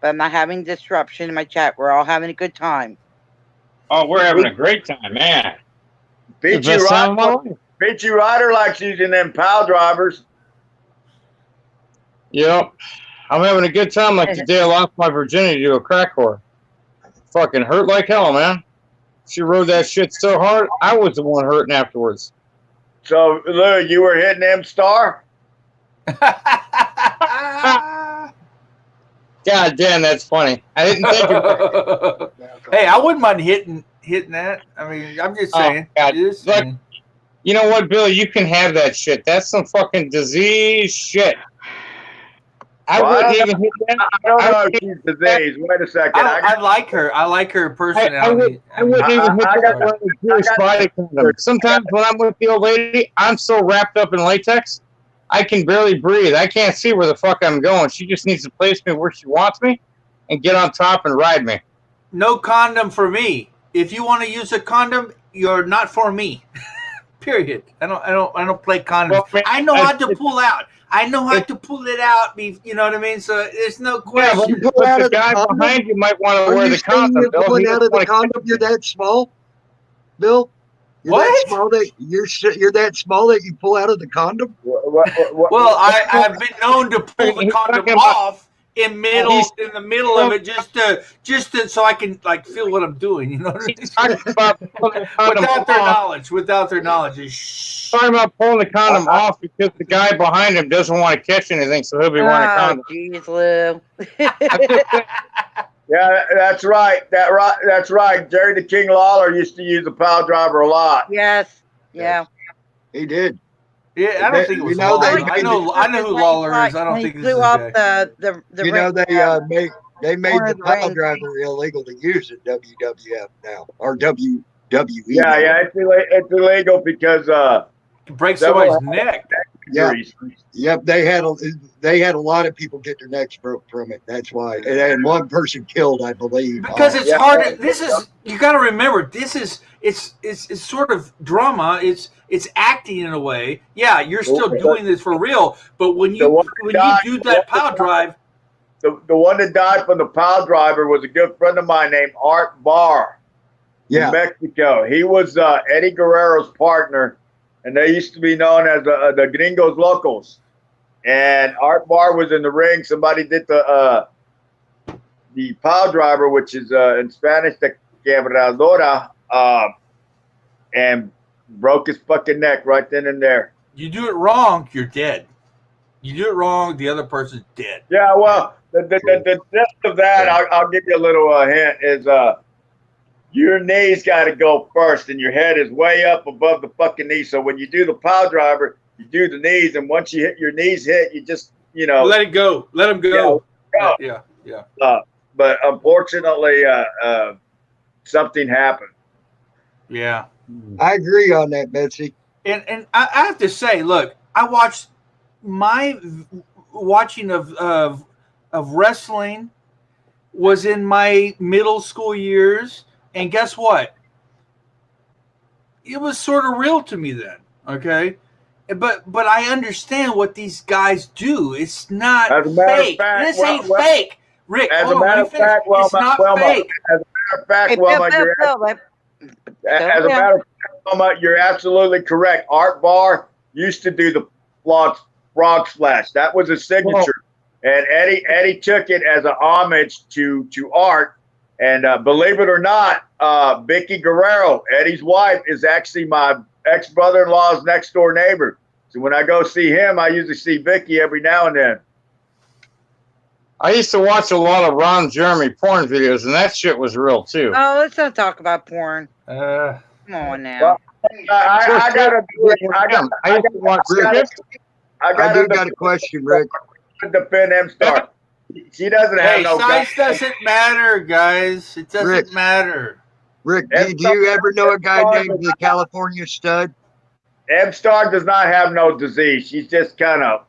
but I'm not having disruption in my chat. We're all having a good time. Oh, we're having a great time, man. Peachy Ryder likes using them pile drivers. Yep. I'm having a good time like the day I lost my virginity to a crack whore. Fucking hurt like hell, man. She rode that shit so hard, I was the one hurting afterwards. So Lou, you were hitting M-Star? God damn, that's funny. I didn't think of it. Hey, I wouldn't mind hitting that. I mean, I'm just saying. God. Just saying. You know what, Bill? You can have that shit. That's some fucking disease shit. I wouldn't even hit that. I don't know if she's disease. Wait a second. I like her. I like her personality. I wouldn't even hit that one with Jewish body condom. Sometimes when I'm with the old lady, I'm so wrapped up in latex, I can barely breathe. I can't see where the fuck I'm going. She just needs to place me where she wants me and get on top and ride me. No condom for me. If you want to use a condom, you're not for me. Period. I don't play condoms. Well, man, I know how to pull out. I know how to pull it out. You know what I mean? So there's no question. Yeah, You pull out the of the guy condom? behind you might want to Are wear you the saying condom. you're Bill. pulling He out doesn't of the wanna condom? You're that small, Bill? You're What? that small that you're that small that you pull out of the condom? Well, I've been known to pull the He's condom talking about- off in the middle of it just to so I can like feel what I'm doing. You know what I mean? He's talking about pulling the condom Without their knowledge. Shh. Talking about pulling the condom off because the guy behind him doesn't want to catch anything, so he'll be wearing a Oh, condom. jeez, Lou. Yeah, that's right. That's right. Jerry the King Lawler used to use a pile driver a lot. Yes. Yeah. He did. Yeah, I don't think it was You know, Lawler. they- I know who Lawler is. I don't He think this blew is up guy. the You know ring, they made Corner the of the pile ring. driver illegal to use at WWF now or WWE. Yeah, it's illegal because Break Several- somebody's neck. Yeah. injuries. Yep, they had a lot of people get their necks broke from it. That's why, and one person killed, I believe. Because it's Yeah. hard. This is you got to remember. This is it's sort of drama. It's acting in a way. Yeah, you're still doing this for real. But when you do that pile drive, The one that died from the pile driver was a good friend of mine named Art Barr yeah, in Mexico. He was Eddie Guerrero's partner, and they used to be known as the Gringos Locos. And Art Barr was in the ring. Somebody did the pile driver, which is in Spanish the quebradora, and broke his fucking neck right then and there. you do it wrong, you're dead. You do it wrong, the other person's dead. Yeah, well, the gist of that, I'll give you a little hint, is your knees got to go first, and your head is way up above the fucking knee. So when you do the pile driver, you do the knees, and once you hit your knees you just, Let it go. Let him go. Yeah. Yeah. But unfortunately, something happened. Yeah. I agree on that, Betsy. And I have to say, look, I watched my watching of wrestling was in my middle school years, and guess what? It was sort of real to me then. Okay, but I understand what these guys do. It's not As a matter of fake. fact, This well, ain't fake, Rick. As a hold on, matter let me of finish. fact, It's not fake. As a matter of fact, Hey, Wilma, Bill, you're Wilma, you're absolutely correct. Art Barr used to do the frog splash. That was his signature. And Eddie took it as an homage to Art. And believe it or not, Vicky Guerrero, Eddie's wife, is actually my ex-brother-in-law's next door neighbor. So when I go see him, I usually see Vicky every now and then. I used to watch a lot of Ron Jeremy porn videos, and that shit was real too. Oh, let's not talk about porn. Uh, Come on now. Well, I gotta do it. I used to watch scripts. I do got a question, Rick. Defend M-Star. She doesn't have hey, no size guts. doesn't matter, guys. It doesn't Rick. matter. Rick, do you ever know a guy named the California Stud? M-Star does not have no disease. She's just kind of.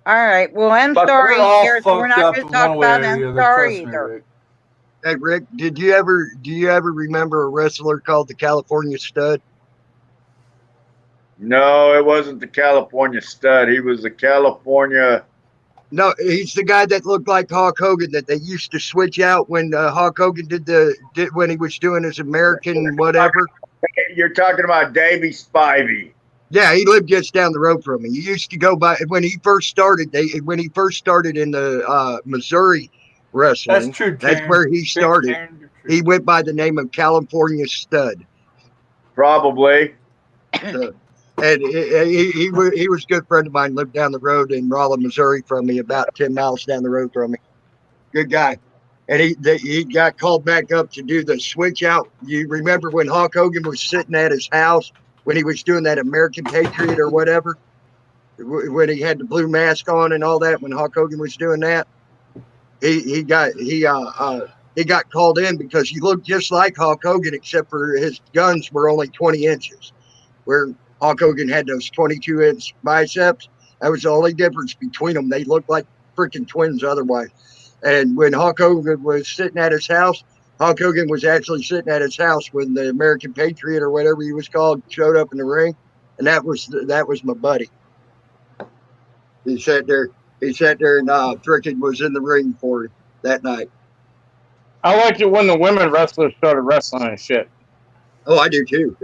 All right. Well, I'm But sorry We're all here, so we're fucked not up going in to talk one way about or the I'm other. sorry Trust me, either. Rick. Hey, Rick, do you ever remember a wrestler called the California Stud? No, it wasn't the California Stud. He was the California. No, he's the guy that looked like Hulk Hogan that they used to switch out when Hulk Hogan did when he was doing his American whatever. You're talking about Davey Spivey. Yeah, he lived just down the road from me. He used to go by when he first started. When he first started in the Missouri wrestling, That's true. that's Karen. where he started. Karen, you're true. He went by the name of California Stud. Probably. So, And he was a good friend of mine. Lived down the road in Rolla, Missouri, from me, about 10 miles down the road from me. Good guy. And he got called back up to do the switch out. You remember when Hulk Hogan was sitting at his house when he was doing that American Patriot or whatever, when he had the blue mask on and all that. When Hulk Hogan was doing that, he got called in because he looked just like Hulk Hogan, except for his guns were only 20 inches, where Hulk Hogan had those 22-inch biceps. That was the only difference between them. They looked like freaking twins otherwise. And when Hulk Hogan was sitting at his house, Hulk Hogan was actually sitting at his house when the American Patriot or whatever he was called showed up in the ring, and that was my buddy. He sat there and freaking was in the ring for him that night. I liked it when the women wrestlers started wrestling and shit. Oh, I do too.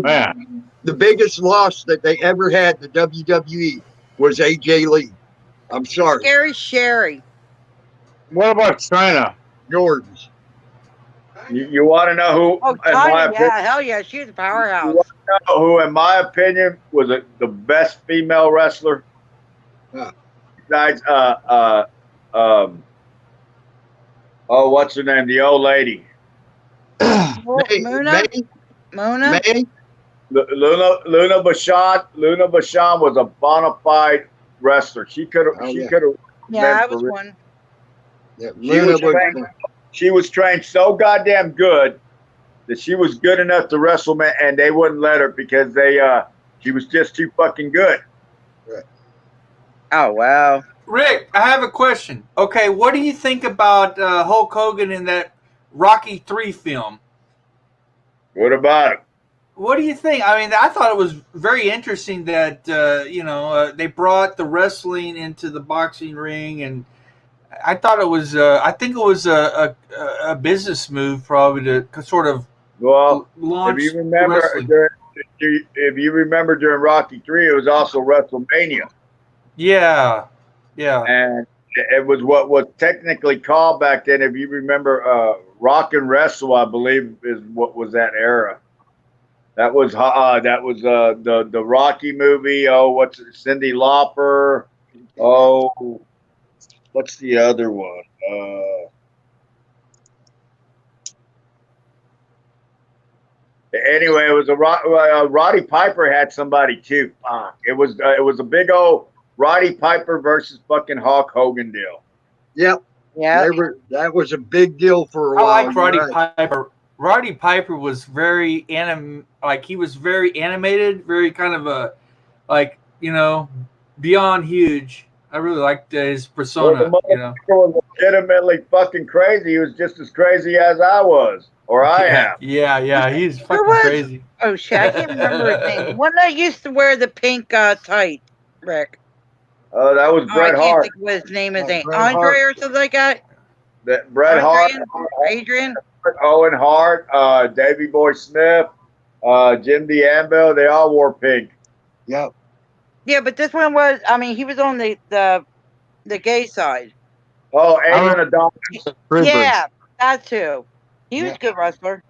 Man. The biggest loss that they ever had in the WWE was AJ Lee. I'm sorry. Scary Sherry. What about China? Jordans. You want to know who? Oh, China, yeah, hell yeah, she's a powerhouse. You want to know who, in my opinion, was the best female wrestler? Besides, what's her name? The old lady. Mona? Luna Vachon was a bona fide wrestler. She could have. Yeah, I was one. Yeah, she was trained so goddamn good that she was good enough to wrestle, man, and they wouldn't let her because she was just too fucking good. Right. Oh wow. Rick, I have a question. Okay, what do you think about Hulk Hogan in that Rocky III film? What about him? What do you think? I mean, I thought it was very interesting that they brought the wrestling into the boxing ring, and I thought it was. I think it was a business move, probably to sort of launch. If you remember during Rocky III, it was also WrestleMania. Yeah. And it was what was technically called back then. If you remember, Rock and Wrestle, I believe, is what was that era. That was the Rocky movie. Oh, what's it? Cyndi Lauper? Oh, what's the other one? Anyway, it was Roddy Piper had somebody too. It was a big old Roddy Piper versus fucking Hulk Hogan deal. Yep. Yeah. That was a big deal for a while. I like Roddy Piper. Roddy Piper was very he was very animated, very kind of beyond huge. I really liked his persona. Well, the was legitimately fucking crazy. He was just as crazy as I was, or I am. Yeah, he's fucking crazy. Oh shit, I can't remember his name. One that used to wear the pink tight, Rick. Oh, that was Bret Hart. I can't think what his name is. Andre or something like that. That Bret Hart, Adrian, Owen Hart, Davey Boy Smith, Jim DeAnville. They all wore pink. Yep. Yeah, but this one was. I mean, he was on the gay side. Oh, Adrian Adonis. Yeah, that's who. He was a good wrestler.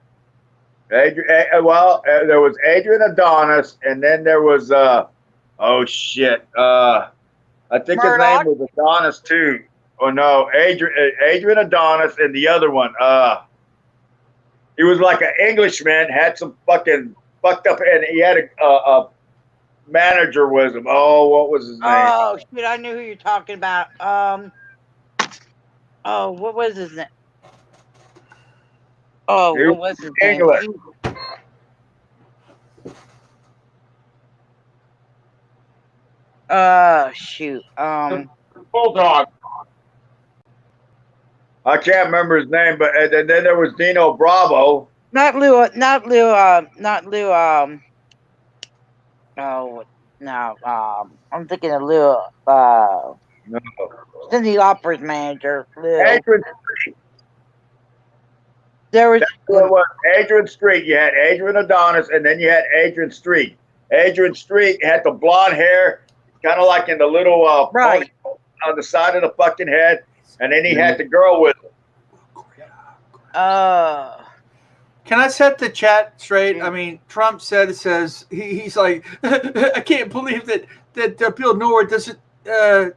There was Adrian Adonis, and then there was I think Murdoch? his name was Adonis too. Oh no, Adrian Adonis, and the other one. He was like an Englishman, had some fucking fucked up, and he had a manager with him. Oh, what was his name? Oh shit, I knew who you're talking about. Oh, what was his name? Oh, what was his name? Shoot. Bulldog. I can't remember his name, but and then there was Dino Bravo. Not Lou. Oh no. I'm thinking of Lou. No. Cyndi Lauper's manager. Lou. Adrian Street. There was Adrian Street. You had Adrian Adonis, and then you had Adrian Street. Adrian Street had the blonde hair, kind of like in the little right on the side of the fucking head, and then he had the girl with him. Can I set the chat straight? I mean, Trump says he's like, I can't believe that Bill Norwood doesn't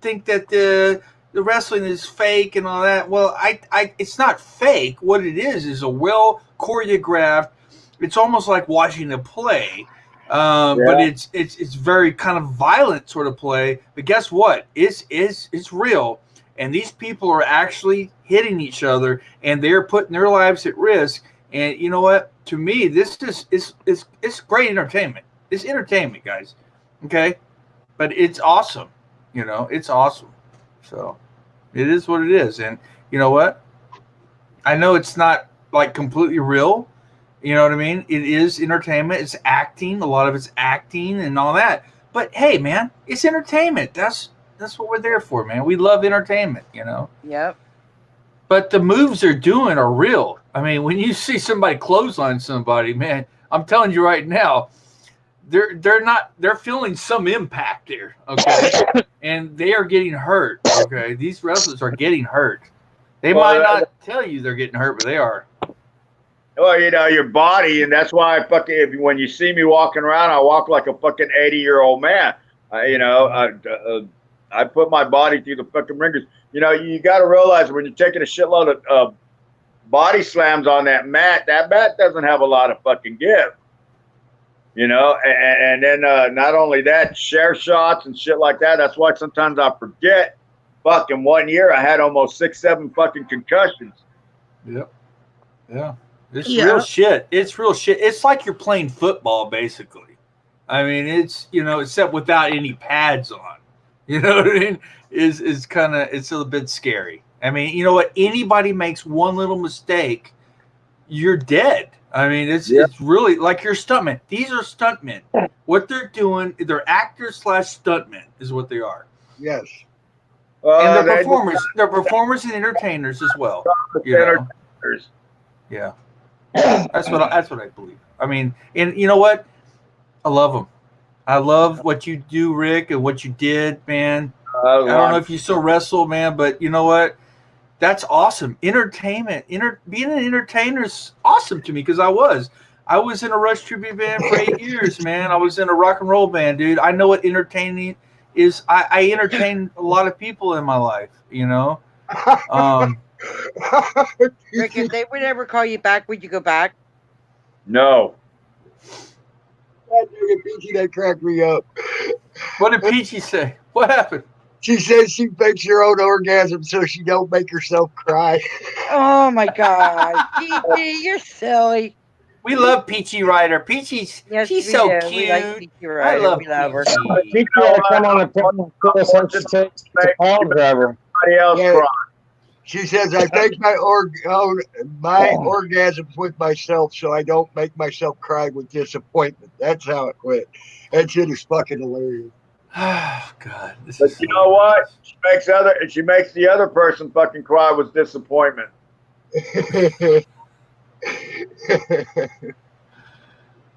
think that the wrestling is fake and all that. Well, it's not fake. What it is a well choreographed. It's almost like watching a play, but it's very kind of violent sort of play. But guess what? It's real, and these people are actually hitting each other, and they're putting their lives at risk. And you know what? To me, this is great entertainment. It's entertainment, guys. Okay, but it's awesome. You know, it's awesome. So it is what it is. And you know what? I know it's not like completely real. You know what I mean? It is entertainment. It's acting. A lot of it's acting and all that. But hey, man, it's entertainment. That's what we're there for, man. We love entertainment. You know. Yep. But the moves they're doing are real. I mean, when you see somebody clothesline somebody, man, I'm telling you right now, they're feeling some impact there, okay? And they are getting hurt, okay? These wrestlers are getting hurt. They might not tell you they're getting hurt, but they are. Well, you know, your body, and that's why when you see me walking around, I walk like a fucking 80-year-old man. I put my body through the fucking ringers. You know, you got to realize when you're taking a shitload of body slams on that mat doesn't have a lot of fucking give. You know, and then not only that, share shots and shit like that. That's why sometimes I forget. Fucking 1 year, I had almost 6-7 fucking concussions. Yep. Yeah. It's real shit. It's real shit. It's like you're playing football, basically. I mean, it's, you know, except without any pads on. You know what I mean? It's a little bit scary. I mean, you know what? Anybody makes one little mistake, you're dead. I mean, it's really like you're stuntmen. These are stuntmen. What they're doing, they're actors / stuntmen is what they are. Yes. And they're performers. They're performers and entertainers as well. You know? Yeah. That's what I believe. I mean, and you know what? I love them. I love what you do, Rick, and what you did, man. I don't know if you still wrestle, man, but you know what? That's awesome. Entertainment. Being an entertainer is awesome to me because I was in a Rush tribute band for 8 years, man. I was in a rock and roll band, dude. I know what entertaining is. I entertain a lot of people in my life, you know. Rick, if they would ever call you back, would you go back? No. That nigga Peachy, that cracked me up. What did Peachy say? What happened? She says she fakes her own orgasm so she don't make herself cry. Oh my God, Peachy, you're silly. We love Peachy Ryder. Peachy's she's so do. cute. We like Peachy Ryder. I love we love her. Peachy ought to come on the panel and tell us how she takes the power grabber. Somebody else cry. She says, I fake my orgasms with myself so I don't make myself cry with disappointment. That's how it went. That shit is fucking hilarious. Oh, God. But you know what? She makes the other person fucking cry with disappointment.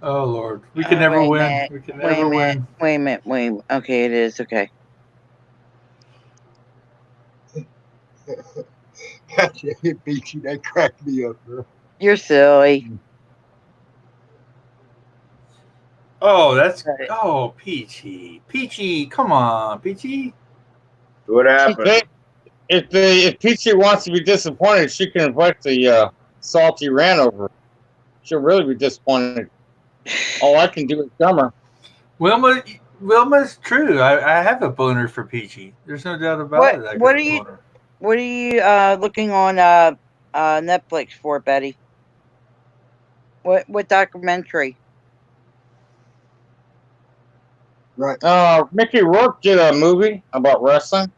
Oh, Lord. We can never win. We can never win. Wait a minute. Okay, it is. Okay. Gotcha. Peachy, that cracked me up, bro. You're silly. Oh, that's Peachy. Peachy, come on, Peachy. What happened? If Peachy wants to be disappointed, she can invite the salty ran over. She'll really be disappointed. All I can do is dumb her. Wilma's true. I have a boner for Peachy. There's no doubt about it. What are you looking on Netflix for, Betty? What documentary? Right. Mickey Rourke did a movie about wrestling.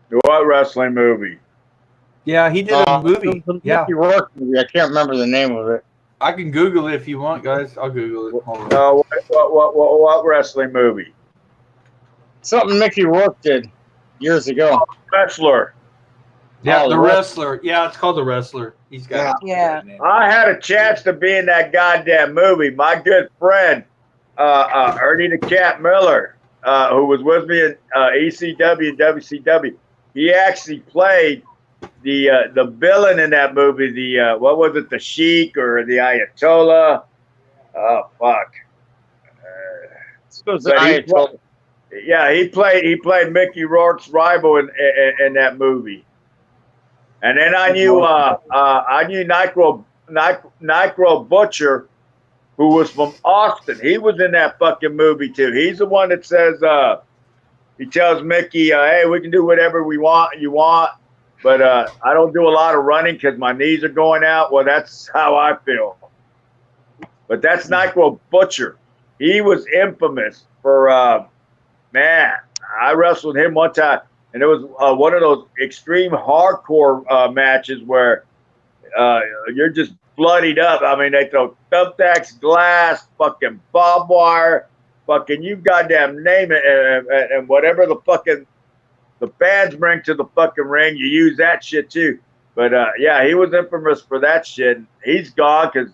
What wrestling movie? Yeah, he did a movie. Yeah, Mickey Rourke movie. I can't remember the name of it. I can Google it if you want, guys. I'll Google it. What wrestling movie? Something Mickey Rourke did years ago. Wrestler. Yeah, The Wrestler. Yeah, it's called The Wrestler. He's got Yeah. I had a chance to be in that goddamn movie. My good friend, Ernie the Cat Miller, who was with me in ECW and WCW, he actually played the villain in that movie, the what was it, the Sheik or the Ayatollah? Oh fuck! This was But he Ayatollah. Yeah, he played Mickey Rourke's rival in that movie. And then I knew Nitro Butcher, who was from Austin. He was in that fucking movie too. He's the one that says he tells Mickey, "Hey, we can do whatever you want, but I don't do a lot of running because my knees are going out." Well, that's how I feel. But that's Nitro Butcher. He was infamous for man. I wrestled him one time, and it was one of those extreme hardcore matches where you're just bloodied up. I mean, they throw thumbtacks, glass, fucking barbed wire, fucking you goddamn name it, and whatever the fans bring to the fucking ring, you use that shit too. But yeah, he was infamous for that shit. He's gone because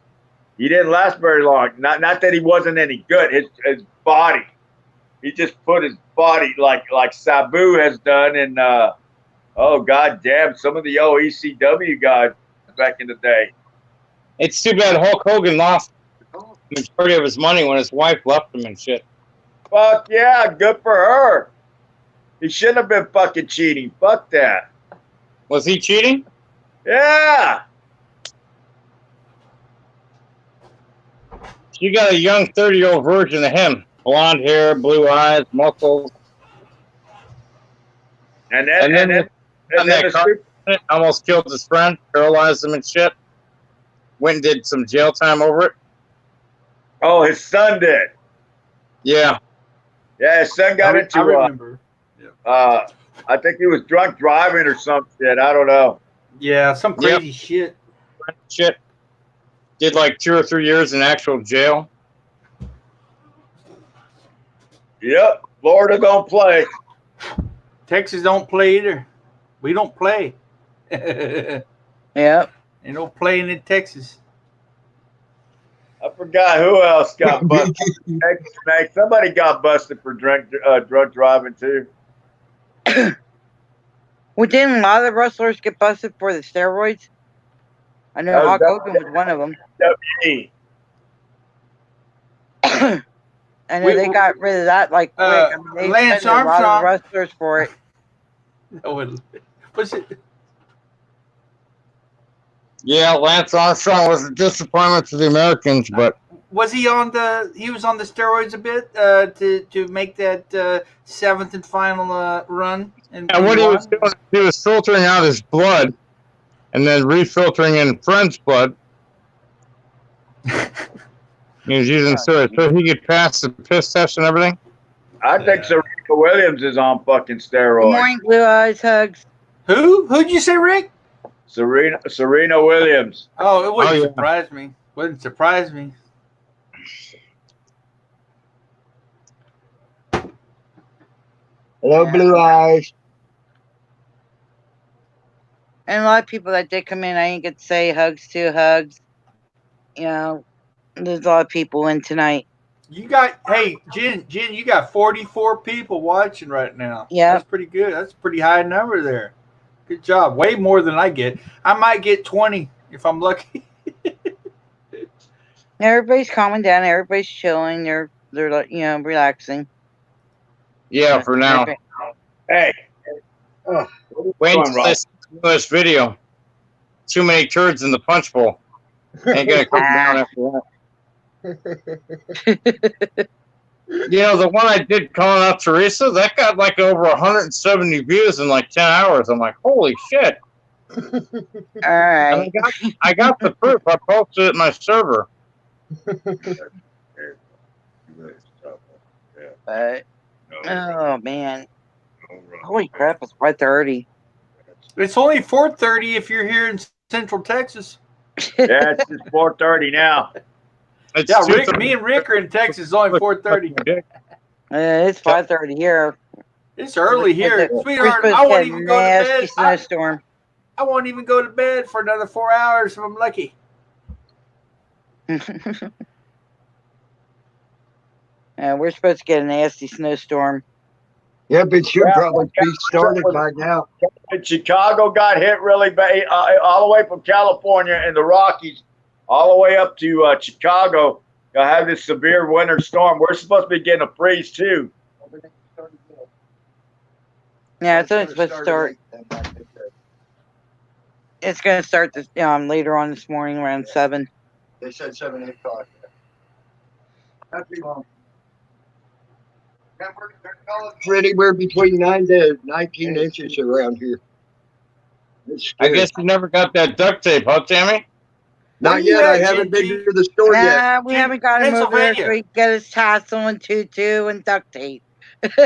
he didn't last very long. Not that he wasn't any good. His body. He just put his body like Sabu has done, and oh god damn, some of the old ECW guys back in the day. It's too bad Hulk Hogan lost the majority of his money when his wife left him and shit. Fuck yeah, good for her. He shouldn't have been fucking cheating. Fuck that. Was he cheating? Yeah. She got a young 30-year-old version of him. Blonde hair, blue eyes, muscles. And then that car almost killed his friend, paralyzed him and shit. Went and did some jail time over it. Oh, his son did. Yeah. Yeah, his son got into. I remember. I think he was drunk driving or some shit. I don't know. Yeah, some crazy shit. Shit. Did like 2 or 3 years in actual jail. Yep, Florida don't play. Texas don't play either. We don't play. Ain't Yep. no playing in Texas. I forgot who else got busted. Somebody got busted for drunk driving too. Well, didn't a lot of the wrestlers get busted for the steroids? I know Hulk Hogan was one of them. WWE. I know they got rid of that like quick. I mean, they Lance suspended a lot Armstrong. of wrestlers for it. No, was it? Yeah, Lance Armstrong was a disappointment to the Americans, but Was he on the? He was on the steroids a bit to make that 7th and final run. And what he was doing, he was filtering out his blood, and then refiltering in friend's blood. He was using steroids so he could pass the piss test and everything. I think Serena Williams is on fucking Good steroids. morning, Blue Eyes Hugs. Who'd you say, Rick? Serena Williams. Oh, it wouldn't Oh, yeah. surprise me. Wouldn't surprise me. Hello, Blue Eyes. And a lot of people that did come in, I didn't get to say hugs to hugs. You know, there's a lot of people in tonight. You got, hey, Jen, you got 44 people watching right now. Yeah. That's pretty good. That's a pretty high number there. Good job. Way more than I get. I might get 20 if I'm lucky. Everybody's calming down. Everybody's chilling. They're like, you know, relaxing. Yeah, for now. Hey. Wait until I see this video. Too many turds in the punch bowl. Ain't gonna come down after that. You know, the one I did calling out Teresa, that got like over 170 views in like 10 hours. I'm like, holy shit. All right. And I got the proof. I posted it in my server. But, oh, man. Holy crap, it's 5:30. It's only 4:30 if you're here in Central Texas. Yeah, it's just 4:30 now. It's Yeah, 2:30. me and Rick are in Texas. It's only 4:30. It's 5:30 here. It's early here. We're Sweetheart, supposed I to won't get even a go to nasty bed. snowstorm. I won't even go to bed for another 4 hours if I'm lucky. We're supposed to get a nasty snowstorm. Yep, it should Yeah, probably be started by now. And Chicago got hit really bad, all the way from California and the Rockies, all the way up to Chicago. Got have this severe winter storm. We're supposed to be getting a freeze too. Yeah, it's only supposed to start. It's going to start this later on this morning around 7. They said 7, 8 o'clock. Not too long. It's anywhere between 9 to 19 inches around here. I guess you never got that duct tape, huh, Tammy? Not yet. I haven't been to the store yet. We haven't got him over there so he can get his tassel and tutu and duct tape.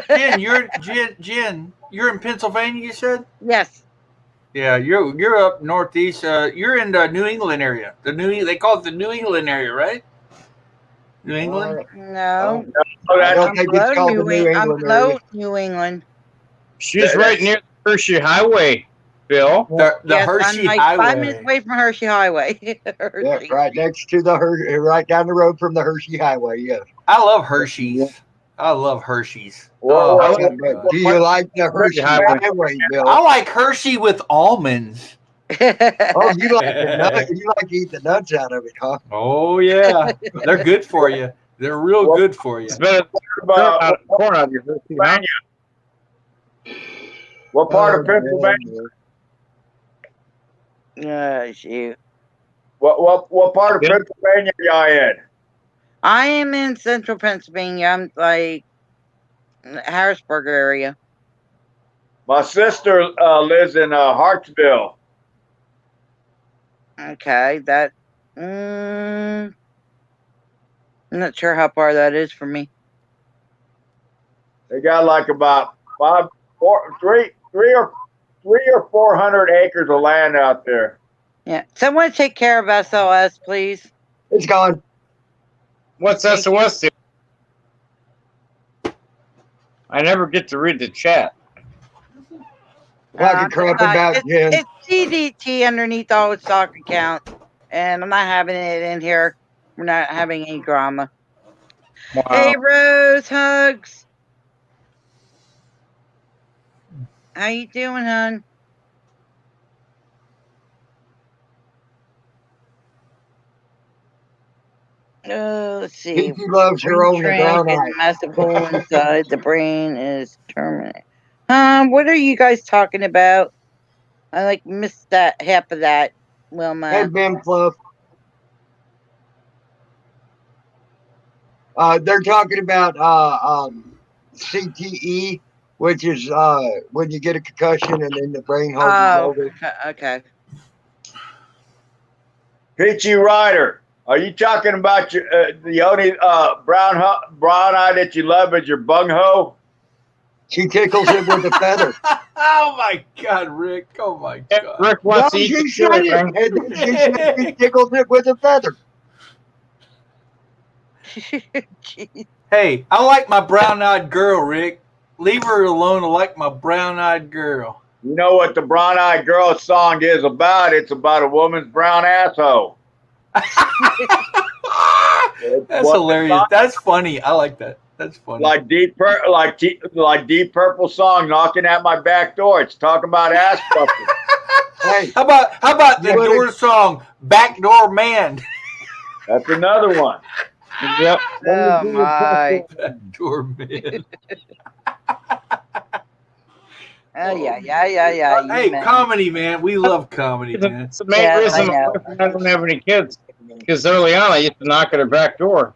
Jen, you're in Pennsylvania, you said? Yes. Yeah, you're up northeast. You're in the New England area. They call it the New England area, right? New England? No. I don't think it's called the New I'm England below area. New England. She's right near the Hershey Highway, Bill. The Yes, Hershey I'm like Highway. 5 minutes away from Hershey Highway. Yeah, right next to the right down the road from the Hershey Highway. Yeah. I love Hershey's. I love Hershey's. Well, Oh, Yeah, but do you like the Hershey Highway, Bill? I like Hershey with almonds. Oh, you like the nut? You like to eat the nuts out of it, huh? Oh yeah, they're good for you. They're real good for you. It's better than corn out of your Hershey, huh? What part of Pennsylvania? Oh, shoot. What part of Pennsylvania are y'all in? I am in central Pennsylvania. I'm like Harrisburg area. My sister lives in Hartsville. Okay, that. I'm not sure how far that is from me. They got like about 300 or 400 acres of land out there. Yeah. Someone take care of SLS, please. It's gone. What's SOS do? I never get to read the chat. Talking crap about Jen. It's CDT underneath all its stock account, and I'm not having it in here. We're not having any drama. Wow. Hey, Rose, hugs. How you doing, hon? Oh, let's see. Pinky loves her own Drink brown and eye. massive hole inside the brain is terminate. What are you guys talking about? I like missed that half of that, Wilma. Hey, Ben Fluff. They're talking about CTE, which is when you get a concussion and then the brain holds over. Okay. Peachy Ryder, are you talking about the only brown eye that you love is your bunghole? She tickles it with a feather. Oh my God, Rick! Oh my God! Rick No, wants to eat she the said chili, it. man. And then she said she tickles it with a feather. Jeez. Hey, I like my brown-eyed girl, Rick. Leave her alone. I like my brown-eyed girl. You know what the Brown Eyed Girl song is about? It's about a woman's brown asshole. That's hilarious. That's funny. I like that. That's funny. Like Deep Purple song, knocking at my back door. It's talking about ass fucking. Hey, How about the Doors song, Backdoor Man? That's another one. Yep. Oh my. Backdoor Man. Oh yeah. Hey, comedy, man. We love comedy, man. It's the main Yeah, reason I know. I don't have any kids. Because early on, I used to knock at her back door.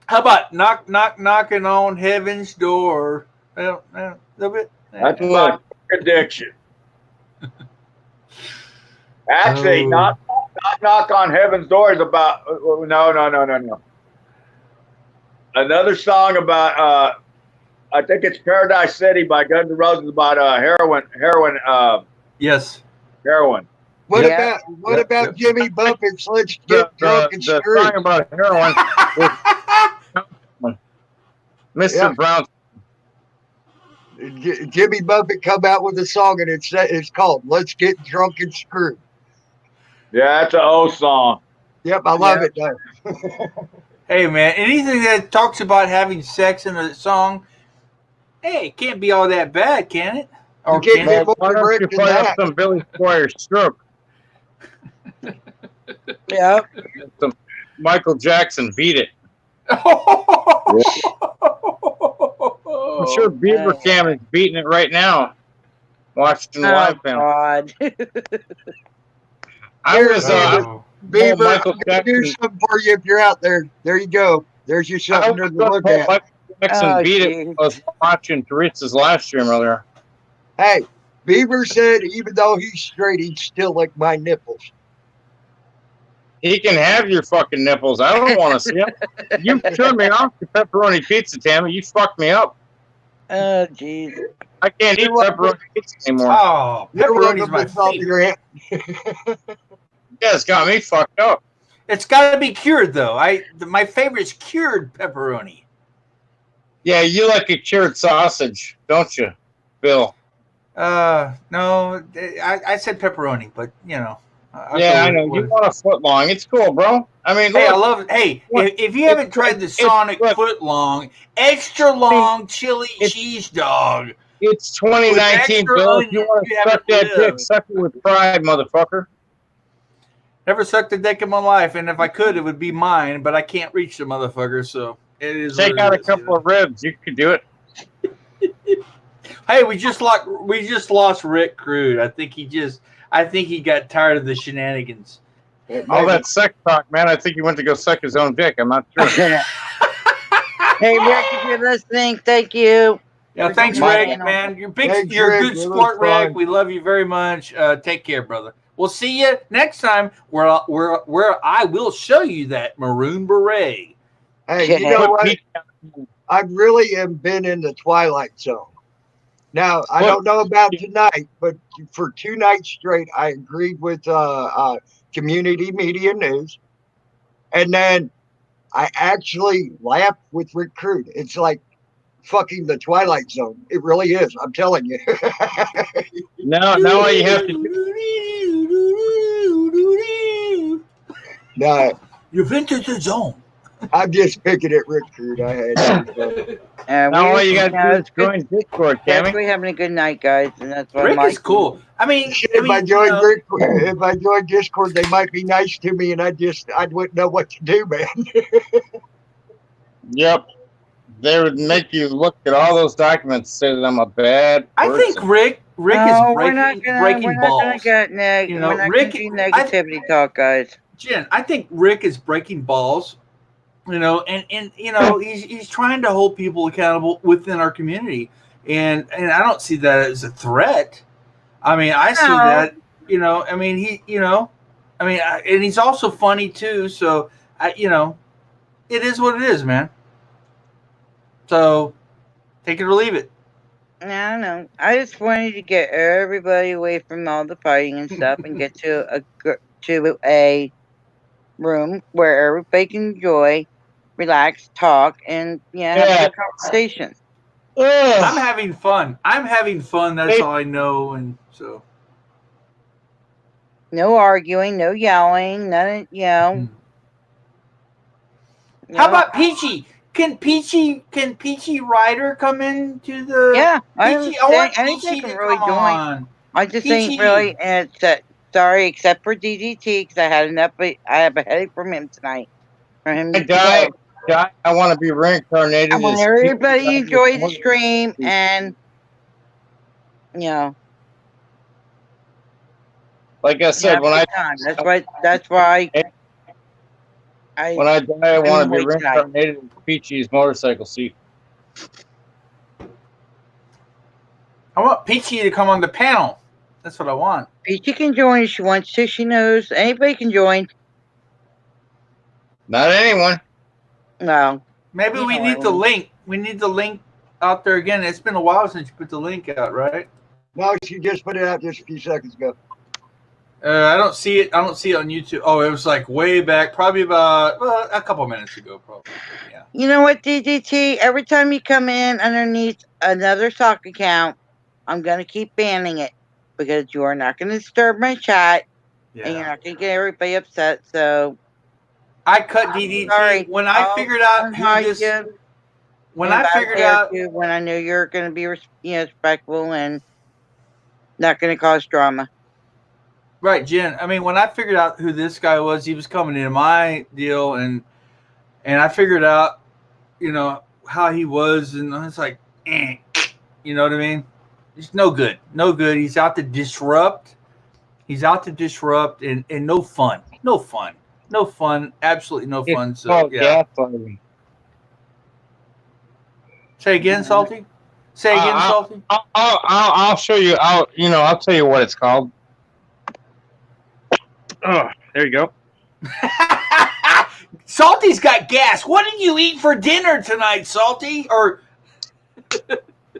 How about knocking on heaven's door? Well, a little bit. That's about addiction. Actually, knock on heaven's door is about no. Another song about I think it's Paradise City by Guns N' Roses about heroin. Yes. Heroin. what Yeah. about Jimmy Buffett's Let's Get Drunk and The Screwed? song about heroin was Mr. Yeah. Brown. Jimmy Buffett come out with a song and it's called Let's Get Drunk and Screwed. Yeah, that's an old song. Yep, I love it though. Hey, man. Anything that talks about having sex in a song, Hey, it can't be all that bad, can it? You Or can't can get it? more Why don't Rick you than fire up that. some Billy Squire stroke? Yep. Some Michael Jackson, beat it. I'm sure Beaver Cam is beating it right now. Watching the Oh live panel. God. I Here, was Beaver, Michael I'm gonna do Jackson. something for you if you're out there. There you go. There's you I something was to gonna look call at. Michael Jackson Oh, beat it. geez. I was watching Teresa's live stream earlier. Hey, Beaver said even though he's straight, he'd still lick my nipples. He can have your fucking nipples. I don't want to see them. You turned me off to pepperoni pizza, Tammy. You fucked me up. Oh, jeez. I can't eat You're welcome. pepperoni pizza anymore. Oh, You're pepperoni's welcome my to solve favorite. your hand. Yeah, it's got me fucked up. It's got to be cured though. My favorite is cured pepperoni. Yeah, you like a cured sausage, don't you, Bill? No, I said pepperoni, but you know. Yeah, I know. You want a foot long. It's cool, bro. I mean, Hey, I look, love it. Hey, Look, if you haven't tried the Sonic look. foot long, extra long chili cheese dog, it's 2019, extra Bill. If you onion, want you to suck haven't that dick, lived. suck it with pride, motherfucker. never sucked a dick in my life, and if I could, it would be mine, but I can't reach the motherfucker, so it is. Take what out it a is, couple of ribs. You could do it. Hey, we just lost Rick Crude. I think he got tired of the shenanigans. All that sex talk, man. I think he went to go suck his own dick. I'm not sure. Hey, Rick, if you're listening, thank you. Yeah, thanks, My Rick, channel. man. You're Thanks, you're a Rick. good It was sport, Rick. fun. We love you very much. Take care, brother. We'll see you next time where I will show you that maroon beret. Hey, you know what? I really have been in the Twilight Zone. Now, I don't know about tonight, but for 2 nights straight, I agreed with Community Media News. And then I actually laughed with Rick Crude. It's like fucking the Twilight Zone. It really is. I'm telling you. Now all you have to do. No, You've entered the zone. I'm just picking at Rick Crude. I had Now all you got to do is join Discord, Tammy. Actually having a good night, guys, and that's what Rick is cool. I mean, if I join Discord, they might be nice to me, and I wouldn't know what to do, man. Yep. They would make you look at all those documents and say that I'm a bad person. I think Rick is breaking balls. We're not gonna You know, we're not Rick- gonna do negativity talk, guys. Jen, I think Rick is breaking balls, you know, and you know, he's trying to hold people accountable within our community. And I don't see that as a threat. I mean, I see that, you know, I mean, and he's also funny too. So you know, it is what it is, man. So take it or leave it. I don't know. I just wanted to get everybody away from all the fighting and stuff and get to a room where everybody can enjoy, relax, talk, and have a good conversation. I'm having fun. That's all I know. And so no arguing, no yelling, none. How about Peachy? Can Peachy Ryder come into the? Yeah, I Peachy, I want anything Peachy can to really come join. on. I just Peachy. ain't really, and sorry, except for DDT, because I have a headache from him tonight. For him to go. I want to be reincarnated. I want everybody to enjoy the stream, and like I said, when that's why when I die, I want to be reincarnated in Peachy's motorcycle seat. I want Peachy to come on the panel. That's what I want. Peachy can join if she wants to. She knows anybody can join. Not anyone. No. Maybe we need the link. We need the link out there again. It's been a while since you put the link out, right? No, she just put it out just a few seconds ago. I don't see it. I don't see it on YouTube. Oh, it was like way back, probably about a couple minutes ago, probably. Yeah. You know what, DDT? Every time you come in underneath another sock account, I'm gonna keep banning it because you are not gonna disturb my chat, and you're not gonna get everybody upset. So I cut DDT when I figured out who this. when in I about a figured day or out, two, when I know you're going to be respectful and not going to cause drama. right, Jen. I mean, when I figured out who this guy was, he was coming into my deal, and I figured out, you know, how he was, and I was like, you know what I mean? He's no good, no good. He's out to disrupt. He's out to disrupt, and no fun, no fun, no fun, absolutely no fun. It's So called yeah. gaslighting. Say again, Salty. Say again, Salty. I'll show you. I'll tell you what it's called. Oh, there you go. Salty's got gas. What did you eat for dinner tonight, Salty? Or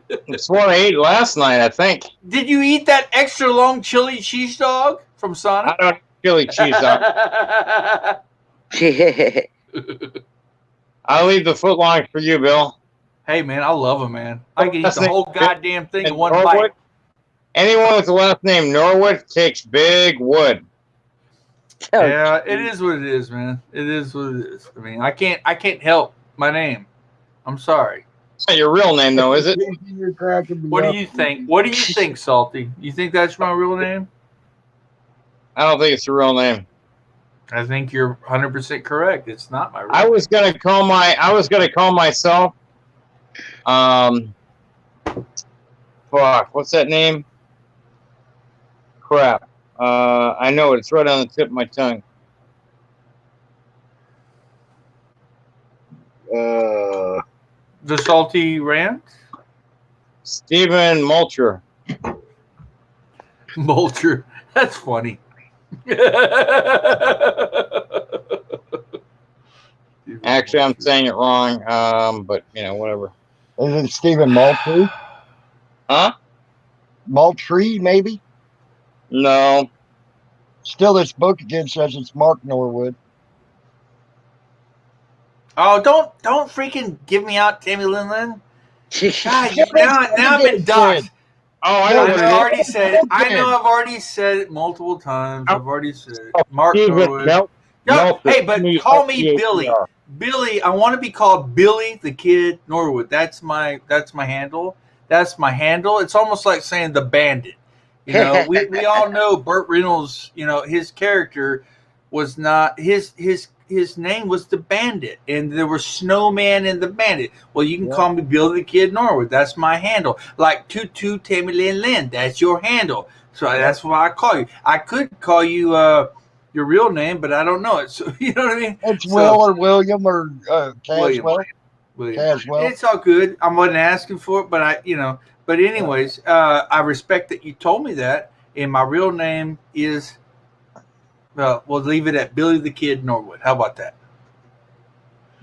It's what I ate last night, I think. did you eat that extra long chili cheese dog from I Sonic? don't eat chili cheese dog. I'll leave the footlongs for you, Bill. Hey man, I love them, man. I can eat the whole goddamn thing in one Norwood, bite. anyone with the last name Norwood takes big wood. Yeah, it is what it is, man. It is what it is. I mean, I can't help my name. I'm sorry. It's not your real name, though, is it? You're cracking me What do up. you think? What do you think, Salty? You think that's my real name? I don't think it's your real name. I think you're 100% correct. It's not my real I name. was gonna call myself. Fuck, what's that name? Crap. I know it. It's right on the tip of my tongue. The Salty Rant? Stephen Mulcher. Mulcher. That's funny. Actually, I'm saying it wrong. But whatever. Is it Stephen Moultrie? Huh? Moultrie, maybe? No. Still, this book again says it's Mark Norwood. Oh, don't freaking give me out, Tammy Lin Lin. God, Yeah, now I've been doxxed. Oh, I know I've what it is. already said it. I know I've already said it multiple times. I've already said it. Mark Norwood. Nope. No, hey, but call me L-E-H-E-R. Billy. Billy, I want to be called Billy the Kid Norwood. That's my handle. That's my handle. It's almost like saying the Bandit. You know, we all know Burt Reynolds. You know, his character was not his name was the Bandit, and there was Snowman and the Bandit. Well, you can call me Billy the Kid Norwood. That's my handle. Like Tutu Tammy Lin Lin. That's your handle. So that's why I call you. I could call you your real name, but I don't know it. So you know what I mean? It's Will or William or William. Caswell. William. Caswell. It's all good. I wasn't asking for it, but But anyways, I respect that you told me that, and my real name is. Well, we'll leave it at Billy the Kid Norwood. How about that?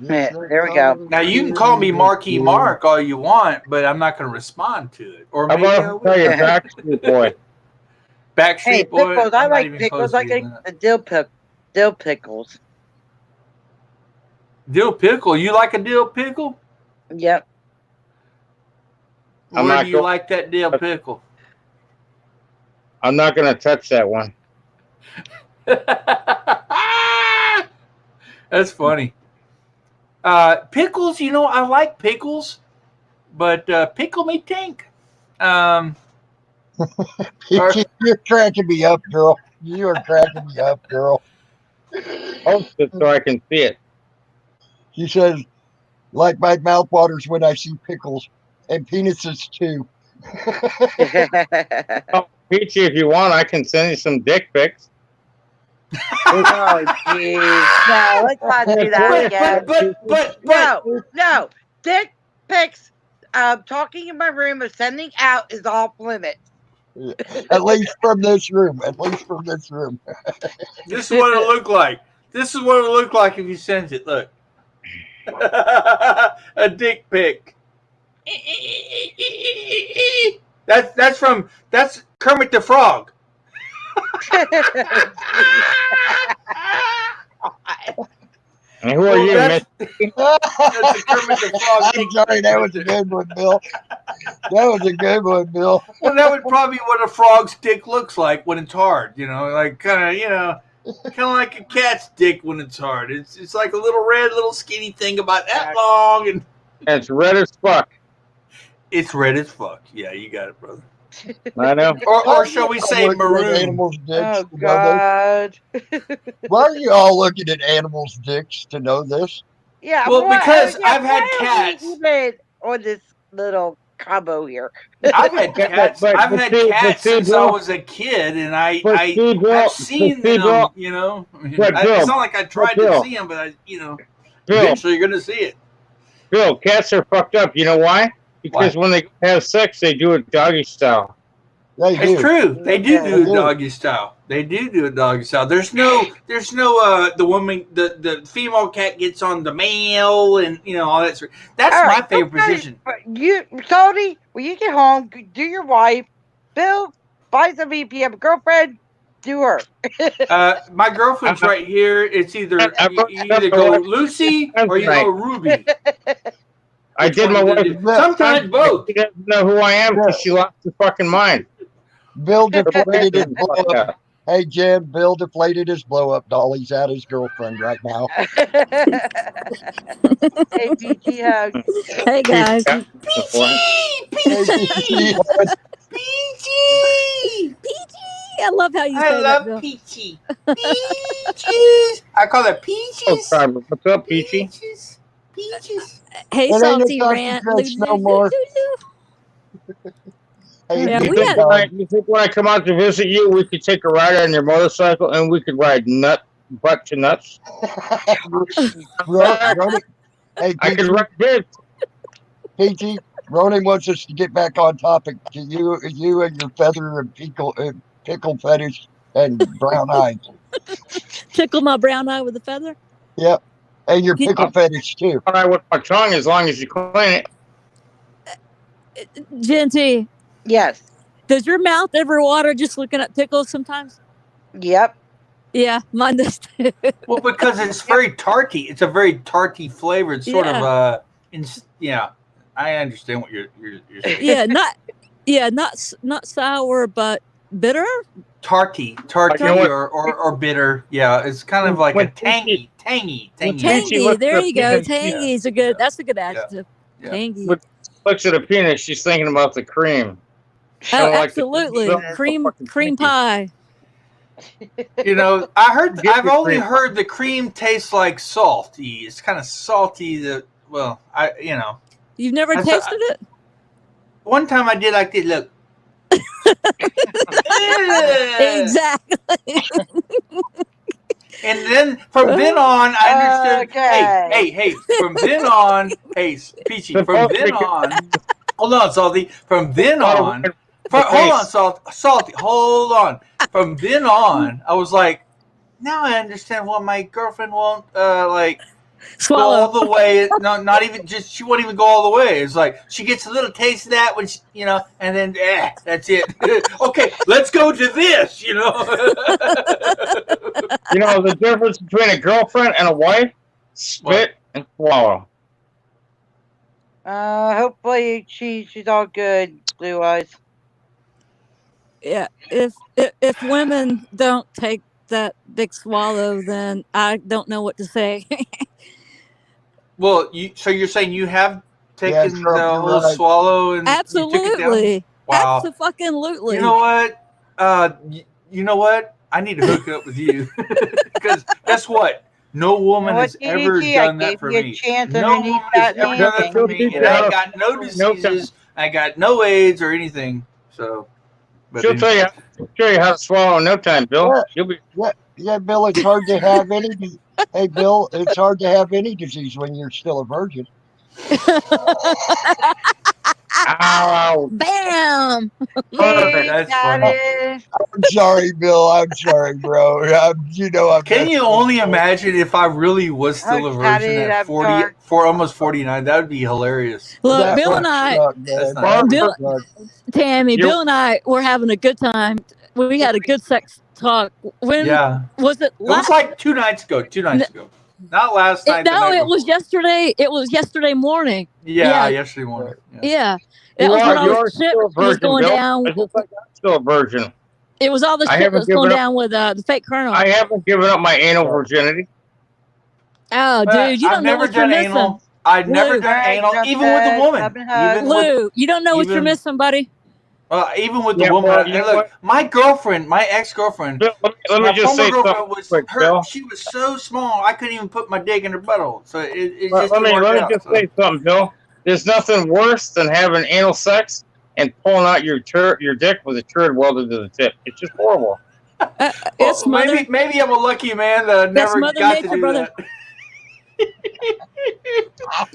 Yeah, there we go. Now you can call me Marky Mark all you want, but I'm not going to respond to it. Or How maybe I about I tell will. you, Backstreet Boy? Backstreet Hey, Boy. pickles. I I'm not like even pickles. close to I using like that. the dill pickles. Dill pickle. You like a dill pickle? Yep. I'm Where not do you go- like that dill pickle? I'm not going to touch that one. That's funny. Pickles, I like pickles, but pickle me tink. You're cracking me up, girl. You are cracking me up, girl. Post it so I can see it. She says, like my mouth waters when I see pickles and penises too. Oh, Peachy, if you want, I can send you some dick pics. Oh, jeez. No, let's not do that again. But No. Dick pics, talking in my room or sending out is off limits. At least from this room. At least from this room. this is what it'll look like. This is what it'll look like if you send it. Look. A dick pic. That's Kermit the Frog. And who are you, Miss? That's a Kermit the Frog. I'm sorry, that was a good one, Bill. That was a good one, Bill. Well, that would probably be what a frog's dick looks like when it's hard. Like kind of like a cat's dick when it's hard. It's like a little red, little skinny thing about that long, and And it's red as fuck. It's red as fuck. Yeah, you got it, brother. I know. Or shall we say I'm looking at maroon? animals' dicks Oh to know this. God. Why are you all looking at animals' dicks to know this? Yeah. Well, because yeah, I've had why are we cats. even on this little combo here. I've had cats. I've had cats since I was a kid, and I've seen them. You know, it's not like I tried to see them, but eventually you're gonna see it. Bill, cats are fucked up. You know why? Because when they have sex, they do it doggy style. It's true. They do it doggy style. They do it doggy style. There's no the woman the female cat gets on the male and all that sort. That's All my right, favorite okay, position. Salty, when you get home, do your wife. Bill, buy some if you have a girlfriend, do her. My girlfriend's right here. It's either you either go Lucy or you go Ruby. I did my wife. Sometimes both. She doesn't know who I am because she lost her fucking mind. Bill deflated his blow up. Hey, Jim, Bill deflated his blow up doll. He's at his girlfriend right now. Hey, Peachy, hug. Hey, guys. Peachy! I love how you say that, love Bill. Peachy. Peaches. I call her Peaches. Oh, sorry. What's up, Peachy? Peaches. Hey, It ain't Salty no Rant. Dutch no more. Hey, Yeah, You we think, had- you think when I come out to visit you, we could take a ride on your motorcycle and we could ride butt to nuts? Ronan, hey, I could ride good. Peachy, Ronan wants us to get back on topic to you and your feather and pickle fetish and brown eyes. Tickle my brown eye with a feather. Yep. And your pickle fetish too. All right, with my tongue, as long as you clean it. Genty, Yes. does your mouth ever water just looking at pickles sometimes? Yep. Yeah, mine does too. Well, because it's very tarty. It's a very tarty flavor. It's sort of I understand what you're saying. not sour, but bitter. Tarty, or bitter. Yeah, it's kind of like a tangy. Tangy. Tangy, There you go. penis. Tangy's a good. That's a good adjective. Yeah. Tangy. With- Looks at a penis, she's thinking about the cream. Oh, like the- absolutely. the Cream fucking pie. I've only heard the cream tastes like salty. It's kind of salty. You've never tasted it? One time I did like this. Look. Exactly. And then from then on, I understood. Okay. Hey, from then on, Peachy, from then on, hold on, Salty. From then on, hold on, Salty, hold on. From then on, I was like, now I understand why my girlfriend won't go all the way. No, not even just. She won't even go all the way. It's like she gets a little taste of that when she, and then that's it. Okay, let's go to this. The difference between a girlfriend and a wife: spit and swallow. Hopefully she's all good, Blue Eyes. Yeah. If women don't take that big swallow, then I don't know what to say. Well, so you're saying you have taken Yes, the whole swallow and you took it down? Absolutely. Wow. Absolutely. You know what? I need to hook up with you because guess what? No woman has ever done that for me. No woman has ever done that for me, and I ain't got no diseases. I got no AIDS or anything. So, She'll tell you how to swallow in no time, Bill. Yeah. She'll be. Yeah, Bill, it's hard to have any. Hey, Bill, it's hard to have any disease when you're still a virgin. Ow! Bam! That's funny. I'm sorry, Bill. I'm sorry, bro. I'm. Can you only imagine if I really was still a virgin at 40, for almost 49? That would be hilarious. Look, That Bill would and I, suck, man. not- Bill, Tammy, You're- Bill and I were having a good time. We had a good sex talk. When Yeah, was it? it was like 2 nights ago. 2 nights ago, not last night. the No, night it was before. yesterday. It was yesterday morning. Yeah, yeah. yesterday morning. Yeah. Yeah, it was when all the shit still a was virgin, going Bill. down. It's just like I'm still a virgin. It was all the I shit that haven't was going given up- down with the fake colonel. I haven't given up my anal virginity. Oh, dude, you I've don't know never what you're done missing. anal. I'd never Lou. done Alright, anal, enough even with a said. woman. Rub and hug. Even with, Lou, you don't know what you're even- missing, buddy. even with Yeah, the woman. well, you And know look, my girlfriend, my ex-girlfriend, Bill, let me my just former say girlfriend something was quick, her. Bill. She was so small, I couldn't even put my dick in her butthole. So it Let just didn't me work out. just say something, Bill. There's nothing worse than having anal sex and pulling out your dick with a turd welded to the tip. It's just horrible. It's Well, mother. maybe I'm a lucky man that I never Mother got Nature, to do brother. that.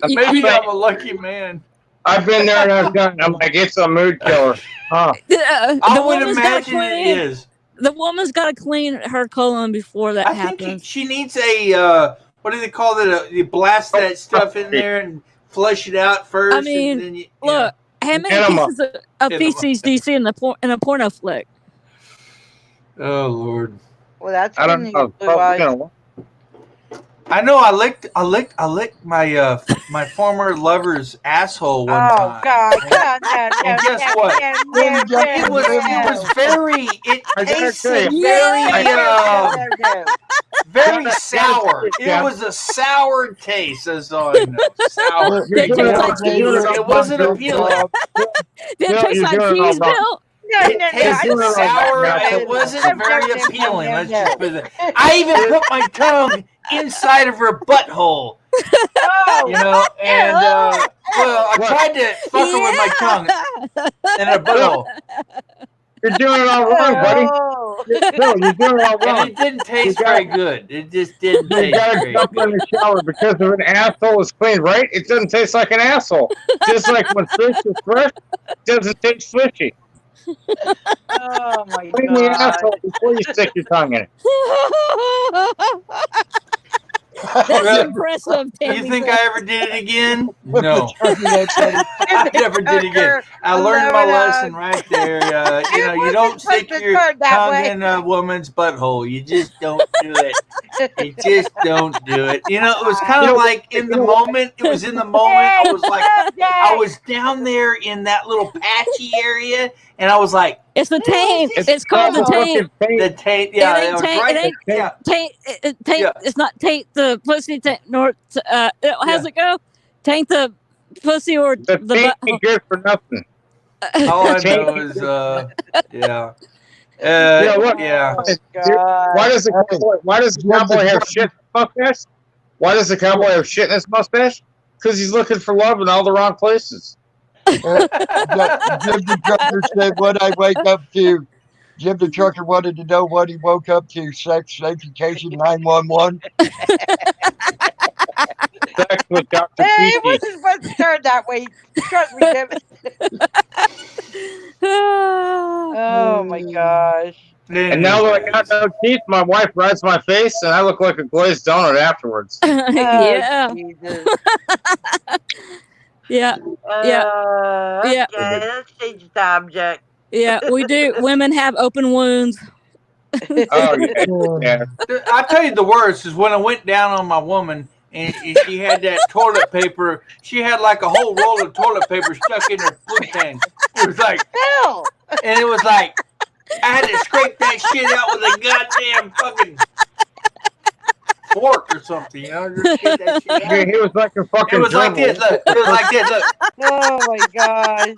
You- Maybe you- I'm a lucky man. I've been there and I've done. I'm like, it's a mood killer. Huh? the I would woman's got to imagine it clean. is. The woman's got to clean her colon before that I think happens. she needs a what do they call it? You blast that stuff in there and flush it out first. I mean, and then you, Look, how many Enema. pieces of Enema. feces do you see in a porno flick? Oh Lord. Well, that's I good don't news, know. Blue Eyes. I know. I licked my my former lover's asshole one Oh time. God! No, no, no, And guess no, what? no, no, no, It was very. It I gotta tasted tell you. very no. very Gotta- sour. yeah. It was a sour taste. That's all I know. Sour. You're It doing tastes all like right. You're doing cheese. all It wasn't right, appealing. Bill. Did Bill, it taste you're like doing it all cheese, wrong. Bill? No, It no, no, tasted doing it all sour. right. It wasn't No, no, very no, no, appealing. no, Let's no. just put it. I even put my tongue inside of her butthole. Oh, You know, and well, I tried to fuck her with my tongue in her butthole, You're doing it all wrong, buddy. oh. Bill, you're doing it all and wrong. it didn't taste You got- very good. It just didn't You taste gotta very jump in good. the shower because if an asshole is clean, right? It doesn't taste like an asshole. Just like when fish is fresh, it doesn't taste fishy. Oh my Clean the God! asshole before you stick your tongue in it. That's Well, impressive, You Tammy. think I ever did it again? With No, the turkey that's ready. I never did it again. I learned my lesson right there. You know, you don't stick your tongue in a woman's butthole. You just don't do it. You just don't do it. You know, it was kind of like in the moment. It was in the moment. I was like, I was down there in that little patchy area, and I was like, It's the taint. It's called the taint. the taint. Yeah, It ain't I was taint, right. it ain't- Yeah, Taint. Taint. Yeah. It's not taint the pussy. Taint, nor how's it go? Taint the pussy or The the taint butt. ain't good for nothing. all I Taint. know is, yeah. Yeah, look. Yeah. Oh, God. Why does the cowboy have shit in his mustache? Why does the cowboy have shit in his mustache? Because he's looking for love in all the wrong places. Jim the trucker said what I wake up to. Jim the trucker wanted to know what he woke up to. Sex education 911. Sex with Dr. Hey, it Kiki. wasn't supposed to start that way. Trust me, Jim. Oh my gosh. And now that I got no teeth, my wife rides my face, and I look like a glazed donut afterwards. Yeah. Oh, Jesus. Yeah. Yeah. Okay, let's change the subject. Yeah. We do. Women have open wounds. Oh, yeah. I'll tell you the worst is when I went down on my woman and she had that toilet paper. She had like a whole roll of toilet paper stuck in her food tank. It was like, Bill! and it was like, I had to scrape that shit out with a goddamn fucking fork or something, you know? Just get that shit out. He was like a fucking It was like gerbil. this, look. It was like this, look. Oh my gosh.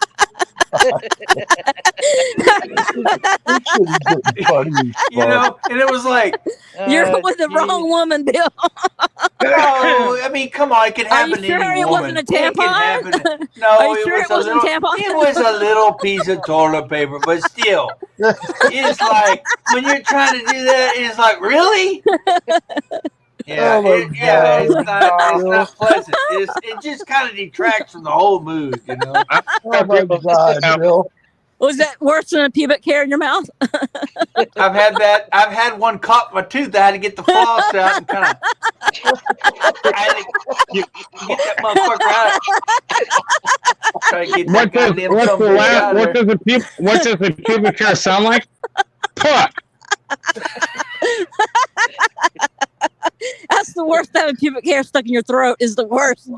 You know? And it was like, You're Oh, with the geez. wrong woman, Bill. oh, I mean, come on, it can Are happen you to sure any it woman. wasn't a It can happen. tampon? No, Are you sure it was wasn't a little, tampon? It was a little piece of toilet paper, but still, it's like when you're trying to do that, it's like really. Yeah, Oh my yeah, it's God. not pleasant. It just kind of detracts from the whole mood, you know. Oh my God, Bill. Was that worse than a pubic hair in your mouth? I've had that. I've had one caught my tooth. I had to get the floss out and kind of. I had to get that motherfucker out. Try to get that goddamn something out of there. What does the pubic hair sound like? Puck. That's the worst. Having pubic hair stuck in your throat is the worst.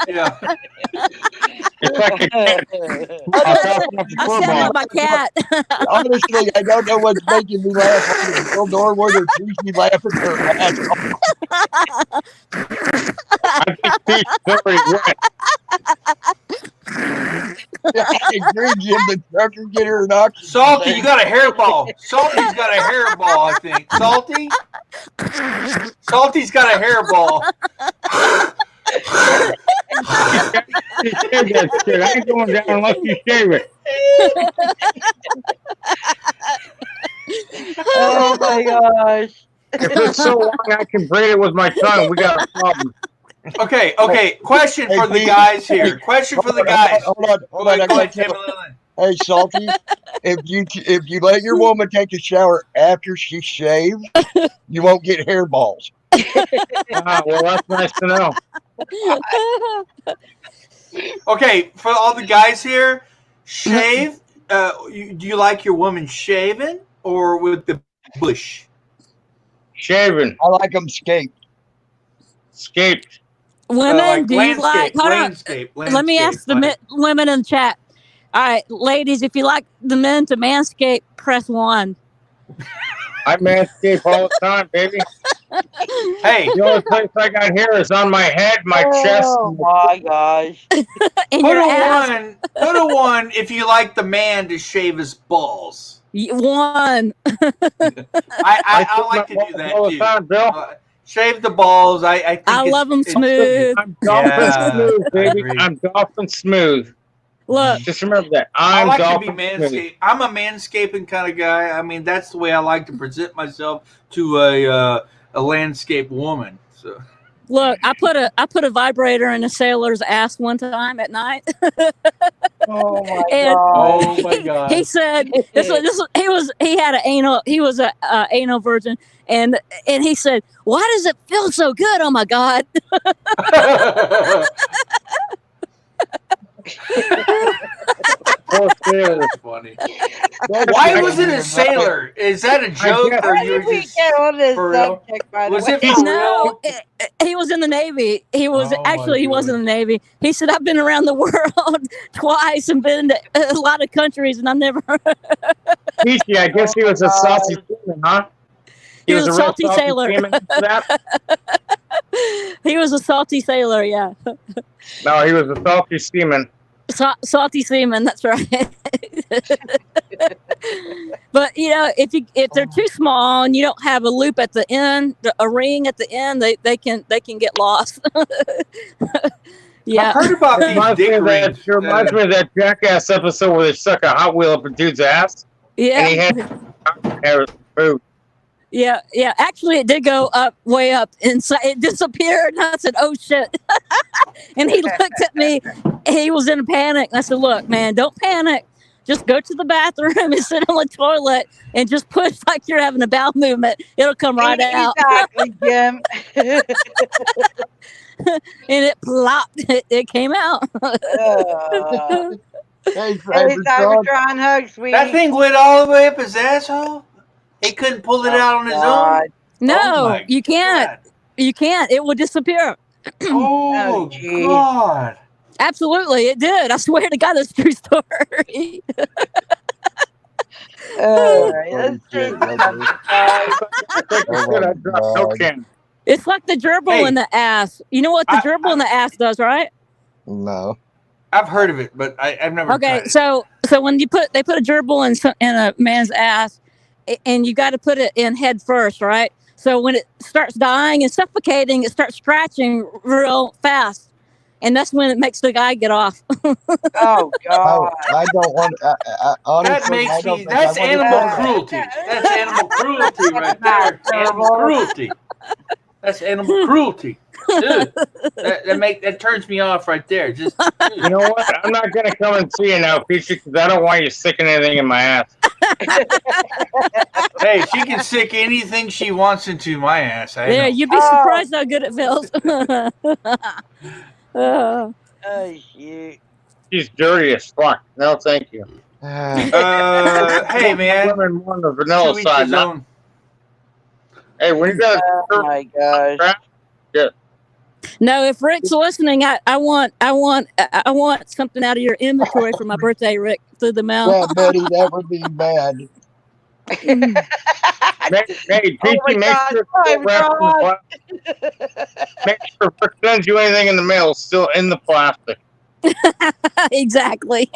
Yeah. It's like a cat. I sound like my cat. Honestly, I don't know what's making me laugh. Bill Norwood or Susie laughing her ass off. I think she's very wet. I agree, Jim. The trucker get her an oxygen. Salty, you tank. got a hairball. Salty's got a hairball, I think. Salty? Salty's got a hairball. You shave that shit. I ain't going down unless you shave it. Oh my gosh. If it's so long, I can braid it with my tongue. We got a problem. Okay. Question for the guys here. Question for the guys. Hold on. Go I ahead, gotta Tim. tell- Hey, Salty, if you let your woman take a shower after she shaved, you won't get hairballs. Well, that's nice to know. Okay, for all the guys here, shave. Do you like your woman shaven or with the bush? Shaving, I like them scaped. scaped. Women, Like do you like? Hold on. landscape. Let me ask the women in the chat. All right, ladies, if you like the men to manscape, press 1. I manscape all the time, baby. Hey, The only place I got hair is on my head, my chest. Oh my gosh. In put your a ass. 1. Put a 1 if you like the man to shave his balls. 1. I like to do that all the too. time, Bill. Shave the balls. I think I it's- love them it's- smooth. I'm dolphin Yeah, smooth, I baby. agree. I'm dolphin smooth. Look, Just remember that. I I'm like to be dolphin smooth. manscaped. I'm a manscaping kind of guy. I mean, that's the way I like to present myself to a landscape woman. So look, I put a vibrator in a sailor's ass one time at night. Oh my And gosh. Oh my God. He said he had an anal he was a anal virgin and he said, "Why does it feel so good? Oh my God." Poor sailor. That's funny. Why was it a sailor? Is that a joke or How you did were we just get on this for real? subject, by the Was way? it for No, real? he was in the Navy. He was Oh, my actually he wasn't in God. the Navy. He said, "I've been around the world twice and been to a lot of countries, and I've never." Peachy, I guess he was a salty seaman, huh? He was a real salty sailor. seaman after that? He was a salty sailor. Yeah, No, he was a salty seaman. salty seaman. That's right. But if they're too small and you don't have a loop at the end, a ring at the end, they can get lost. Yeah. I've heard about these Reminds me dick of that, rings. it reminds me of that Jackass episode where they stuck a Hot Wheel up a dude's ass Yeah. and he had hair food. Yeah. Actually, it did go up, way up inside. It disappeared. And I said, "Oh shit!" And he looked at me. He was in a panic. And I said, "Look, man, don't panic. Just go to the bathroom and sit on the toilet and just push like you're having a bowel movement. It'll come right out." Exactly, Jim. And it plopped. It came out. Hey, Hey, Cybertron. Cybertron, hug, sweetie. That thing went all the way up his asshole? He couldn't pull it out on his God. own? No, my you can't. God. You can't. It will disappear. Oh, gee. God. Absolutely, it did. I swear to God, that's a true story. All right, let's Oh, see. shit, okay. Take a shit, I dropped no can. It's like the gerbil Hey. in the ass. You know what the gerbil in the ass does, right? No. I've heard of it, but I've never Okay, tried it. so when they put a gerbil in a man's ass, and you got to put it in head first, right? So when it starts dying and suffocating, it starts scratching real fast, and that's when it makes the guy get off. Oh, Oh, God. I don't want. Honestly, That makes I don't me. think That's I wanna animal do that. cruelty. That's animal cruelty right there. Animal cruelty. That's animal cruelty. Dude, that turns me off right there. Just You know what? I'm not gonna come and see you now, Peachy, because I don't want you sticking anything in my ass. hey, she can stick anything she wants into my ass. I Yeah, know. you'd be surprised how good it feels. Oh, shoot. She's dirty as fuck. No, thank you. Hey man, Women more on the vanilla to each side. his Not, own. hey, when you got Oh, my gosh. No, if Rick's listening, I want something out of your inventory for my birthday, Rick, through the mail. Yeah, Betty, that would be bad. Mm. Hey, Oh PT, my make God, sure it's still wrapped in Cybertron. plastic. Make sure if it sends you anything in the mail, it's still in the plastic. Exactly.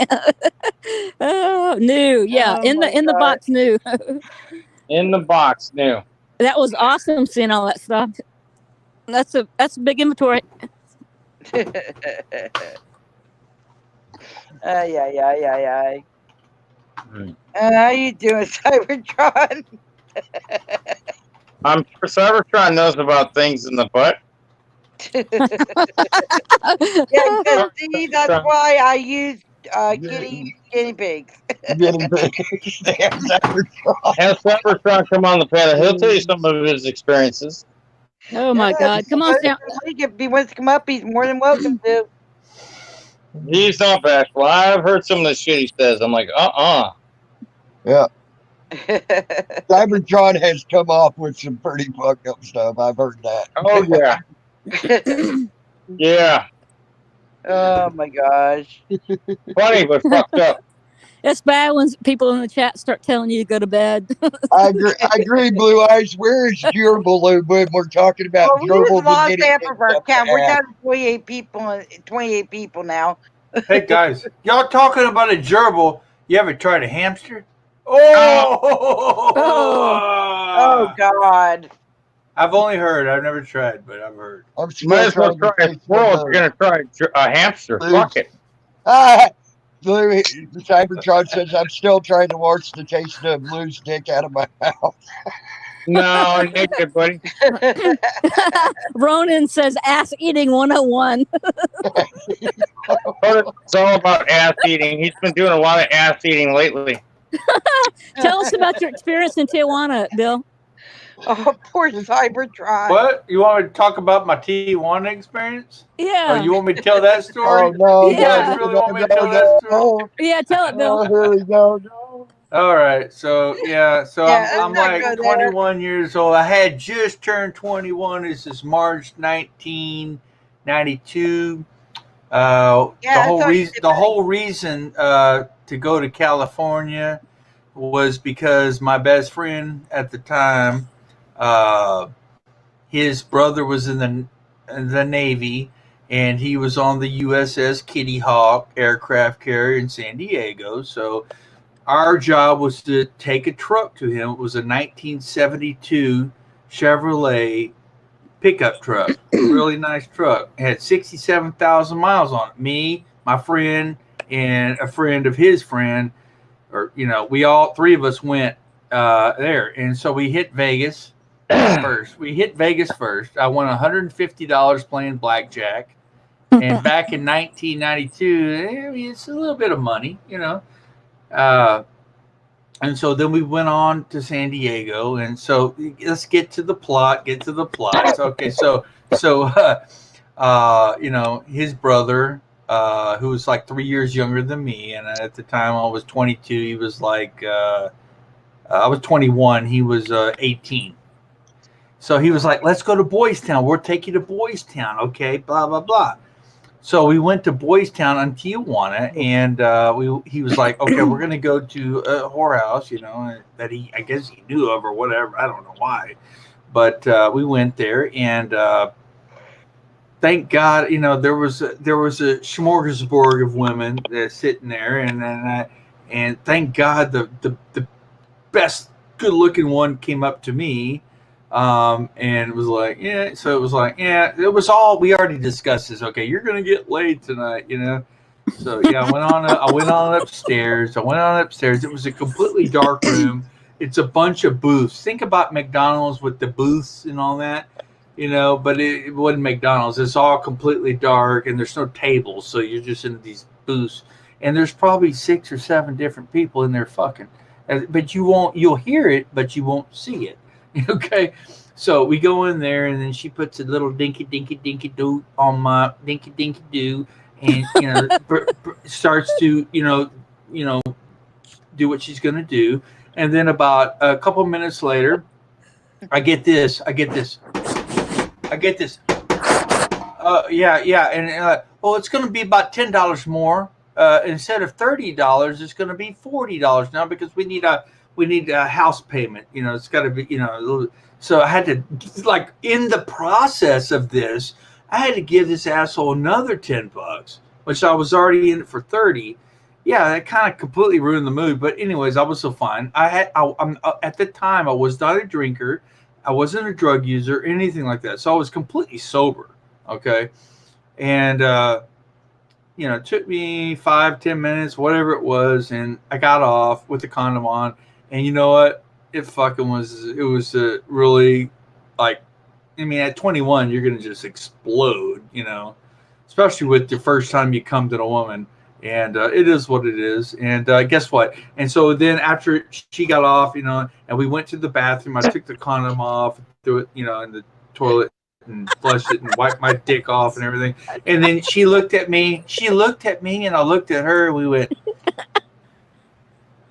Oh, new. Yeah, Oh in my the God. box, new. In the box, new. That was awesome seeing all that stuff. That's a big inventory. Ay, ay, ay, ay, ay. Mm. How you doing, Cybertron? I'm sure Cybertron knows about things in the butt. Yeah, see, that's Cybertron. why I use guinea pigs. Getting big. Have Cybertron come on the panel. He'll tell you some of his experiences. Oh my God! Come on, Sam. If he wants to come up, he's more than welcome to. He's not bashful. I've heard some of the shit he says. I'm like, Yeah. Cybertron has come off with some pretty fucked up stuff. I've heard that. Oh, yeah. Yeah. Oh my gosh. Funny, but fucked up. It's bad when people in the chat start telling you to go to bed. I agree, Blue Eyes. Where is Gerbil when we're talking about Well, we just gerbils and lost guinea half pigs of our up count. the We're ass? down to 28 people now. Hey guys, y'all talking about a gerbil? You ever tried a hamster? Oh, Oh God. I've only heard. I've never tried, but I've heard. I'm You might as well trying try to a taste squirrel if some you're going to try a hamster. Dude. Fuck it. Blue, Cybertron says I'm still trying to wash the taste of Blue's dick out of my mouth. No, naked, buddy. Ronan says ass eating 101. It's all about ass eating. He's been doing a lot of ass eating lately. Tell us about your experience in Tijuana, Bill. Oh, poor Cybertron. What? You want me to talk about my Tijuana experience? Yeah. Or you want me to tell that story? Oh no! You guys really want me to tell that story? Yeah, tell it, Bill. Oh, here we go. No. All right. So yeah. So Yeah, I'm let's not like go there. 21 years old. I had just turned 21. This is March 1992. Yeah, that's all you did, The whole reason to go to California was because my best friend at the time, his brother was in the Navy, and he was on the USS Kitty Hawk aircraft carrier in San Diego. So our job was to take a truck to him. It was a 1972 Chevrolet pickup truck, really nice truck. It had 67,000 miles on it. Me, my friend, and a friend of his friend, or we all three of us went there, and so we hit Vegas first. I won $150 playing blackjack, and back in 1992, it's a little bit of money, and so then we went on to San Diego, and so let's get to the plot. Okay, so his brother, who was like 3 years younger than me, and at the time I was 22. He was like, I was 21. He was 18. So he was like, "Let's go to Boys Town. We'll take you to Boys Town." Okay, blah blah blah. So we went to Boys Town on Tijuana, and he was like, "Okay, we're gonna go to a whorehouse, that I guess he knew of or whatever. I don't know why, but we went there, and thank God, there was a smorgasbord of women sitting there, and thank God the best good looking one came up to me. And it was like, yeah. So it was like, yeah. It was all we already discussed. This, okay? You're gonna get laid tonight, So yeah, I went on upstairs. It was a completely dark room. It's a bunch of booths. Think about McDonald's with the booths and all that, But it wasn't McDonald's. It's all completely dark, and there's no tables, so you're just in these booths. And there's probably 6 or 7 different people in there fucking. But you'll hear it, but you won't see it. Okay, so we go in there, and then she puts a little dinky do on my dinky do, and starts to do what she's gonna do, and then about a couple minutes later, I get this. Yeah, and it's gonna be about $10 more. Instead of $30, it's gonna be $40 now because we need a we need a house payment. You know, it's got to be, you know, a little, so I had to, like, in the process of this, I had to give this asshole another $10, which I was already in it for 30. Yeah, that kind of completely ruined the mood. But anyways, I was so fine. I'm at the time, I was not a drinker. I wasn't a drug user, anything like that. So I was completely sober. Okay. And, you know, it took me 5-10 minutes, whatever it was. And I got off with the condom on. And you know what? It was really, like, I mean, at 21, you're going to just explode, you know, especially with the first time you come to a woman. And it is what it is. And guess what? And so then after she got off, you know, and we went to the bathroom, I took the condom off, threw it, you know, in the toilet and flushed it and wiped my dick off and everything. And then she looked at me. She looked at me and I looked at her. And we went,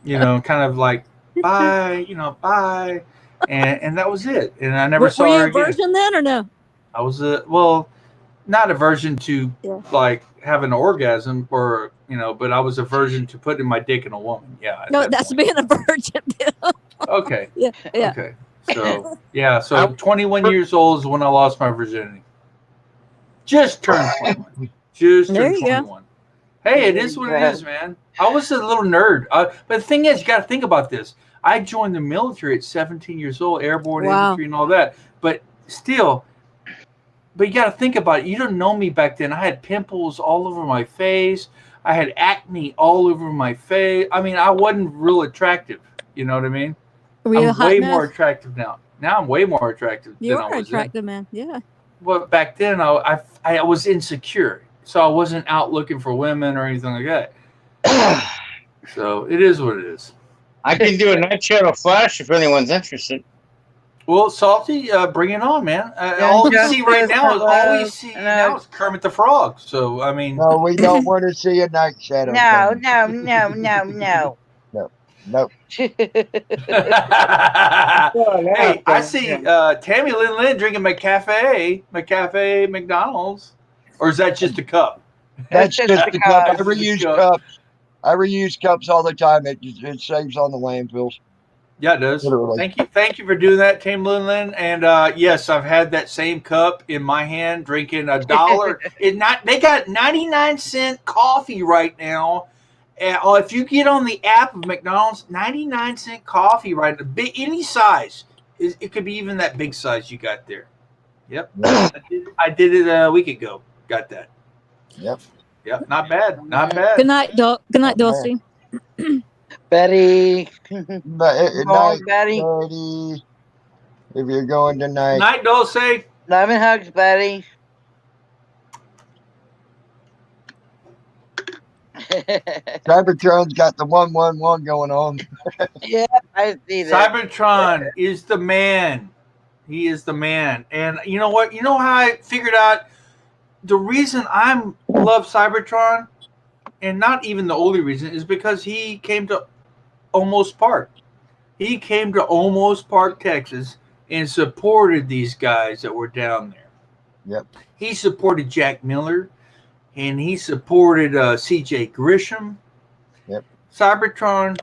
you know, kind of like, bye, you know, bye. And that was it. And I never saw her again. Were you a virgin then or no? I was not a virgin to like have an orgasm or, you know, but I was a virgin to putting my dick in a woman. Yeah. No, that's being a virgin, Bill. Okay. Yeah. Okay. So, yeah. So 21 years old is when I lost my virginity. Just turned 21. Just There turned you go. 21. Hey, it is what it is, man. I was a little nerd. But the thing is, you got to think about this. I joined the military at 17 years old, airborne infantry and all that. But still, but you got to think about it. You don't know me back then. I had pimples all over my face. I had acne all over my face. I mean, I wasn't real attractive. You know what I mean? Were you a I'm hot way mess? more attractive now. Now I'm way more attractive You than I are was attractive, man. Yeah. then. But back then, I was insecure. So I wasn't out looking for women or anything like that. So it is what it is. I can do a Night Shadow Flash if anyone's interested. Well, Salty, bring it on, man. All we see right now is Kermit the Frog. So I mean, No, we don't want to see a Night Shadow. No, coming. no. No. Hey, I see Tammy Lynn drinking McCafe McDonald's, or is that just a cup? That's just the cup. I because- reuse cups. I reuse cups all the time. It saves on the landfills. Yeah, it does. Literally. Thank you for doing that, Tammy Lynn. And yes, I've had that same cup in my hand, drinking $1. They got 99-cent coffee right now. And if you get on the app of McDonald's, 99-cent coffee, right? Any size. It could be even that big size you got there. Yep. I did it a week ago. Got that. Yep. Yep. Not bad. Not bad. Good night, Dulcie. Betty. But at Go on, night, Betty. Betty, if you're going tonight, Night, Dulce. Love and hugs, Betty. Cybertron's got the 111 going on. Yeah, I see that. Cybertron is the man. He is the man. And you know what? You know how I figured out the reason I love Cybertron, and not even the only reason, is because he came to Almost Park. He came to Almost Park, Texas, and supported these guys that were down there. Yep. He supported Jack Miller, and he supported C.J. Grisham. Yep. Cybertron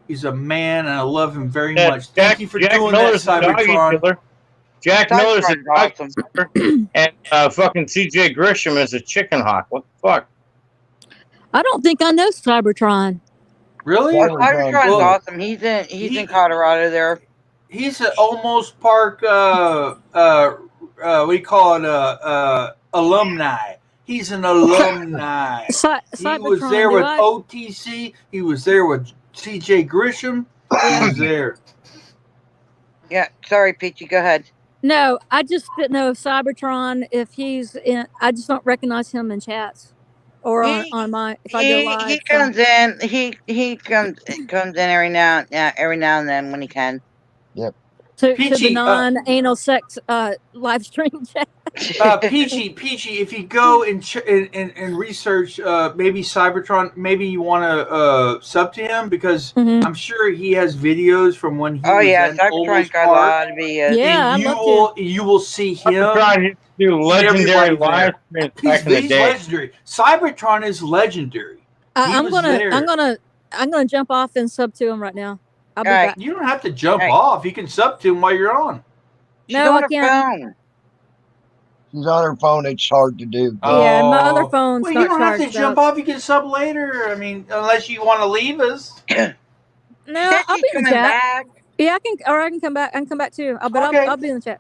is a man, and I love him very Yeah, much. Thank you for doing Miller's that, a doggy Cybertron. killer. Jack Miller's a Cybertron's dog awesome. killer, and fucking C.J. Grisham is a chicken hawk. What the fuck? I don't think I know Cybertron. Really? Yeah. Cybertron's Well, awesome. He's in Colorado there. He's an Almost Park, what do you call it, alumni. He's an alumni. He was there with OTC. He was there with C.J. Grisham. He was there. Yeah, sorry, Peachy. Go ahead. No, I just didn't know if Cybertron, if he's in. I just don't recognize him in chats or on my. If I go live, He comes in. He comes in every now and then when he can. to Peachy, the non-anal sex live stream chat. Peachy, if you go and research maybe Cybertron, maybe you want to sub to him because Mhm. I'm sure he has videos from when he Oh was yeah, in Cybertron's Almost got a Park. lot of videos. Yeah, And I'd love you will see him. Cybertron used to do legendary Everybody's live streams He's, back in the he's day. legendary. Cybertron is legendary. He I'm was gonna there. I'm gonna jump off and sub to him right now. I'll be All right. back. You don't have to jump Right. off. You can sub to him while you're on. She's No, on I her can't. phone. She's on her phone. It's hard to do. Yeah, my other Oh. phone's Well, not you don't have to charged jump up. off. You can sub later. I mean, unless you want to leave us. She No, said I'll she's be in the coming chat. back. Yeah, I can come back. I can come back too. But Okay. I'll be in the chat.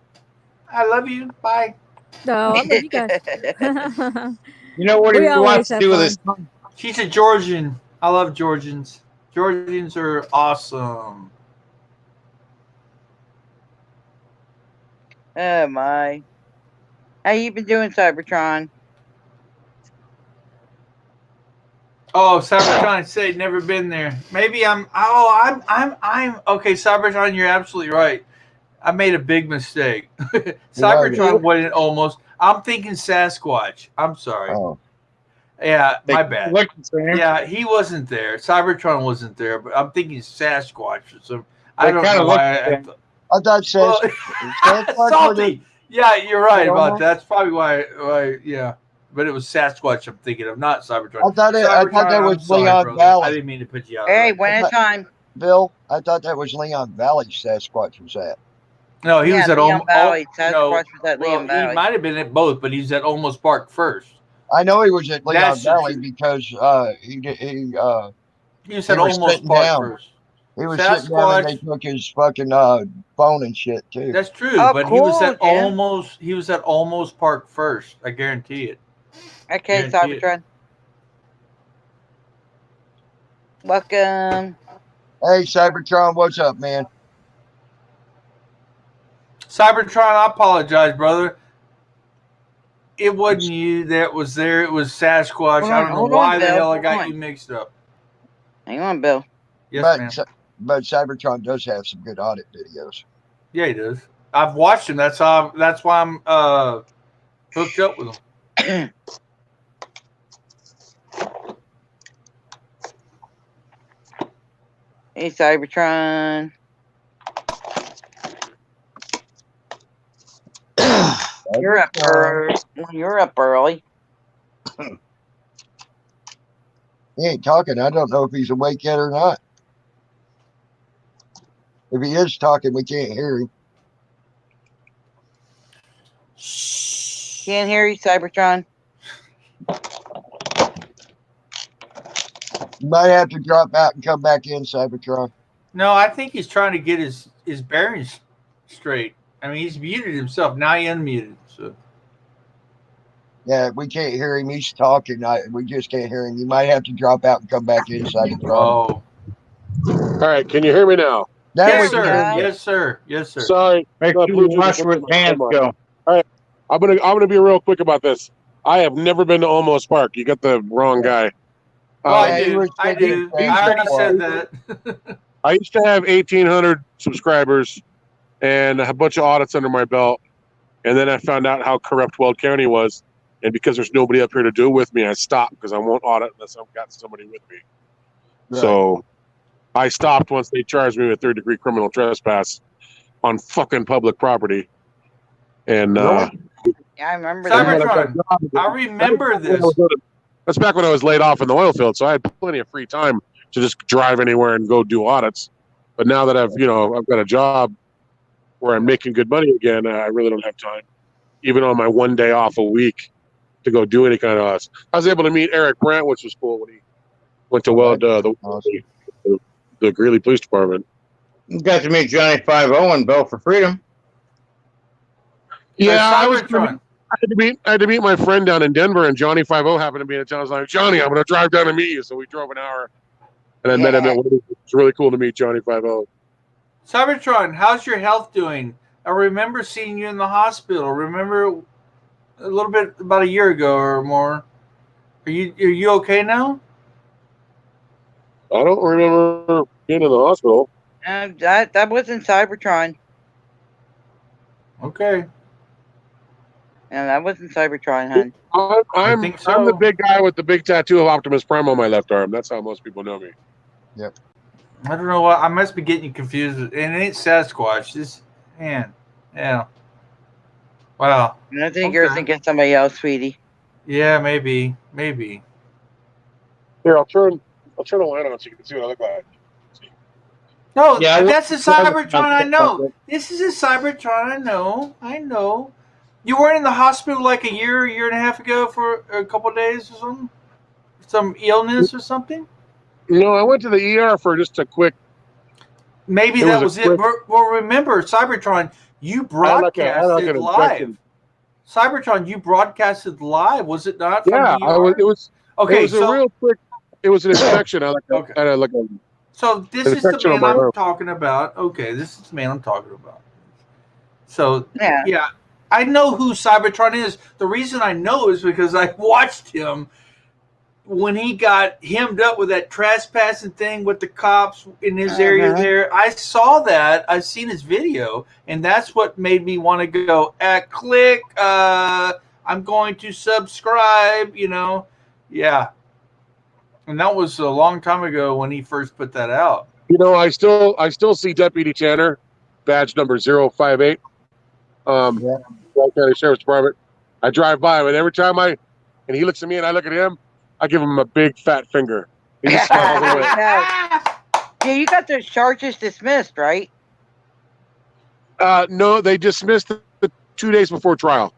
I love you. Bye. No, I love you guys. You know what We he always wants to have do with fun. his tongue? She's a Georgian. I love Georgians. Georgians are awesome. Oh my. How you been doing, Cybertron? Oh, Cybertron said never been there. Maybe I'm okay, Cybertron, you're absolutely right. I made a big mistake. Cybertron wasn't almost. I'm thinking Sasquatch. I'm sorry. Oh, Yeah, my bad. Look the same. Yeah, he wasn't there. Cybertron wasn't there, but I'm thinking Sasquatch or some. I They don't kinda know look why. the same. I thought Well, Sasquatch salty. Yeah, you're right about almost? that. That's probably why. Yeah, but it was Sasquatch. I'm thinking of, not Cybertron. I thought that Cybertron, was I'm sorry, Leon brother. Valley. I didn't mean to put you out. Hey, right. one at a time. Bill, I thought that was Leon Valley Sasquatch was at. No, he was at Leon Valley. Sasquatch no. was at Well, Leon he Valley. might have been at both, but he was at Almost Park first. I know he was at Leon That's the Valley truth. because He was he at was Almost sitting Park down. first. He was sitting down and they Sasquatch. took his fucking phone and shit too. That's true, Oh, but he was cool, at Jim. almost. He was at Almost Park first. I guarantee it. Okay, Guarantee it. Cybertron. Welcome. Hey Cybertron, what's up, man? Cybertron, I apologize, brother. It wasn't you that was there. It was Sasquatch. I don't know why the hell I got you mixed up. Hang on, Bill. Yes, ma'am. But Cybertron does have some good audit videos. Yeah, he does. I've watched him. That's why I'm hooked up with him. Hey, Cybertron. You're up early. You're up early. He ain't talking. I don't know if he's awake yet or not. If he is talking, we can't hear him. Can't hear you, Cybertron. You might have to drop out and come back in, Cybertron. No, I think he's trying to get his bearings straight. I mean, he's muted himself. Now he unmuted. So Yeah, we can't hear him. He's talking. We just can't hear him. You might have to drop out and come back in, Cybertron. Oh. All right, can you hear me now? Now we Yes, can sir. hear you. Yes, sir. Yes, sir. Sorry. Make No, sure Bluetooth you watch is where on his my hands phone. go. I'm gonna be real quick about this. I have never been to Almost Park. You got the wrong guy. Oh, Yeah, I you do. were I thinking do. I already said that. I used to have 1,800 subscribers and a bunch of audits under my belt, and then I found out how corrupt Weld County was. And because there's nobody up here to do it with me, I stopped because I won't audit unless I've got somebody with me. Right. So I stopped once they charged me with third-degree criminal trespass on fucking public property. And Yeah, I remember that. Cybertron, I remember this. That's back when I was laid off in the oil field, so I had plenty of free time to just drive anywhere and go do audits. But now that I've got a job where I'm making good money again, I really don't have time, even on my one day off a week, to go do any kind of audits. I was able to meet Eric Brandt, which was cool, when he went to Weld, the Greeley Police Department. You got to meet Johnny 5-0 and Bill for Freedom. Yeah, I Cybertron. had to meet my friend down in Denver, and Johnny 5-0 happened to be in town. I was like, Johnny, I'm going to drive down and meet you. So we drove an hour, and I met him at Woodley. It's really cool to meet Johnny 5-0. Cybertron, how's your health doing? I remember seeing you in the hospital. Remember a little bit about a year ago or more. Are you okay now? I don't remember being in the hospital. That wasn't Cybertron. Okay. No, that wasn't Cybertron, hun. I'm think so. I'm the big guy with the big tattoo of Optimus Prime on my left arm. That's how most people know me. Yep. I don't know what I must be getting you confused. And it ain't Sasquatch. This man. Yeah. Wow. I think you're thinking somebody else, sweetie. Yeah, maybe. Here, I'll turn the light on so you can see what I look like. No, Yeah, I that's a wouldn't- Cybertron I know. This is a Cybertron I know. I know. You weren't in the hospital like a year and a half ago for a couple of days or something? Some illness or something? I went to the ER for just a quick. Maybe It that was was a it. quick- Well, remember, Cybertron, you I had like broadcasted an live. infection. Cybertron, you broadcasted live, was it not? From Yeah, the ER? It was Okay, a real quick. It was an infection. Okay. I had like a So this an is the infection on man my I'm arm. talking about. Okay, this is the man I'm talking about. So Yeah. yeah, I know who Cybertron is. The reason I know is because I watched him when he got hemmed up with that trespassing thing with the cops in his area there. I saw that. I've seen his video, and that's what made me want to go click. I'm going to subscribe. Yeah. And that was a long time ago when he first put that out. I still see Deputy Tanner, badge number 058. Wright County Sheriff's Department. I drive by him, and every time and he looks at me and I look at him, I give him a big fat finger. He just smiles away. Yeah, you got those charges dismissed, right? No, they dismissed the 2 days before trial.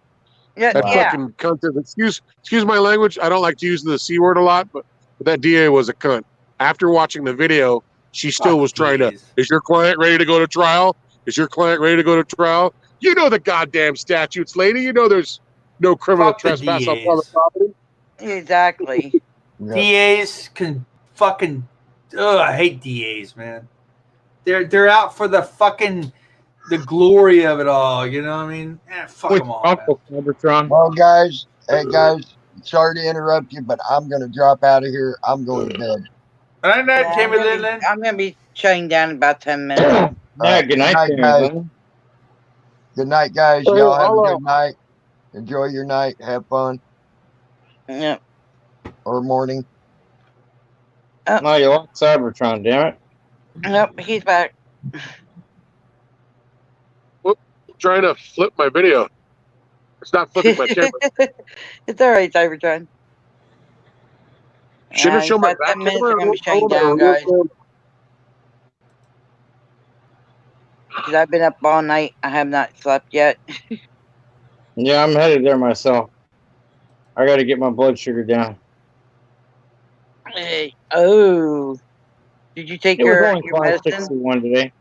Yeah, That yeah. fucking cunt. Excuse my language. I don't like to use the C word a lot, but that DA was a cunt. After watching the video, she still was trying to. Is your client ready to go to trial? Is your client ready to go to trial? You know the goddamn statutes, lady. You know there's no criminal Fuck the trespass on DAs. public property. Exactly. DAs can fucking. I hate DAs, man. They're out for the glory of it all. You know what I mean? Fuck them all. Uncle Cybertron. Well, guys, hey guys, sorry to interrupt you, but I'm gonna drop out of here. I'm going to bed. All right, Yeah, Timmy Lindland. I'm gonna be shutting down in about 10 minutes. Yeah, good night, guys. Timmy. Good night, guys. Oh, Y'all have hello. a good night. Enjoy your night. Have fun Yep. or morning. No, you lost Cybertron, damn it. Nope, he's back. Trying to flip my video. It's not flipping my camera. It's all right, Cybertron. Should have shown my about back 10 minutes, camera. I'm gonna be shutting or down, real guys. camera? Because I've been up all night. I have not slept yet. Yeah, I'm headed there myself. I got to get my blood sugar down. Hey, oh. Did you take It was your only medicine? 561 today.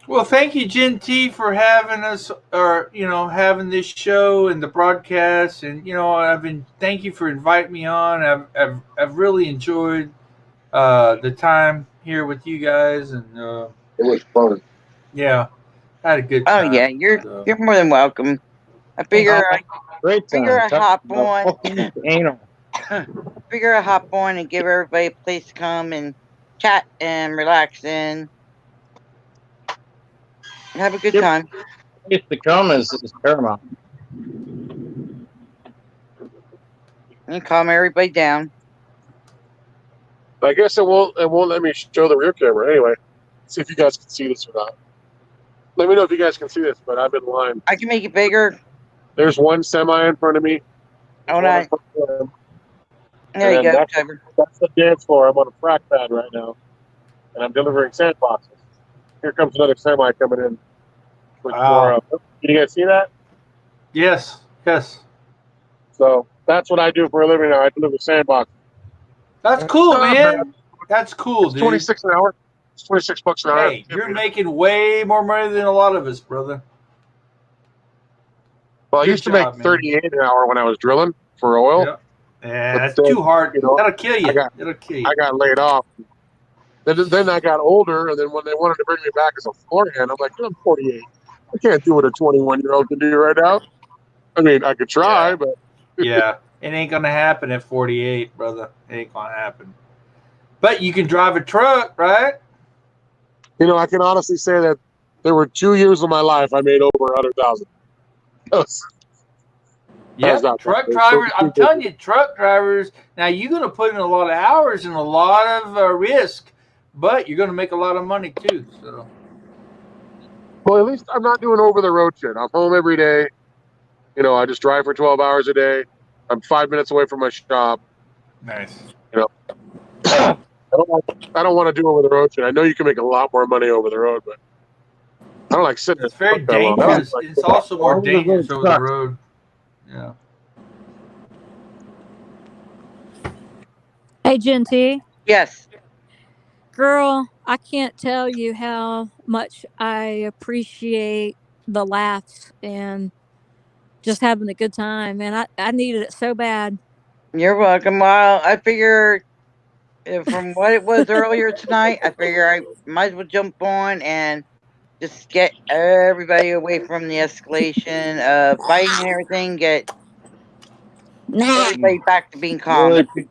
Well, thank you, Gen T, for having us, or having this show and the broadcast, and thank you for inviting me on. I've really enjoyed the time here with you guys, and It was fun. yeah, I had a good Oh time. yeah, you're more than welcome. I Great time. figure I hop Talking about on. fucking anal. I hop on and give everybody a place to come and chat and relax and have a good Yep. time. Place to come is paramount. And calm everybody down. I guess it won't let me show the rear camera anyway. See if you guys can see this or not. Let me know if you guys can see this, but I've been lying. I can make it bigger. There's one semi in front of me. Hold One on. in front of them. There you And go, that's- Trevor. That's the dance floor. I'm on a frac pad right now, and I'm delivering sandboxes. Here comes another semi coming in. With Wow. more, can you guys see that? Yes. So that's what I do for a living now. I deliver sandboxes. That's cool, Not man. That's cool, It's dude. $26 an hour. It's $26 an hour. Hey, you're making way more money than a lot of us, brother. Well, I good used to job, make man. 38 an hour when I was drilling for oil. Yep. Yeah, But that's then, too hard. you know, That'll kill you. It'll kill you. I got laid off. Then I got older, and then when they wanted to bring me back as a floor hand, I'm like, I'm 48. I can't do what a 21-year-old can do right now. I mean, I could try, Yeah. but Yeah, it ain't gonna happen at 48, brother. It ain't gonna happen. But you can drive a truck, right? I can honestly say that there were 2 years of my life I made over 100,000. Yeah, not truck bad. drivers. So- I'm telling you, truck drivers. Now you're gonna put in a lot of hours and a lot of risk, but you're gonna make a lot of money too. So Well, at least I'm not doing over the road shit. I'm home every day. You know, I just drive for 12 hours a day. I'm 5 minutes away from my shop. Nice. You know, I don't want to do over the road shit. I know you can make a lot more money over the road, but I don't like sitting. It's very that long. dangerous. It's also more Over the road dangerous over the sucks. road. Yeah. Hey, Genty. Yes. Girl, I can't tell you how much I appreciate the laughs and just having a good time. And I needed it so bad. You're welcome. Well, I figure from what it was earlier tonight, I figure I might as well jump on and just get everybody away from the escalation of fighting and everything, get Nah. everybody back to being calm. Really,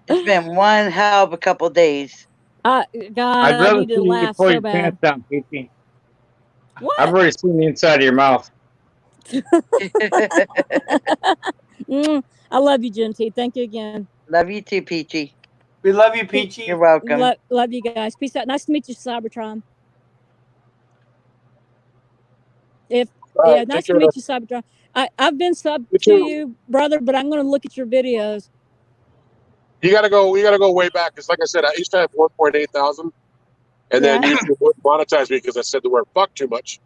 It's been one hell of a couple days. God, I'd I rather needed see to you laugh pull so your bad. pants down, PT. What? I've already seen the inside of your mouth. I love you, Genty. Thank you again. Love you too, Peachy. We love you, Peachy. You're welcome. Love you guys. Peace out. Nice to meet you, Cybertron. All Yeah, right, nice take to care. meet you, Cybertron. I've been subbed You to too. you, brother, but I'm going to look at your videos. You gotta go. We gotta go way back because, like I said, I used to have 1.8 thousand, and then Yeah. YouTube wouldn't monetize me because I said the word "fuck" too much,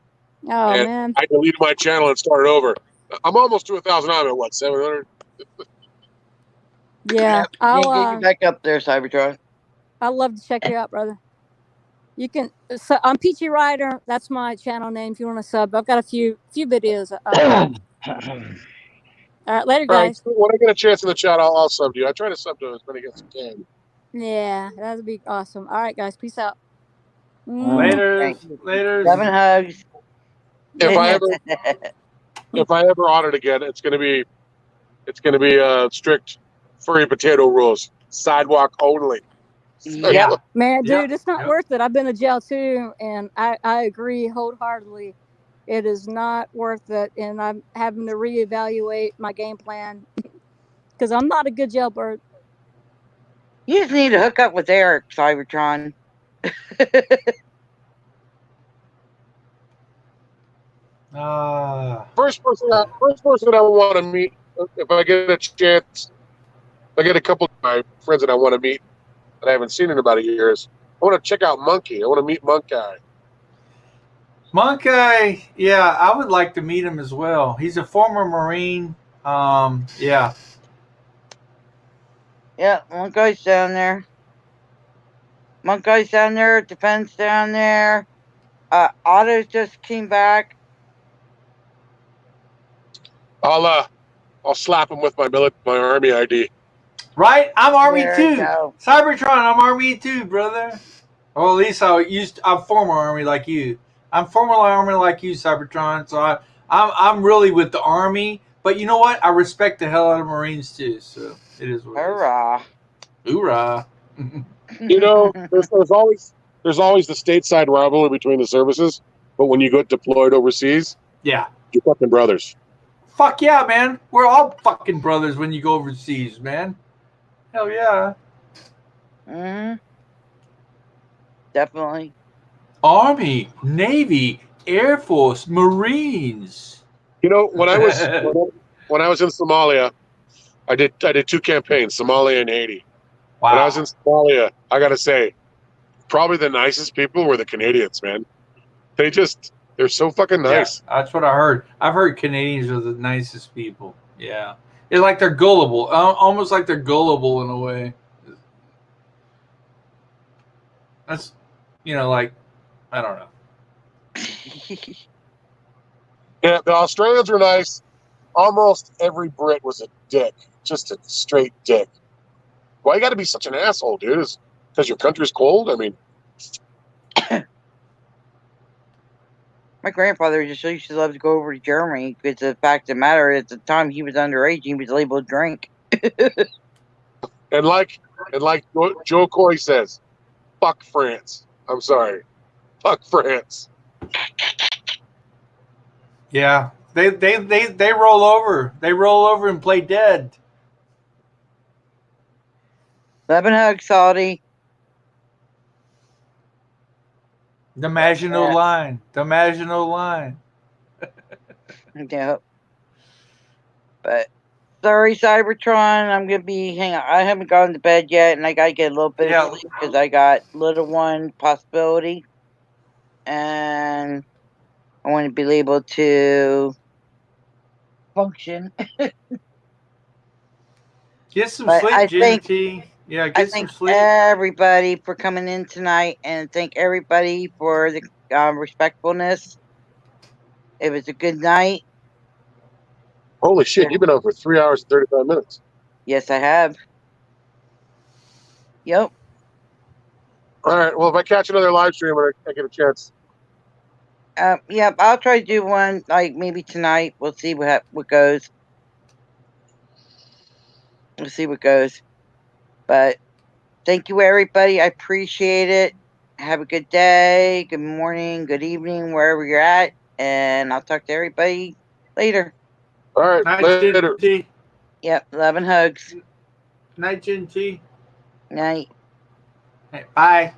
Oh, and man. I deleted my channel and started over. I'm almost to 1,000. I'm at what 700. Yeah. Can't get you back up there, Cybertron. I'd love to check you out, brother. You can. So I'm Peachy Rider. That's my channel name. If you want to sub, I've got a few videos. All right, later, All right, guys. when I get a chance in the chat, I'll sub to you. I try to sub to as many as I can. Yeah, that'd be awesome. All right, guys. Peace out. Later. Thank you. Later. 7 hugs. If I ever audit again, it's gonna be strict furry potato rules, sidewalk only. Yep. Man, dude, Yep. it's not worth it. I've been to jail too, and I agree wholeheartedly. It is not worth it, and I'm having to reevaluate my game plan because I'm not a good jailbird. You just need to hook up with Eric, Cybertron. First person I want to meet if I get a chance. I get a couple of my friends that I want to meet that I haven't seen in about a year. I want to check out Monkey. I want to meet Monkey. Monkey, yeah, I would like to meet him as well. He's a former Marine. Yeah. Yeah, Monkey's down there. Monkey's down there. Defense down there. Otto just came back. I'll slap him with my army ID. Right? I'm Army There you too. go. Cybertron, I'm Army too, brother. Well, at least I'm former Army like you. I'm former Army like you, Cybertron. So I'm really with the Army. But you know what? I respect the hell out of Marines too. So it is what it is. Hurrah. Hoorah. You know, there's always the stateside rivalry between the services, but when you get deployed overseas, Yeah. you're fucking brothers. Fuck yeah, man. We're all fucking brothers when you go overseas, man. Hell yeah. Definitely. Army, Navy, Air Force, Marines. You know, when I was in Somalia, I did 2 campaigns, Somalia and Haiti. Wow. When I was in Somalia, I gotta say, probably the nicest people were the Canadians, man. They're so fucking nice. Yeah, that's what I heard. I've heard Canadians are the nicest people. Yeah. It's like they're gullible. Almost like they're gullible in a way. That's, like, I don't know. Yeah, the Australians were nice. Almost every Brit was a dick. Just a straight dick. Why you gotta be such an asshole, dude? Is because your country's cold? I mean, My grandfather just used to love to go over to Germany because the fact of the matter is, at the time he was underage, he was able to drink. and like Joe Coy says, fuck France. I'm sorry. Fuck France. Yeah. They roll over. They roll over and play dead. Love and hug, Salty. The Maginot Yeah. Line. The Maginot Line. Yep. But sorry, Cybertron. I'm gonna be hang on. I haven't gone to bed yet, and I gotta get a little bit Yeah. of sleep because I got little one possibility, and I want to be able to function. Get some But sleep, I thank GMT. Yeah, I get some thank sleep. everybody for coming in tonight, and thank everybody for the respectfulness. It was a good night. Holy shit, you've been on for 3 hours and 35 minutes. Yes, I have. Yep. All right. Well, if I catch another live stream when I get a chance. Yep. I'll try to do one like maybe tonight. We'll see what goes. We'll see what goes. But thank you, everybody. I appreciate it. Have a good day, good morning, good evening, wherever you're at. And I'll talk to everybody later. All right. Night, Later. GMT. Yep. Love and hugs. Night, GMT. Night. Hey, bye.